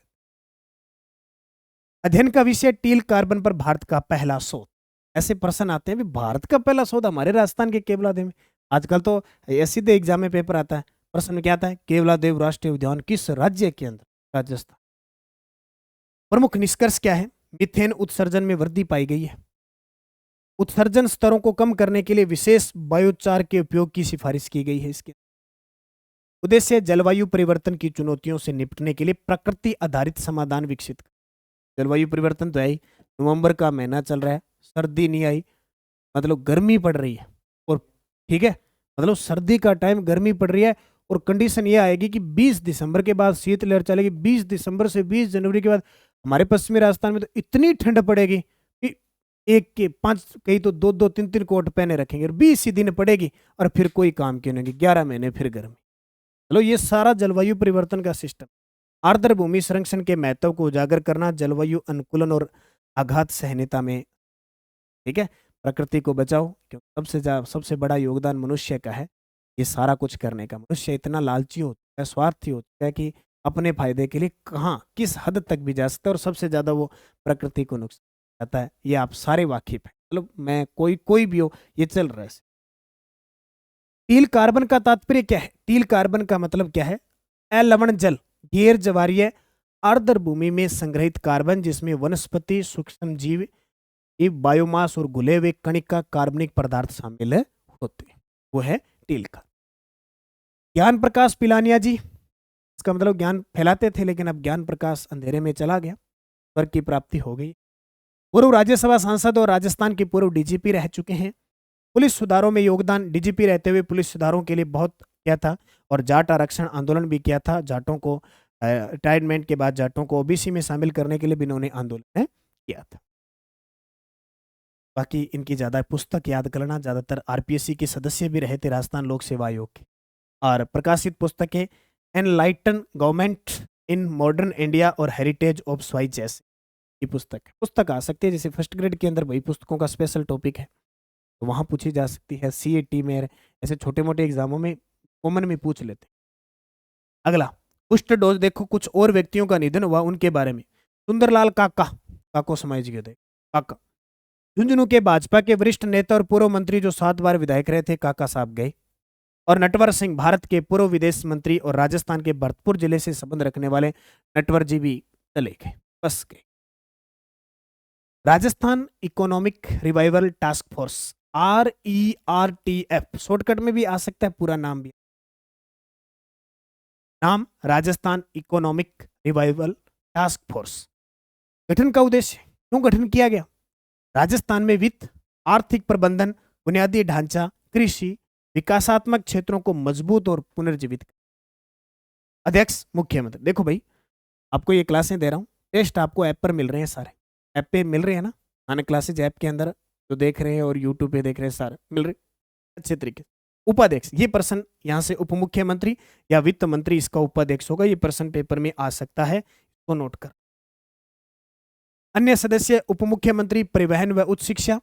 अध्ययन का विषय टील कार्बन पर भारत का पहला शोध। ऐसे प्रश्न आते हैं, भारत का पहला शोध हमारे राजस्थान के केवलादेव में। आजकल तो सीधे एग्जाम में पेपर आता है, प्रश्न क्या आता है, केवलादेव राष्ट्रीय उद्यान किस राज्य के अंदर? राजस्थान। प्रमुख निष्कर्ष क्या है? मीथेन उत्सर्जन में वृद्धि पाई गई है। उत्सर्जन स्तरों को कम करने के लिए विशेष बायोचार के उपयोग की सिफारिश की गई है। इसके उद्देश्य जलवायु परिवर्तन की चुनौतियों से निपटने के लिए प्रकृति आधारित समाधान विकसित। जलवायु परिवर्तन तो आई, नवंबर का महीना चल रहा है, सर्दी नहीं आई, मतलब गर्मी पड़ रही है। और ठीक है, मतलब सर्दी का टाइम, गर्मी पड़ रही है, और कंडीशन ये आएगी कि 20 दिसंबर के बाद शीतलहर चलेगी। 20 दिसंबर से 20 जनवरी के बाद हमारे पश्चिमी राजस्थान में तो इतनी ठंड पड़ेगी कि एक के 5, कई तो 2-2, 3-3 कोट पहने रखेंगे, और 20 ही दिन पड़ेगी और फिर कोई काम की नहीं, 11 महीने फिर गर्मी। चलो, ये सारा जलवायु परिवर्तन का सिस्टम। आर्द्र भूमि संरक्षण के महत्व को उजागर करना, जलवायु अनुकूलन और आघात सहनीयता में। ठीक है, प्रकृति को बचाओ, क्योंकि सबसे बड़ा योगदान मनुष्य का है ये सारा कुछ करने का। मनुष्य इतना लालची होता है, स्वार्थी होता है कि अपने फायदे के लिए कहाँ किस हद तक भी जा सकता है, और सबसे ज्यादा वो प्रकृति को नुकसान आता है। ये आप सारे वाकिफ हैं, मतलब मैं कोई भी हो, ये चल रहा है। टील कार्बन का तात्पर्य क्या है? टील कार्बन का मतलब क्या है? लवण जल, गैर ज्वारीय आर्द्र भूमि में संग्रहित कार्बन, जिसमें वनस्पति, सूक्ष्म जीव, बायोमास और घुले हुए कणिका कार्बनिक पदार्थ शामिल होते हैं, वो है टील का। ज्ञान प्रकाश पिलानिया जी, इसका मतलब ज्ञान फैलाते थे, लेकिन अब ज्ञान प्रकाश अंधेरे में चला गया, स्वर्ग की प्राप्ति हो गई। पूर्व राज्यसभा सांसद और राजस्थान के पूर्व DGP रह चुके हैं। पुलिस सुधारों में योगदान, DGP रहते हुए पुलिस सुधारों के लिए बहुत किया था और जाट आरक्षण आंदोलन भी किया था। जाटों को रिटायरमेंट के बाद जाटों को ओबीसी में शामिल करने के लिए भी इन्होंने आंदोलन किया था। बाकी इनकी ज़्यादा पुस्तक याद करना, ज़्यादातर आरपीएससी के सदस्य भी रहे थे राजस्थान लोक सेवा आयोग के। और प्रकाशित पुस्तकें enlighten government in modern India और हेरिटेज ऑफ स्वाइज जैसे की पुस्तक आ सकती है। जैसे फर्स्ट ग्रेड के अंदर वही पुस्तकों का स्पेशल टॉपिक है तो वहाँ पूछी जा सकती है। सीएटी में ऐसे छोटे मोटे एग्जामों में कॉमन में पूछ लेते। अगला कुष्ठ डोज देखो, कुछ और व्यक्तियों का निधन हुआ उनके बारे में। सुंदरलाल काका, काको समाज के थे काका। झुंझुनू के भाजपा के वरिष्ठ नेता और पूर्व मंत्री जो 7 बार विधायक रहे थे, काका साहब गए। और नटवर सिंह, भारत के पूर्व विदेश मंत्री और राजस्थान के भरतपुर जिले से संबंध रखने वाले नटवर जी भी चले गए, बस गए। Rajasthan economic revival task force, RERTF, shortcut में भी आ सकता है, पूरा नाम भी। नाम Rajasthan economic revival task force. गठन का उद्देश्य, क्यों गठन किया गया? राजस्थान में वित्त, आर्थिक प्रबंधन, बुनियादी ढांचा, कृषि, विकासात्मक क्षेत्रों को मजबूत और पुनर्जीवित। अध्यक्ष मुख्यमंत्री। देखो भाई, आपको ये क्लासें दे रहा हूं, टेस्ट आपको ऐप पर मिल रहे हैं, सारे ऐप पे मिल रहे हैं ना, आने क्लासेज ऐप के अंदर जो देख रहे हैं और यूट्यूब पे देख रहे हैं, सारे मिल रहे अच्छे तरीके से। उपाध्यक्ष, ये पर्सन यहाँ से उप मुख्यमंत्री या वित्त मंत्री इसका उपाध्यक्ष होगा, ये पर्सन पेपर में आ सकता है, इसको नोट कर। अन्य सदस्य उप मुख्यमंत्री, परिवहन व उच्च शिक्षा,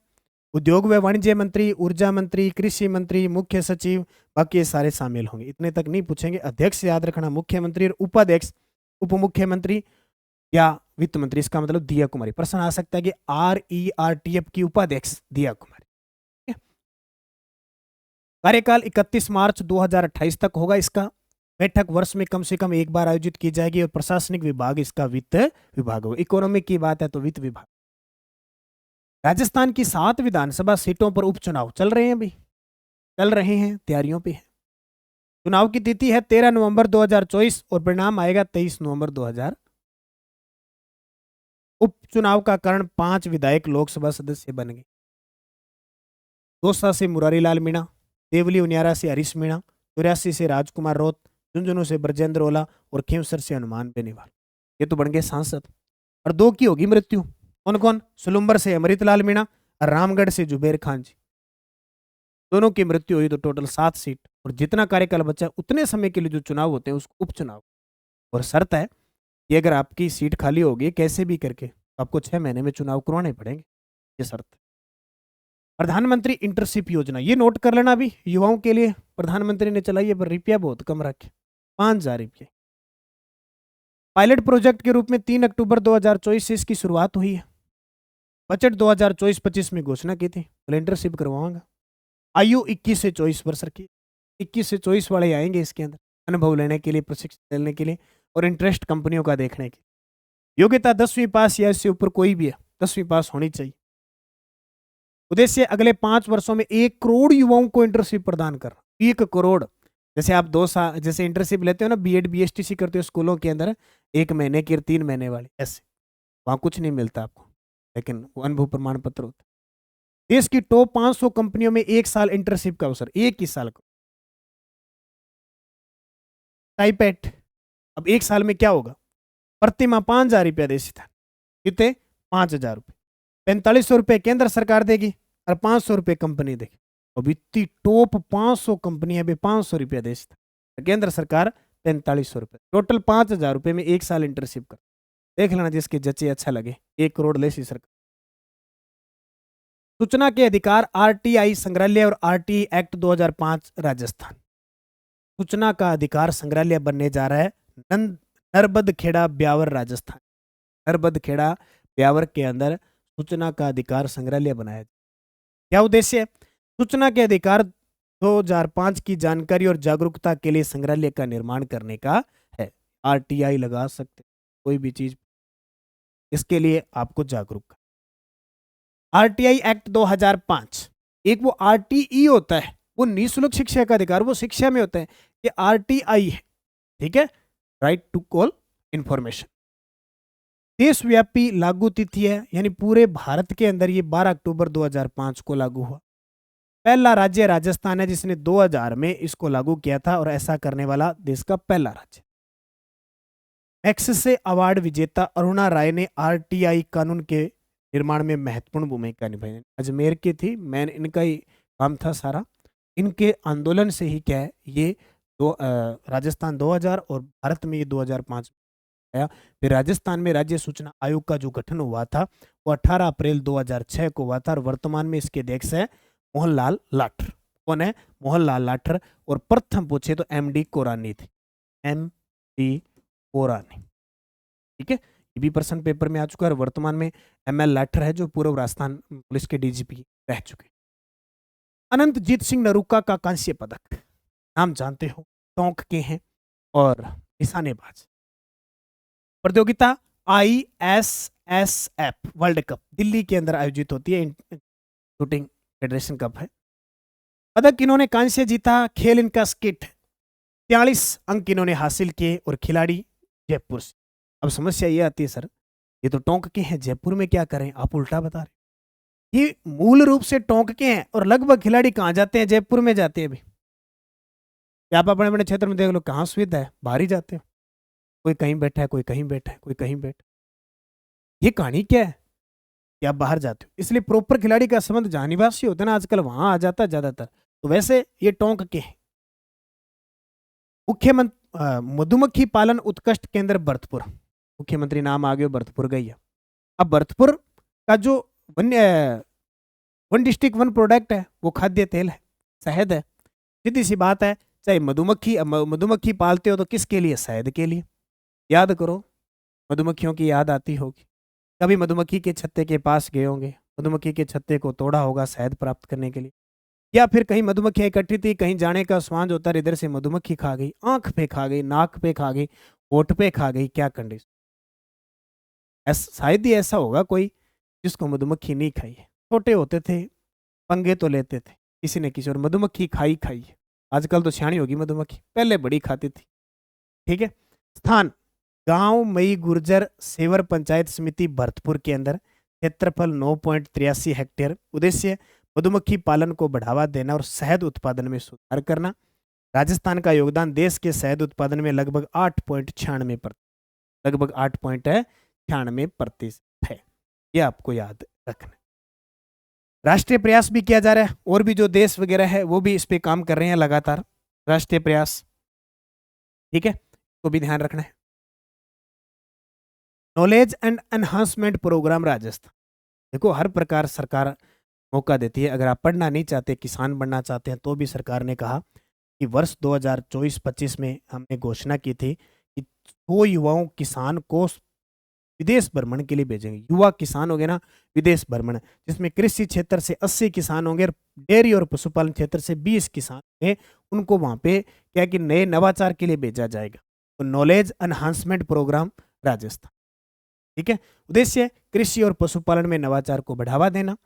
उद्योग व वाणिज्य मंत्री, ऊर्जा मंत्री, कृषि मंत्री, मुख्य सचिव, बाकी ये सारे शामिल होंगे। इतने तक नहीं पूछेंगे। अध्यक्ष याद रखना, मुख्यमंत्री और उपाध्यक्ष उप मुख्यमंत्री या वित्त मंत्री, इसका मतलब दिया कुमारी। प्रश्न आ सकता है कि RERTF की उपाध्यक्ष दिया कुमारी। कार्यकाल 31 मार्च 2028 तक होगा इसका। बैठक वर्ष में कम से कम एक बार आयोजित की जाएगी और प्रशासनिक विभाग इसका वित्त विभाग होगा। इकोनॉमिक की बात है तो वित्त विभाग। राजस्थान की 7 विधानसभा सीटों पर उपचुनाव चल रहे हैं, भी चल रहे हैं, तैयारियों पे है। चुनाव की तिथि है 13 नवंबर 2024 और परिणाम आएगा 23 नवंबर 2000। उपचुनाव का कारण 5 विधायक लोकसभा सदस्य बन गए। दौसा से मुरारी लाल मीणा, देवली उनियारा से हरीश मीणा, 84 से राजकुमार रोत, झुंझुनू से ब्रजेंद्र ओला और खेमसर से हनुमान बेनीवाल, ये तो बन गए सांसद। और 2 की होगी मृत्यु। कौन कौन? सुलुम्बर से अमृतलाल मीणा और रामगढ़ से जुबेर खान जी, दोनों की मृत्यु हुई। तो टोटल 7 सीट और जितना कार्यकाल बचा उतने समय के लिए जो चुनाव होते हैं उसको उपचुनाव। और शर्त है कि अगर आपकी सीट खाली होगी कैसे भी करके आपको 6 महीने में चुनाव करवाने पड़ेंगे, ये शर्त। प्रधानमंत्री इंटर्नशिप योजना, ये नोट कर लेना भी, युवाओं के लिए प्रधानमंत्री ने चलाई है, पर रुपया बहुत कम रखे, 5,000 रुपये। पायलट प्रोजेक्ट के रूप में 3 अक्टूबर 2024 से इसकी शुरुआत हुई है। बजट 2024-25 में घोषणा की थी, इंटर्नशिप करवाऊंगा। आयु 21 से 24 वर्ष रखी, 21 से 24 वाले आएंगे इसके अंदर अनुभव लेने के लिए, प्रशिक्षण लेने के लिए और इंटरेस्ट कंपनियों का देखने के। योग्यता 10वीं पास या इससे ऊपर कोई भी है, 10वीं पास होनी चाहिए। उद्देश्य अगले 5 वर्षों में 1 करोड़ युवाओं को इंटर्नशिप प्रदान करना। 1 करोड़। जैसे आप 2 साल जैसे इंटर्नशिप लेते हो ना, बीएड बीएसटीसी करते हो स्कूलों के अंदर, 1 महीने की 3 महीने वाली, ऐसे वहां कुछ नहीं मिलता आपको, लेकिन वो अनुभव प्रमाण पत्र होता है। देश की टॉप 500 कंपनियों में 1 साल इंटर्नशिप का अवसर, 1 ही साल का। टाइपेट, अब 1 साल में क्या होगा? प्रतिमाह 5,000 रुपया देसी था, कितने? 5,000 रुपये। 4500 रुपये केंद्र सरकार देगी और 500 रुपये कंपनी देगी। अब इतनी टॉप 500 कंपनी अभी 500 रुपया देश था, केंद्र सरकार 4500 रुपये, टोटल 5,000 रुपये में 1 साल इंटर्नशिप कर। देख लेना जिसके जचे अच्छा लगे, 1 करोड़ ले सी सरकार। सूचना के अधिकार, RTI संग्रहालय और RTI एक्ट 2005 राजस्थान। सूचना का अधिकार संग्रहालय बनने जा रहा है नरबदखेड़ा ब्यावर राजस्थान। नरबदखेड़ा ब्यावर के अंदर सूचना का अधिकार संग्रहालय बनाया। क्या उद्देश्य है? सूचना के अधिकार 2005 की जानकारी और जागरूकता के लिए संग्रहालय का निर्माण करने का है। RTI लगा सकते कोई भी चीज, इसके लिए आपको जागरूक। RTI एक्ट 2005, एक वो RTE होता है, वो निःशुल्क शिक्षा का अधिकार, वो शिक्षा में होता है। ये RTI है, ठीक है, राइट टू कॉल इंफॉर्मेशन। देशव्यापी लागू तिथि है, यानी पूरे भारत के अंदर ये 12 अक्टूबर 2005 को लागू हुआ। पहला राज्य राजस्थान है जिसने 2000 में इसको लागू किया था और ऐसा करने वाला देश का पहला राज्य। मैग्सेसे अवार्ड विजेता अरुणा राय ने आरटीआई कानून के निर्माण में महत्वपूर्ण भूमिका निभाई। अजमेर की थी, मैंने इनका ही काम था सारा। इनके आंदोलन से ही क्या है ये राजस्थान 2000 और भारत में ये 2005 में आया। फिर राजस्थान में राज्य सूचना आयोग का जो गठन हुआ था वो 18 अप्रैल 2006 को हुआ था और वर्तमान में इसके अध्यक्ष है मोहनलाल लाठर। कौन है? मोहनलाल लाठर। और प्रथम पूछे तो एमडी कोरानी थे, एमडी कोरानी। ठीक है, ये भी प्रश्न पेपर में आ चुका है। और वर्तमान में एमएल लाठर है जो पूर्व राजस्थान पुलिस के डीजीपी रह चुके। अनंतजीत सिंह नरूका का कांस्य पदक, नाम जानते हो, टोंक के हैं और निशानेबाज। प्रतियोगिता ISSF वर्ल्ड कप दिल्ली के अंदर आयोजित होती है, शूटिंग फेडरेशन कप है। पदक इन्होंने कांस्य जीता। खेल इनका स्किट, 43 अंक इन्होंने हासिल किए और खिलाड़ी जयपुर से। अब समस्या ये आती है सर, ये तो टोंक के हैं, जयपुर में क्या करें? आप उल्टा बता रहे। ये मूल रूप से टोंक के हैं और लगभग खिलाड़ी कहाँ जाते हैं? जयपुर में जाते हैं। अभी आप अपने अपने क्षेत्र में देख लो, कहाँ सुविधा है, बाहर ही जाते हो। कोई कहीं बैठा है, कोई कहीं बैठा है, कोई कहीं बैठा। ये कहानी क्या है कि आप बाहर जाते हो? इसलिए प्रॉपर खिलाड़ी का संबंध जहाँ निवासी होता है ना, आजकल वहां आ जाता है ज्यादातर। तो वैसे ये टोंक के हैं। मुख्यमंत्री मधुमक्खी पालन उत्कृष्ट केंद्र भरतपुर, मुख्यमंत्री नाम आ गया, भरतपुर गई है। अब भरतपुर का जो वन डिस्ट्रिक्ट वन प्रोडक्ट है वो खाद्य तेल है, शहद है। सीधी सी बात है, चाहे मधुमक्खी पालते हो तो किसके लिए? शहद के लिए। याद करो, मधुमक्खियों की याद आती होगी, कभी मधुमक्खी के छत्ते के पास गए होंगे, मधुमक्खी के छत्ते को तोड़ा होगा शहद प्राप्त करने के लिए। या फिर कहीं मधुमक्खियां इकट्ठी थी, कहीं जाने का स्वांज होता है, इधर से मधुमक्खी खा गई, आंख पे खा गई, नाक पे खा गई, होठ पे खा गई, क्या कंडीशन? शायद ही ऐसा होगा कोई जिसको मधुमक्खी नहीं खाई है। छोटे होते थे, पंगे तो लेते थे किसी न किसी, और मधुमक्खी खाई खाई है। आजकल तो सियाणी होगी मधुमक्खी, पहले बड़ी खाती थी। ठीक है। स्थान गांव मई गुर्जर सेवर पंचायत समिति भरतपुर के अंदर, क्षेत्रफल 9.83 हेक्टेयर। उद्देश्य मधुमक्खी पालन को बढ़ावा देना और शहद उत्पादन में सुधार करना। राजस्थान का योगदान देश के शहद उत्पादन में लगभग 8.96% है। ये आपको याद रखना। राष्ट्रीय प्रयास भी किया जा रहा है, और भी जो देश वगैरह है वो भी इस पे काम कर रहे हैं लगातार, राष्ट्रीय प्रयास। ठीक है, तो भी ध्यान रखना है। Knowledge and enhancement programme Rajasthan, देखो हर प्रकार सरकार मौका देती है। अगर आप पढ़ना नहीं चाहते, किसान बनना चाहते हैं, तो भी सरकार ने कहा कि वर्ष 2024-25 में हमने घोषणा की थी कि 100 युवाओं किसान को विदेश भ्रमण के लिए भेजेंगे। युवा किसान हो गए ना, विदेश भ्रमण, जिसमें कृषि क्षेत्र से 80 किसान होंगे और डेयरी और पशुपालन क्षेत्र से 20 किसान होंगे। उनको वहां पे क्या कि नए नवाचार के लिए भेजा जाएगा। तो नॉलेज एनहांसमेंट प्रोग्राम राजस्थान। ठीक है, उद्देश्य कृषि और पशुपालन में नवाचार को बढ़ावा देना,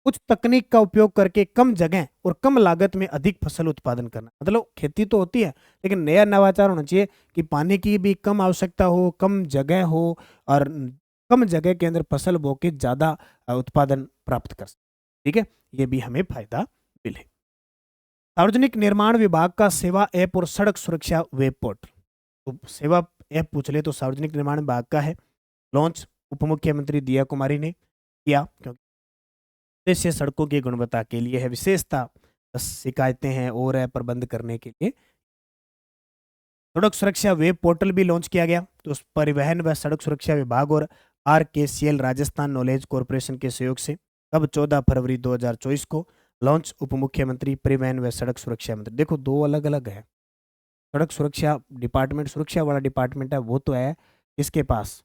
कुछ तकनीक का उपयोग करके कम जगह और कम लागत में अधिक फसल उत्पादन करना। मतलब खेती तो होती है, लेकिन नया नवाचार होना चाहिए कि पानी की भी कम आवश्यकता हो, कम जगह हो और कम जगह के अंदर फसल बो के ज्यादा उत्पादन प्राप्त कर सके। ठीक है, ये भी हमें फायदा मिले। सार्वजनिक निर्माण विभाग का सेवा ऐप और सड़क सुरक्षा वेब पोर्टल। तो सेवा ऐप पूछ ले तो सार्वजनिक निर्माण विभाग का है, लॉन्च उप मुख्यमंत्री दिया कुमारी ने किया, क्योंकि उद्देश्य सड़कों की गुणवत्ता के लिए है, विशेषता शिकायतें हैं और है प्रबंध करने के लिए। सड़क सुरक्षा वेब पोर्टल भी लॉन्च किया गया। तो परिवहन व सड़क सुरक्षा विभाग और RKCL राजस्थान नॉलेज कॉरपोरेशन के सहयोग से कब 14 फरवरी 2024 को लॉन्च उप मुख्यमंत्री परिवहन व सड़क सुरक्षा मंत्री। देखो दो अलग अलग है। सड़क सुरक्षा डिपार्टमेंट, सुरक्षा वाला डिपार्टमेंट है वो तो है इसके पास,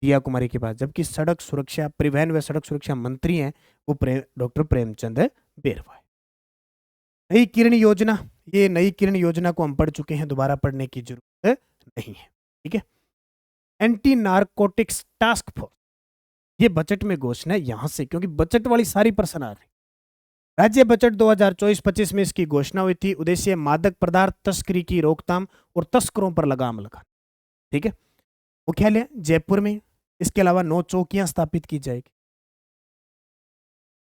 दिया कुमारी के पास, जबकि सड़क सुरक्षा परिवहन व सड़क सुरक्षा मंत्री हैं वो डॉक्टर प्रेमचंद बेरवा है। नई किरण योजना, ये नई किरण योजना को हम पढ़ चुके हैं, दोबारा पढ़ने की जरूरत नहीं है। ठीक है। एंटी नारकोटिक्स टास्क फोर्स, ये बजट में घोषणा है यहां से, क्योंकि बजट वाली सारी प्रश्न आ रही। राज्य बजट 2024-25 में इसकी घोषणा हुई थी। उद्देश्य मादक पदार्थ तस्करी की रोकथाम और तस्करों पर लगाम लगाना। ठीक है। मुख्यालय जयपुर में, इसके अलावा 9 चौकियां स्थापित की जाएगी।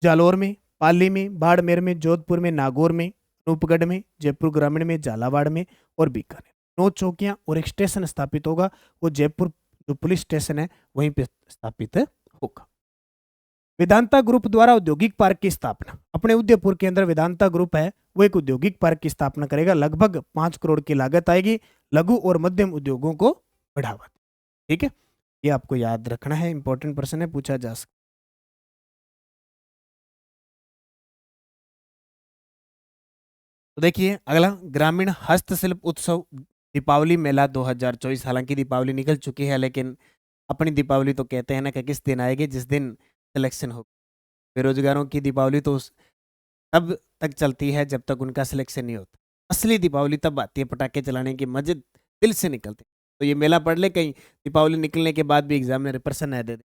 जालौर में पाली में, बाड़मेर में, जोधपुर में, नागौर में, अनूपगढ़ में, जयपुर ग्रामीण में, झालावाड़ में और बीकानेर। 9 चौकियां और एक स्टेशन स्थापित होगा। वो जयपुर जो पुलिस स्टेशन है वहीं पे स्थापित होगा। वेदांता ग्रुप द्वारा औद्योगिक पार्क की स्थापना। अपने उदयपुर के अंदर वेदांता ग्रुप है, वो एक औद्योगिक पार्क की स्थापना करेगा। लगभग 5 करोड़ की लागत आएगी। लघु और मध्यम उद्योगों को बढ़ावा। ठीक है, ये आपको याद रखना है, इंपॉर्टेंट प्रश्न है, पूछा जा सकता। तो देखिए अगला, ग्रामीण हस्तशिल्प उत्सव दीपावली मेला 2024। हालांकि दीपावली निकल चुकी है, लेकिन अपनी दीपावली तो कहते हैं ना कि किस दिन आएगी, जिस दिन सिलेक्शन हो। बेरोजगारों की दीपावली तो तब तक चलती है जब तक उनका सिलेक्शन नहीं होता। असली दीपावली तब आती है, पटाखे चलाने के मजे दिल से निकलते। तो ये मेला पढ़ ले कहीं, दीपावली निकलने के बाद भी एग्जाम में प्रश्न है दे दे।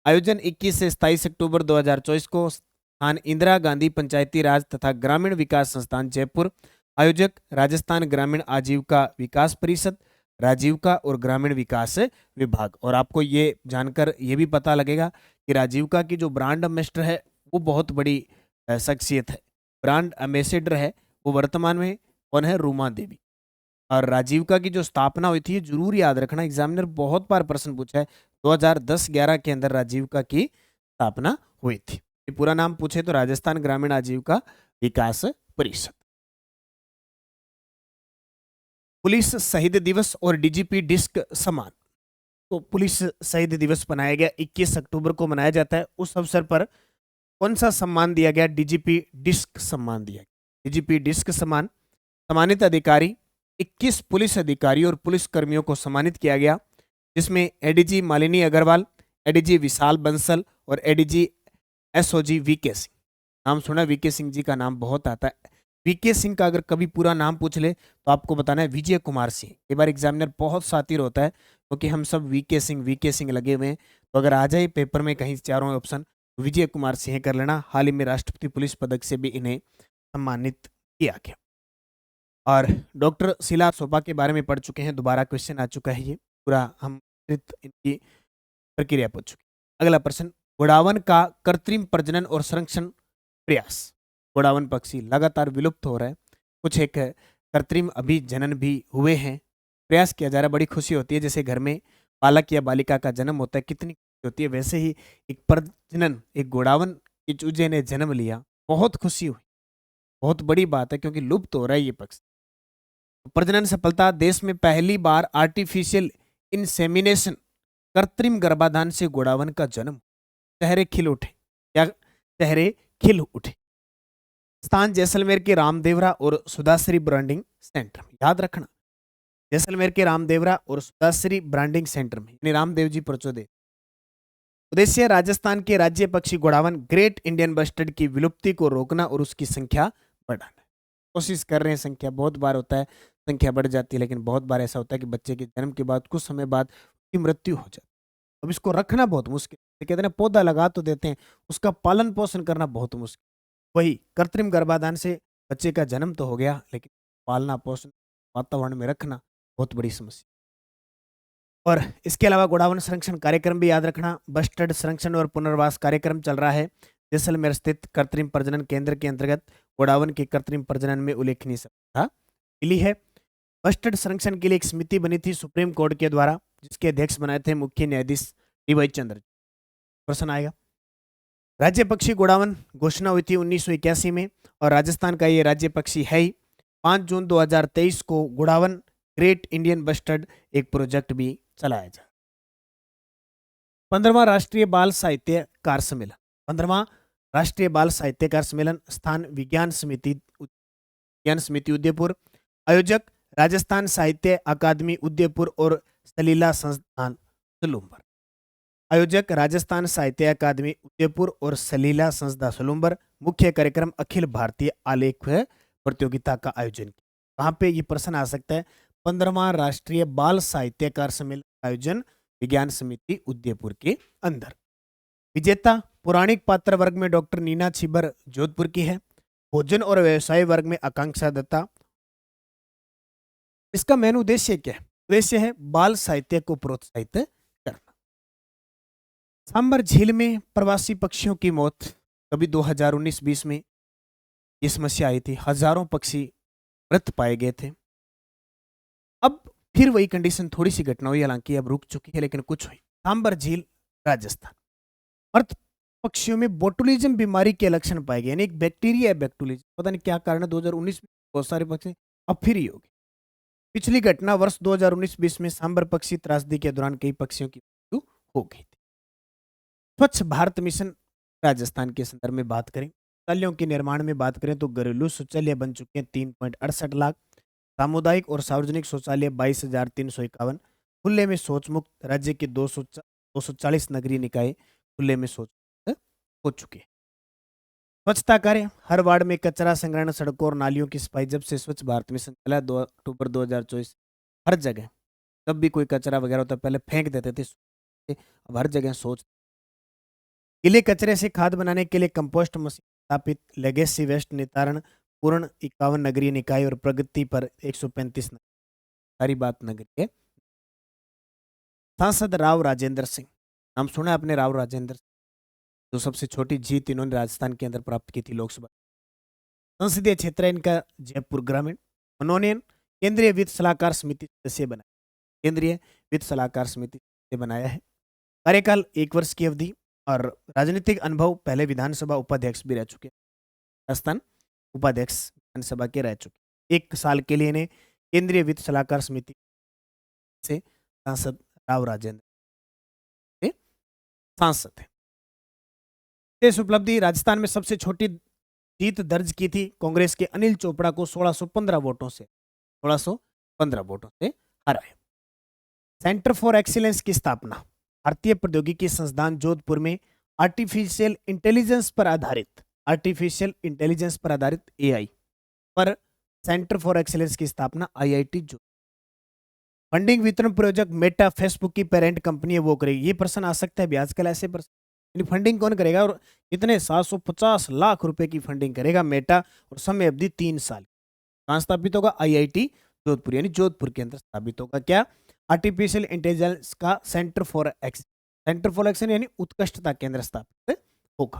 आयोजन 21 से 27 अक्टूबर 2024 को, स्थान इंदिरा गांधी पंचायती राज तथा ग्रामीण विकास संस्थान जयपुर। आयोजक राजस्थान ग्रामीण आजीविका विकास परिषद, राजीविका और ग्रामीण विकास विभाग। और आपको ये जानकर ये भी पता लगेगा कि राजीविका की जो ब्रांड एम्बेसडर है वो बहुत बड़ी शख्सियत है। ब्रांड एम्बेसडर है वो वर्तमान में कौन है? रूमा देवी। और राजीविका की जो स्थापना हुई थी, जरूर याद रखना, एग्जामिनर बहुत बार प्रश्न पूछा है। 2010-11 के अंदर राजीविका की स्थापना हुई थी। पूरा नाम पूछे तो राजस्थान ग्रामीण आजीविका विकास परिषद। पुलिस शहीद दिवस और डीजीपी डिस्क सम्मान। तो पुलिस शहीद दिवस मनाया गया, 21 अक्टूबर को मनाया जाता है। उस अवसर पर कौन सा सम्मान दिया गया? डीजीपी डिस्क सम्मान दिया गया। डीजीपी डिस्क सम्मान, सम्मानित अधिकारी 21 पुलिस अधिकारी और पुलिस कर्मियों को सम्मानित किया गया, जिसमें एडीजी मालिनी अग्रवाल, एडीजी विशाल बंसल और एडीजी एसओजी वीके सिंह। नाम सुना, वीके सिंह जी का नाम बहुत आता है। वीके सिंह का अगर कभी पूरा नाम पूछ ले तो आपको बताना है विजय कुमार सिंह। एक बार एग्जामिनर बहुत सातिर होता है क्योंकि हम सब वीके सिंह लगे हुए हैं। तो अगर आ जाए पेपर में कहीं चारों ऑप्शन, विजय कुमार सिंह कर लेना। हाल ही में राष्ट्रपति पुलिस पदक से भी इन्हें सम्मानित किया गया। और डॉक्टर शीला सोपा के बारे में पढ़ चुके हैं, दोबारा क्वेश्चन आ चुका है, ये पूरा हम इनकी प्रक्रिया पूछ चुके। अगला प्रश्न, गोडावन का कृत्रिम प्रजनन और संरक्षण प्रयास। गोडावन पक्षी लगातार विलुप्त हो रहा है, कुछ एक कृत्रिम अभी जनन भी हुए हैं, प्रयास किया जा रहा है। बड़ी खुशी होती है, जैसे घर में बालक या बालिका का जन्म होता है, कितनी खुशी होती है, वैसे ही एक प्रजनन, एक गोडावन की चूजे ने जन्म लिया, बहुत खुशी हुई, बहुत बड़ी बात है क्योंकि लुप्त हो रहा है ये पक्षी। प्रजनन सफलता, देश में पहली बार आर्टिफिशियल इंसेमिनेशन, कृत्रिम गर्भाधान से गोडावन का जन्म। चेहरे खिल उठे, क्या चेहरे खिल उठे। स्थान जैसलमेर के रामदेवरा और सुधाश्री ब्रांडिंग सेंटर में, याद रखना, जैसलमेर के रामदेवरा और सुधाश्री ब्रांडिंग सेंटर में, यानी रामदेव जी प्रचोदय। उद्देश्य राजस्थान के राज्य पक्षी गोडावन ग्रेट इंडियन बस्टर्ड की विलुप्ति को रोकना और उसकी संख्या बढ़ाना। कोशिश कर रहे हैं, संख्या बहुत बार होता है संख्या बढ़ जाती है, लेकिन बहुत बार ऐसा होता है कि बच्चे के जन्म के बाद कुछ समय बाद उसकी मृत्यु हो जाती है। अब इसको रखना बहुत मुश्किल, कहते हैं पौधा लगा तो देते हैं, उसका पालन पोषण करना बहुत मुश्किल। वही कृत्रिम गर्भाधान से बच्चे का जन्म तो हो गया, लेकिन पालना पोषण वातावरण में रखना बहुत बड़ी समस्या। और इसके अलावा गोडावन संरक्षण कार्यक्रम भी याद रखना। बस्टर्ड संरक्षण और पुनर्वास कार्यक्रम चल रहा है जैसलमेर स्थित कृत्रिम प्रजनन केंद्र के अंतर्गत। गोडावन के कृत्रिम प्रजनन में उल्लेखनीय सफलता मिली है। बस्टर्ड संरक्षण के लिए एक समिति बनी थी सुप्रीम कोर्ट के द्वारा, जिसके अध्यक्ष बनाए थे मुख्य न्यायाधीश डीवाई चंद्र। प्रश्न आएगा, राज्य पक्षी गोडावन घोषणा हुई थी 1981 में, और राजस्थान का ये राज्य पक्षी है ही। 5 जून 2023 को गोडावन ग्रेट इंडियन बस्टर्ड एक प्रोजेक्ट भी चलाया जाए। 15वां राष्ट्रीय बाल साहित्यकार सम्मेलन। 15वां राष्ट्रीय बाल साहित्यकार सम्मेलन, स्थान विज्ञान समिति उदयपुर। आयोजक राजस्थान साहित्य अकादमी उदयपुर और सलीला संस्थान सलूम्बर। आयोजक राजस्थान साहित्य अकादमी उदयपुर और सलीला संस्था सलूम्बर। मुख्य कार्यक्रम अखिल भारतीय आलेख प्रतियोगिता का आयोजन किया। वहां पे ये प्रश्न आ सकता है, 15वां राष्ट्रीय बाल साहित्यकार सम्मेलन आयोजन विज्ञान समिति उदयपुर के अंदर। विजेता पौराणिक पात्र वर्ग में डॉक्टर नीना छिबर जोधपुर की है। भोजन और व्यवसाय वर्ग में आकांक्षा दत्ता। इसका मेन उद्देश्य क्या है? उद्देश्य है बाल साहित्य को प्रोत्साहित करना। सांबर झील में प्रवासी पक्षियों की मौत। कभी 2019-20 में ये समस्या आई थी, हजारों पक्षी मृत पाए गए थे। अब फिर वही कंडीशन, थोड़ी सी घटना हुई, हालांकि अब रुक चुकी है लेकिन कुछ हुई। सांबर झील, राजस्थान, मृत पक्षियों में बोटुलिज्म बीमारी के लक्षण पाए गए, यानी एक बैक्टीरिया है बैक्टुलिज्म, पता नहीं क्या कारण है। 2019 में बहुत सारे पक्षी, अब फिर ही होगी। पिछली घटना वर्ष 2019-20 में सांबर पक्षी त्रासदी के दौरान कई पक्षियों की मृत्यु हो गई थी। स्वच्छ भारत मिशन राजस्थान के संदर्भ में बात करें, शौचालयों के निर्माण में बात करें तो घरेलू शौचालय बन चुके हैं 3.68 लाख, सामुदायिक और सार्वजनिक शौचालय 22,351, खुले में शौच मुक्त राज्य के 240 नगरीय निकाय खुले में शौच मुक्त हो चुके हैं। स्वच्छता कार्य, हर वार्ड में कचरा संग्रहण, सड़कों और नालियों की सफाई। जब से स्वच्छ भारत मिशन चला 2 अक्टूबर 2024, हर जगह जब भी कोई कचरा वगैरह होता है पहले फेंक देते थे, अब हर जगह सोच। गीले कचरे से खाद बनाने के लिए कंपोस्ट मशीन स्थापित, लेगेसी वेस्ट निस्तारण पूर्ण 51 नगरीय निकाय और प्रगति पर 135 सारी बात नगरीय। सांसद राव राजेंद्र सिंह, नाम सुना है आपने राव राजेंद्र सिंह, जो सबसे छोटी जीत इन्होंने राजस्थान के अंदर प्राप्त की थी लोकसभा। संसदीय क्षेत्र इनका जयपुर ग्रामीण। उन्होंने केंद्रीय वित्त सलाहकार समिति सदस्य बनाया, केंद्रीय वित्त सलाहकार समिति से बनाया है। कार्यकाल 1 वर्ष की अवधि और राजनीतिक अनुभव, पहले विधानसभा उपाध्यक्ष भी रह चुके, राजस्थान उपाध्यक्ष विधानसभा के रह चुके। 1 साल के लिए इन्हें केंद्रीय वित्त सलाहकार समिति से सांसद राव राजेंद्र सांसद है। इस उपलब्धि, राजस्थान में सबसे छोटी जीत दर्ज की थी कांग्रेस के अनिल चोपड़ा को 1615 वोटों से, 1615 वोटों से हराया। सेंटर फॉर एक्सीलेंस की स्थापना, भारतीय प्रौद्योगिकी संस्थान जोधपुर में आर्टिफिशियल इंटेलिजेंस पर आधारित एआई पर सेंटर फॉर एक्सीलेंस की स्थापना आईआईटी जोधपुर। फंडिंग वितरण प्रायोजक मेटा, फेसबुक की पेरेंट कंपनी है, वो करेगी। ये प्रश्न आ सकता है भी आजकल, ऐसे प्रश्न, फंडिंग कौन करेगा और कितने 750 लाख रुपए की फंडिंग करेगा मेटा और समय अवधि 3 साल। कहां स्थापित होगा? आईआईटी जोधपुर, यानी जोधपुर के अंदर स्थापित होगा। क्या? आर्टिफिशियल इंटेलिजेंस का सेंटर फॉर एक्शन यानी उत्कृष्टता केंद्र स्थापित होगा।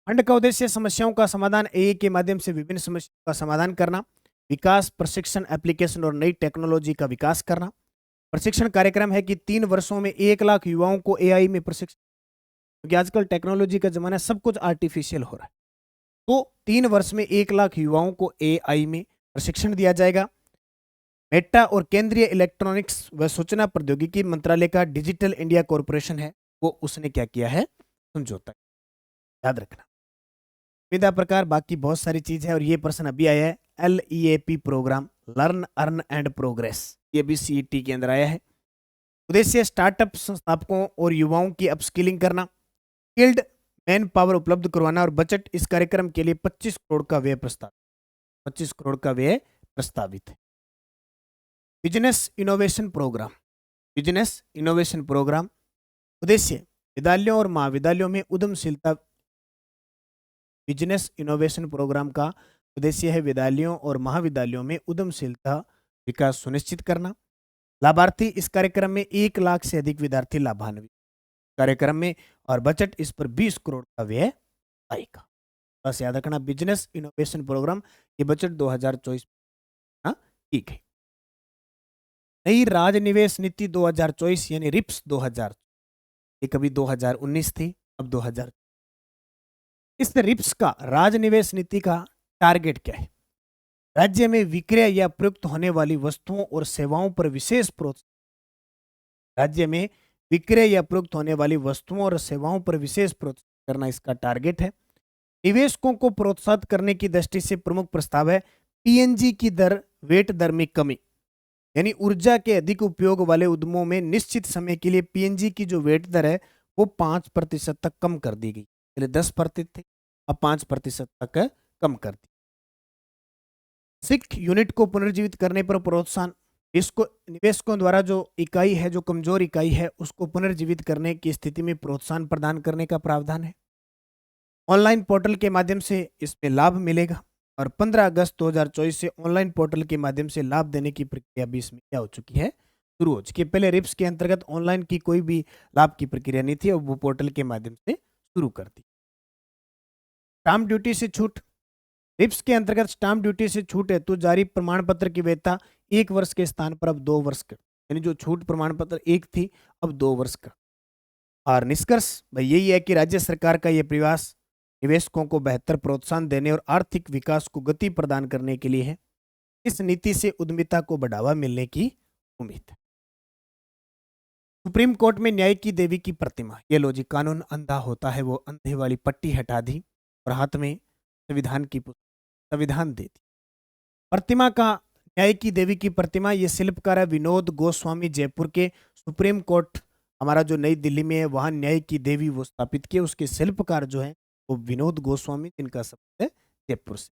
फंड का उद्देश्य समस्याओं का समाधान, एआई के माध्यम से विभिन्न समस्याओं का समाधान करना, विकास, प्रशिक्षण, एप्लीकेशन और नई टेक्नोलॉजी का विकास करना। प्रशिक्षण कार्यक्रम है कि 3 वर्षों में 1 लाख युवाओं को एआई में प्रशिक्षण, क्योंकि आजकल टेक्नोलॉजी का जमाना है, सब कुछ आर्टिफिशियल हो रहा है, तो 3 वर्ष में 1 लाख युवाओं को एआई में प्रशिक्षण दिया जाएगा। मेटा और केंद्रीय इलेक्ट्रॉनिक्स व सूचना प्रौद्योगिकी मंत्रालय का डिजिटल इंडिया कॉरपोरेशन है, वो उसने क्या किया है? समझौता, याद रखना। विधा प्रकार, बाकी बहुत सारी चीज है। और ये प्रश्न अभी आया है, LEAP programme, learn earn and progress, ये भी सीईटी के अंदर आया है। उद्देश्य स्टार्टअप संस्थापकों और युवाओं की अपस्किलिंग करना, स्किल्ड मैन पावर उपलब्ध करवाना। और बजट इस कार्यक्रम के लिए 25 करोड़ का व्यय प्रस्तावित, 25 करोड़ का व्यय प्रस्तावित है। Business innovation programme, business innovation programme, उद्देश्य विद्यालयों और महाविद्यालयों में उद्यमशीलता। बिजनेस इनोवेशन प्रोग्राम का उद्देश्य है विद्यालयों और महाविद्यालयों में उद्यमशीलता विकास सुनिश्चित करना। लाभार्थी, इस कार्यक्रम में 1 लाख से अधिक विद्यार्थी लाभान्वित कार्यक्रम में, और बजट इस पर 20 करोड़ का व्यय आएगा। बस याद रखना, बिजनेस इनोवेशन प्रोग्राम, ये बजट 2024 की गई। नई राजनिवेश नीति 2024 यानी रिप्स 2000, ये कभी 2019 थी, अब 2000। इस रिप्स का, राजनिवेश नीति का टारगेट क्या है? राज्य में विक्रय या प्रयुक्त होने वाली वस्तुओं और सेवाओं पर विशेष प्रोत्साहन, राज्य में विक्रय या प्रयुक्त होने वाली वस्तुओं और सेवाओं पर विशेष प्रोत्साहन करना इसका टारगेट है। निवेशकों को प्रोत्साहित करने की दृष्टि से प्रमुख प्रस्ताव है पीएनजी की दर, वेट दर में कमी, यानी ऊर्जा के अधिक उपयोग वाले उद्यमों में निश्चित समय के लिए पीएनजी की जो वेट दर है वो 5% तक कम कर दी गई। पहले 10% थी, अब 5% तक कम कर दी। सिख यूनिट को पुनर्जीवित करने पर प्रोत्साहन, इसको निवेशकों द्वारा जो इकाई है, जो कमजोर इकाई है, उसको पुनर्जीवित करने की स्थिति में प्रोत्साहन प्रदान करने का प्रावधान है। ऑनलाइन पोर्टल के माध्यम से इसमें लाभ मिलेगा, और 15 अगस्त 2024 से ऑनलाइन पोर्टल के माध्यम से लाभ देने की प्रक्रिया भी इसमें क्या हो चुकी है? शुरू हो चुकी है। पहले रिप्स के अंतर्गत ऑनलाइन की कोई भी लाभ की प्रक्रिया नहीं थी, और वो पोर्टल के माध्यम से शुरू कर दी। स्टाम्प ड्यूटी से छूट, रिप्स के अंतर्गत स्टाम्प ड्यूटी से छूट है तो जारी प्रमाण पत्र की वैधता 1 वर्ष के स्थान पर अब 2 वर्ष का, यानी जो छूट प्रमाण पत्र 1 थी अब 2 वर्ष का। और निष्कर्ष भाई यही है कि राज्य सरकार का यह प्रयास निवेशकों को बेहतर प्रोत्साहन देने और आर्थिक विकास को गति प्रदान करने के लिए है। इस नीति से उद्यमिता को बढ़ावा मिलने की उम्मीद है। सुप्रीम कोर्ट में न्याय की देवी की प्रतिमा, ये लो जी, कानून अंधा होता है, वो अंधे वाली पट्टी हटा दी और हाथ में संविधान दे दी। प्रतिमा का, न्याय की देवी की प्रतिमा, ये शिल्पकार है विनोद गोस्वामी, जयपुर के। सुप्रीम कोर्ट हमारा जो नई दिल्ली में है वहां न्याय की देवी वो स्थापित किए, उसके शिल्पकार जो है वो विनोद गोस्वामी, जिनका सबसे है जयपुर से।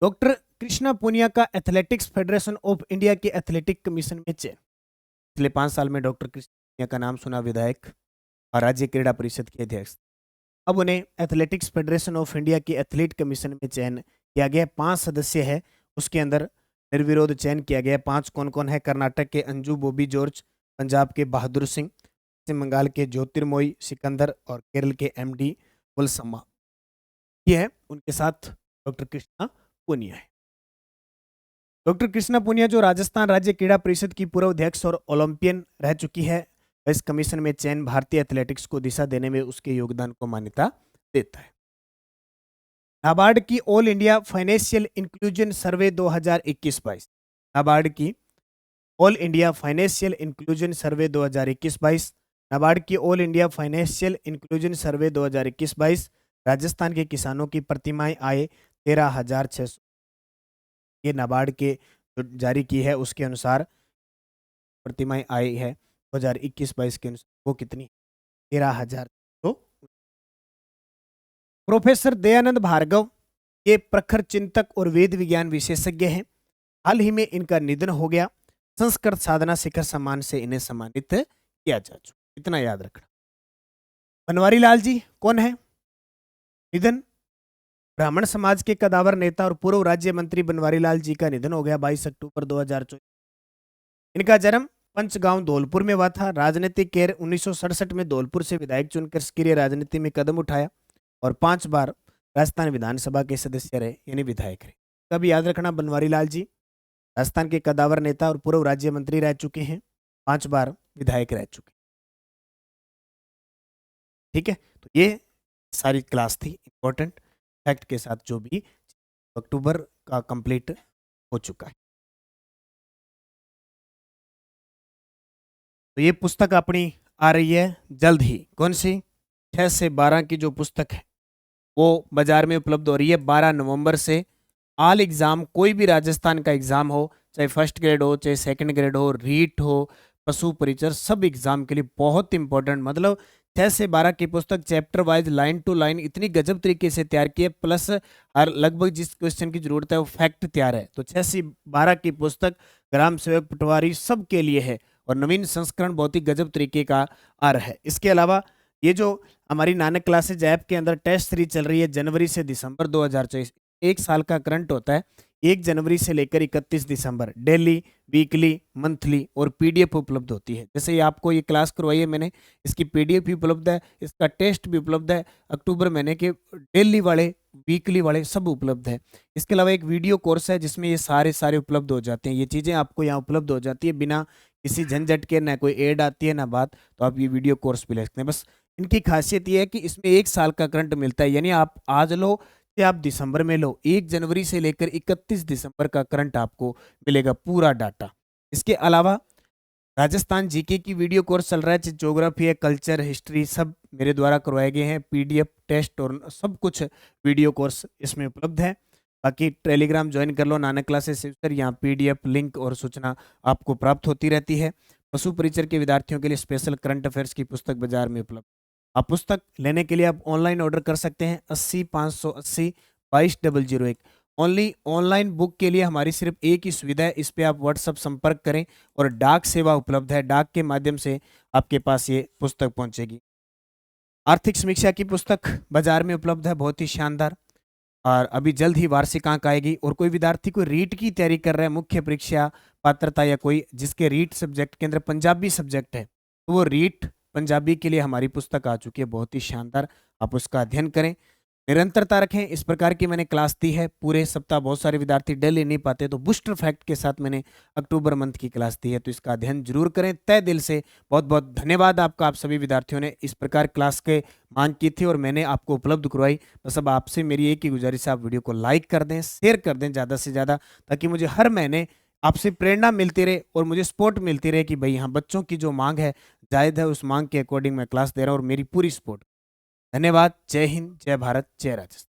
डॉक्टर कृष्णा पुनिया का एथलेटिक्स फेडरेशन ऑफ इंडिया के एथलेटिक कमीशन में चयन। पिछले 5 साल में डॉक्टर कृष्णा पुनिया का नाम सुना, विधायक और राज्य क्रीड़ा परिषद के अध्यक्ष। अब उन्हें एथलेटिक्स फेडरेशन ऑफ इंडिया के एथलीट कमीशन में चयन किया गया। 5 सदस्य है, उसके अंदर निर्विरोध चयन किया गया। 5 कौन कौन है? कर्नाटक के अंजू बॉबी जॉर्ज, पंजाब के बहादुर सिंह, पश्चिम बंगाल के ज्योतिर्मोई सिकंदर और केरल के एमडी वलसम्मा। ये है, उनके साथ डॉक्टर कृष्णा पुनिया है। डॉक्टर कृष्णा पुनिया जो राजस्थान राज्य क्रीड़ा परिषद की पूर्व अध्यक्ष और ओलंपियन रह चुकी है, इस कमीशन में चयन भारतीय एथलेटिक्स को दिशा देने में उसके योगदान को मान्यता देता है। नाबार्ड की ऑल इंडिया फाइनेंशियल इंक्लूजन सर्वे 2021-22, नाबार्ड की ऑल इंडिया फाइनेंशियल इंक्लूजन सर्वे 2021-22, नाबार्ड की ऑल इंडिया फाइनेंशियल इंक्लूजन सर्वे 2021-22 राजस्थान के किसानों की प्रतिमाएं आए 13,600। ये नाबार्ड के जो जारी की है उसके अनुसार प्रतिमाएं आई है 2021-22 के अनुसार वो कितनी? 13,000। तो प्रोफेसर दयानंद भार्गव ये प्रखर चिंतक और वेद विज्ञान विशेषज्ञ हैं। हाल ही में इनका निधन हो गया। संस्कृत साधना शिखर सम्मान से इन्हें सम्मानित किया जा चुका, इतना याद रखना। बनवारी लाल जी कौन है? निधन, ब्राह्मण समाज के कदावर नेता और पूर्व राज्य मंत्री बनवारी लाल जी का निधन हो गया 22 अक्टूबर 2024। इनका जन्म पंचगांव धौलपुर में हुआ था। राजनीतिक कैरियर 1967 में धौलपुर से विधायक चुनकर सक्रिय राजनीति में कदम उठाया और 5 बार राजस्थान विधानसभा के सदस्य रहे, यानी विधायक रहे। कब याद रखना, बनवारी लाल जी राजस्थान के कदावर नेता और पूर्व राज्य मंत्री रह चुके हैं, 5 बार विधायक रह चुके। ठीक है, तो ये सारी क्लास थी इंपॉर्टेंट फैक्ट के साथ, जो भी अक्टूबर का कंप्लीट हो चुका है। तो ये पुस्तक अपनी आ रही है जल्द ही। कौन सी? 6 से 12 की जो पुस्तक है वो बाजार में उपलब्ध हो रही है 12 नवंबर से। ऑल एग्जाम, कोई भी राजस्थान का एग्जाम हो, चाहे फर्स्ट ग्रेड हो, चाहे सेकंड ग्रेड हो, रीट हो, पशु परिचर, सब एग्जाम के लिए बहुत इंपॉर्टेंट। मतलब 6 से 12 की पुस्तक chapter wise line to line इतनी गजब तरीके से तैयार की है, प्लस हर लगभग जिस क्वेश्चन की जरूरत है वो फैक्ट तैयार है। तो 6 से 12 की पुस्तक ग्राम सेवक पटवारी सब के लिए है और नवीन संस्करण बहुत ही गजब तरीके का आ रहा है। इसके अलावा ये जो हमारी नानक क्लासेज ऐप के अंदर टेस्ट सीरीज चल रही है जनवरी से दिसंबर 2024, 1 साल का करंट होता है। 1 जनवरी से लेकर 31 दिसंबर डेली, वीकली, मंथली और पीडीएफ उपलब्ध होती है। जैसे ये आपको ये क्लास करवाई है मैंने, इसकी पीडीएफ भी उपलब्ध है, इसका टेस्ट भी उपलब्ध है। अक्टूबर महीने के डेली वाले, वीकली वाले सब उपलब्ध है। इसके अलावा एक वीडियो कोर्स है जिसमें ये सारे उपलब्ध हो जाते हैं। ये चीज़ें आपको यहाँ उपलब्ध हो जाती है बिना किसी झंझट के, ना कोई एड आती है ना बात। तो आप ये वीडियो कोर्स भी ले सकते हैं। बस इनकी खासियत ये है कि इसमें 1 साल का करंट मिलता है, यानी आप आज लो या आप दिसंबर में लो, 1 जनवरी से लेकर 31 दिसंबर का करंट आपको मिलेगा पूरा डाटा। इसके अलावा राजस्थान जीके की वीडियो कोर्स चल रहा है, ज्योग्राफी है, कल्चर, हिस्ट्री, सब मेरे द्वारा करवाए गए हैं। पीडीएफ, टेस्ट और सब कुछ वीडियो कोर्स इसमें उपलब्ध है। बाकी टेलीग्राम ज्वाइन कर लो, नानक क्लासेस सर, यहाँ पीडीएफ लिंक और सूचना आपको प्राप्त होती रहती है। पशु परिचर के विद्यार्थियों के लिए स्पेशल करंट अफेयर्स की पुस्तक बाजार में उपलब्ध। आप पुस्तक लेने के लिए आप ऑनलाइन ऑर्डर कर सकते हैं 80 580 22 001। ओनली ऑनलाइन बुक के लिए हमारी सिर्फ एक ही सुविधा है, इस पे आप व्हाट्सएप संपर्क करें और डाक सेवा उपलब्ध है, डाक के माध्यम से आपके पास ये पुस्तक पहुंचेगी। आर्थिक समीक्षा की पुस्तक बाजार में उपलब्ध है, बहुत ही शानदार। और अभी जल्द ही वार्षिक अंक आएगी। और कोई विद्यार्थी कोई रीट की तैयारी कर रहा है, मुख्य परीक्षा पात्रता, या कोई जिसके रीट सब्जेक्ट के अंदर पंजाबी सब्जेक्ट है, तो वो रीट पंजाबी के लिए हमारी पुस्तक आ चुकी है, बहुत ही शानदार। आप उसका अध्ययन करें। निरंतरता रखें। इस प्रकार की मैंने क्लास दी है पूरे सप्ताह, बहुत सारे विद्यार्थी डेली नहीं पाते, तो बूस्टर फैक्ट के साथ मैंने अक्टूबर मंथ की क्लास दी है, तो इसका अध्ययन जरूर करें। तय दिल से बहुत बहुत धन्यवाद आपका, आप सभी विद्यार्थियों ने इस प्रकार क्लास के मांग की थी और मैंने आपको उपलब्ध करवाई। बस अब आपसे मेरी एक ही गुजारिश है, आप वीडियो को लाइक कर दें, शेयर कर दें ज़्यादा से ज़्यादा, ताकि मुझे हर महीने आपसे प्रेरणा मिलती रहे और मुझे सपोर्ट मिलती रहे कि भाई हाँ, बच्चों की जो मांग है जायज़ है, उस मांग के अकॉर्डिंग मैं क्लास दे रहा हूँ और मेरी पूरी सपोर्ट। धन्यवाद। जय हिंद, जय भारत, जय राजस्थान।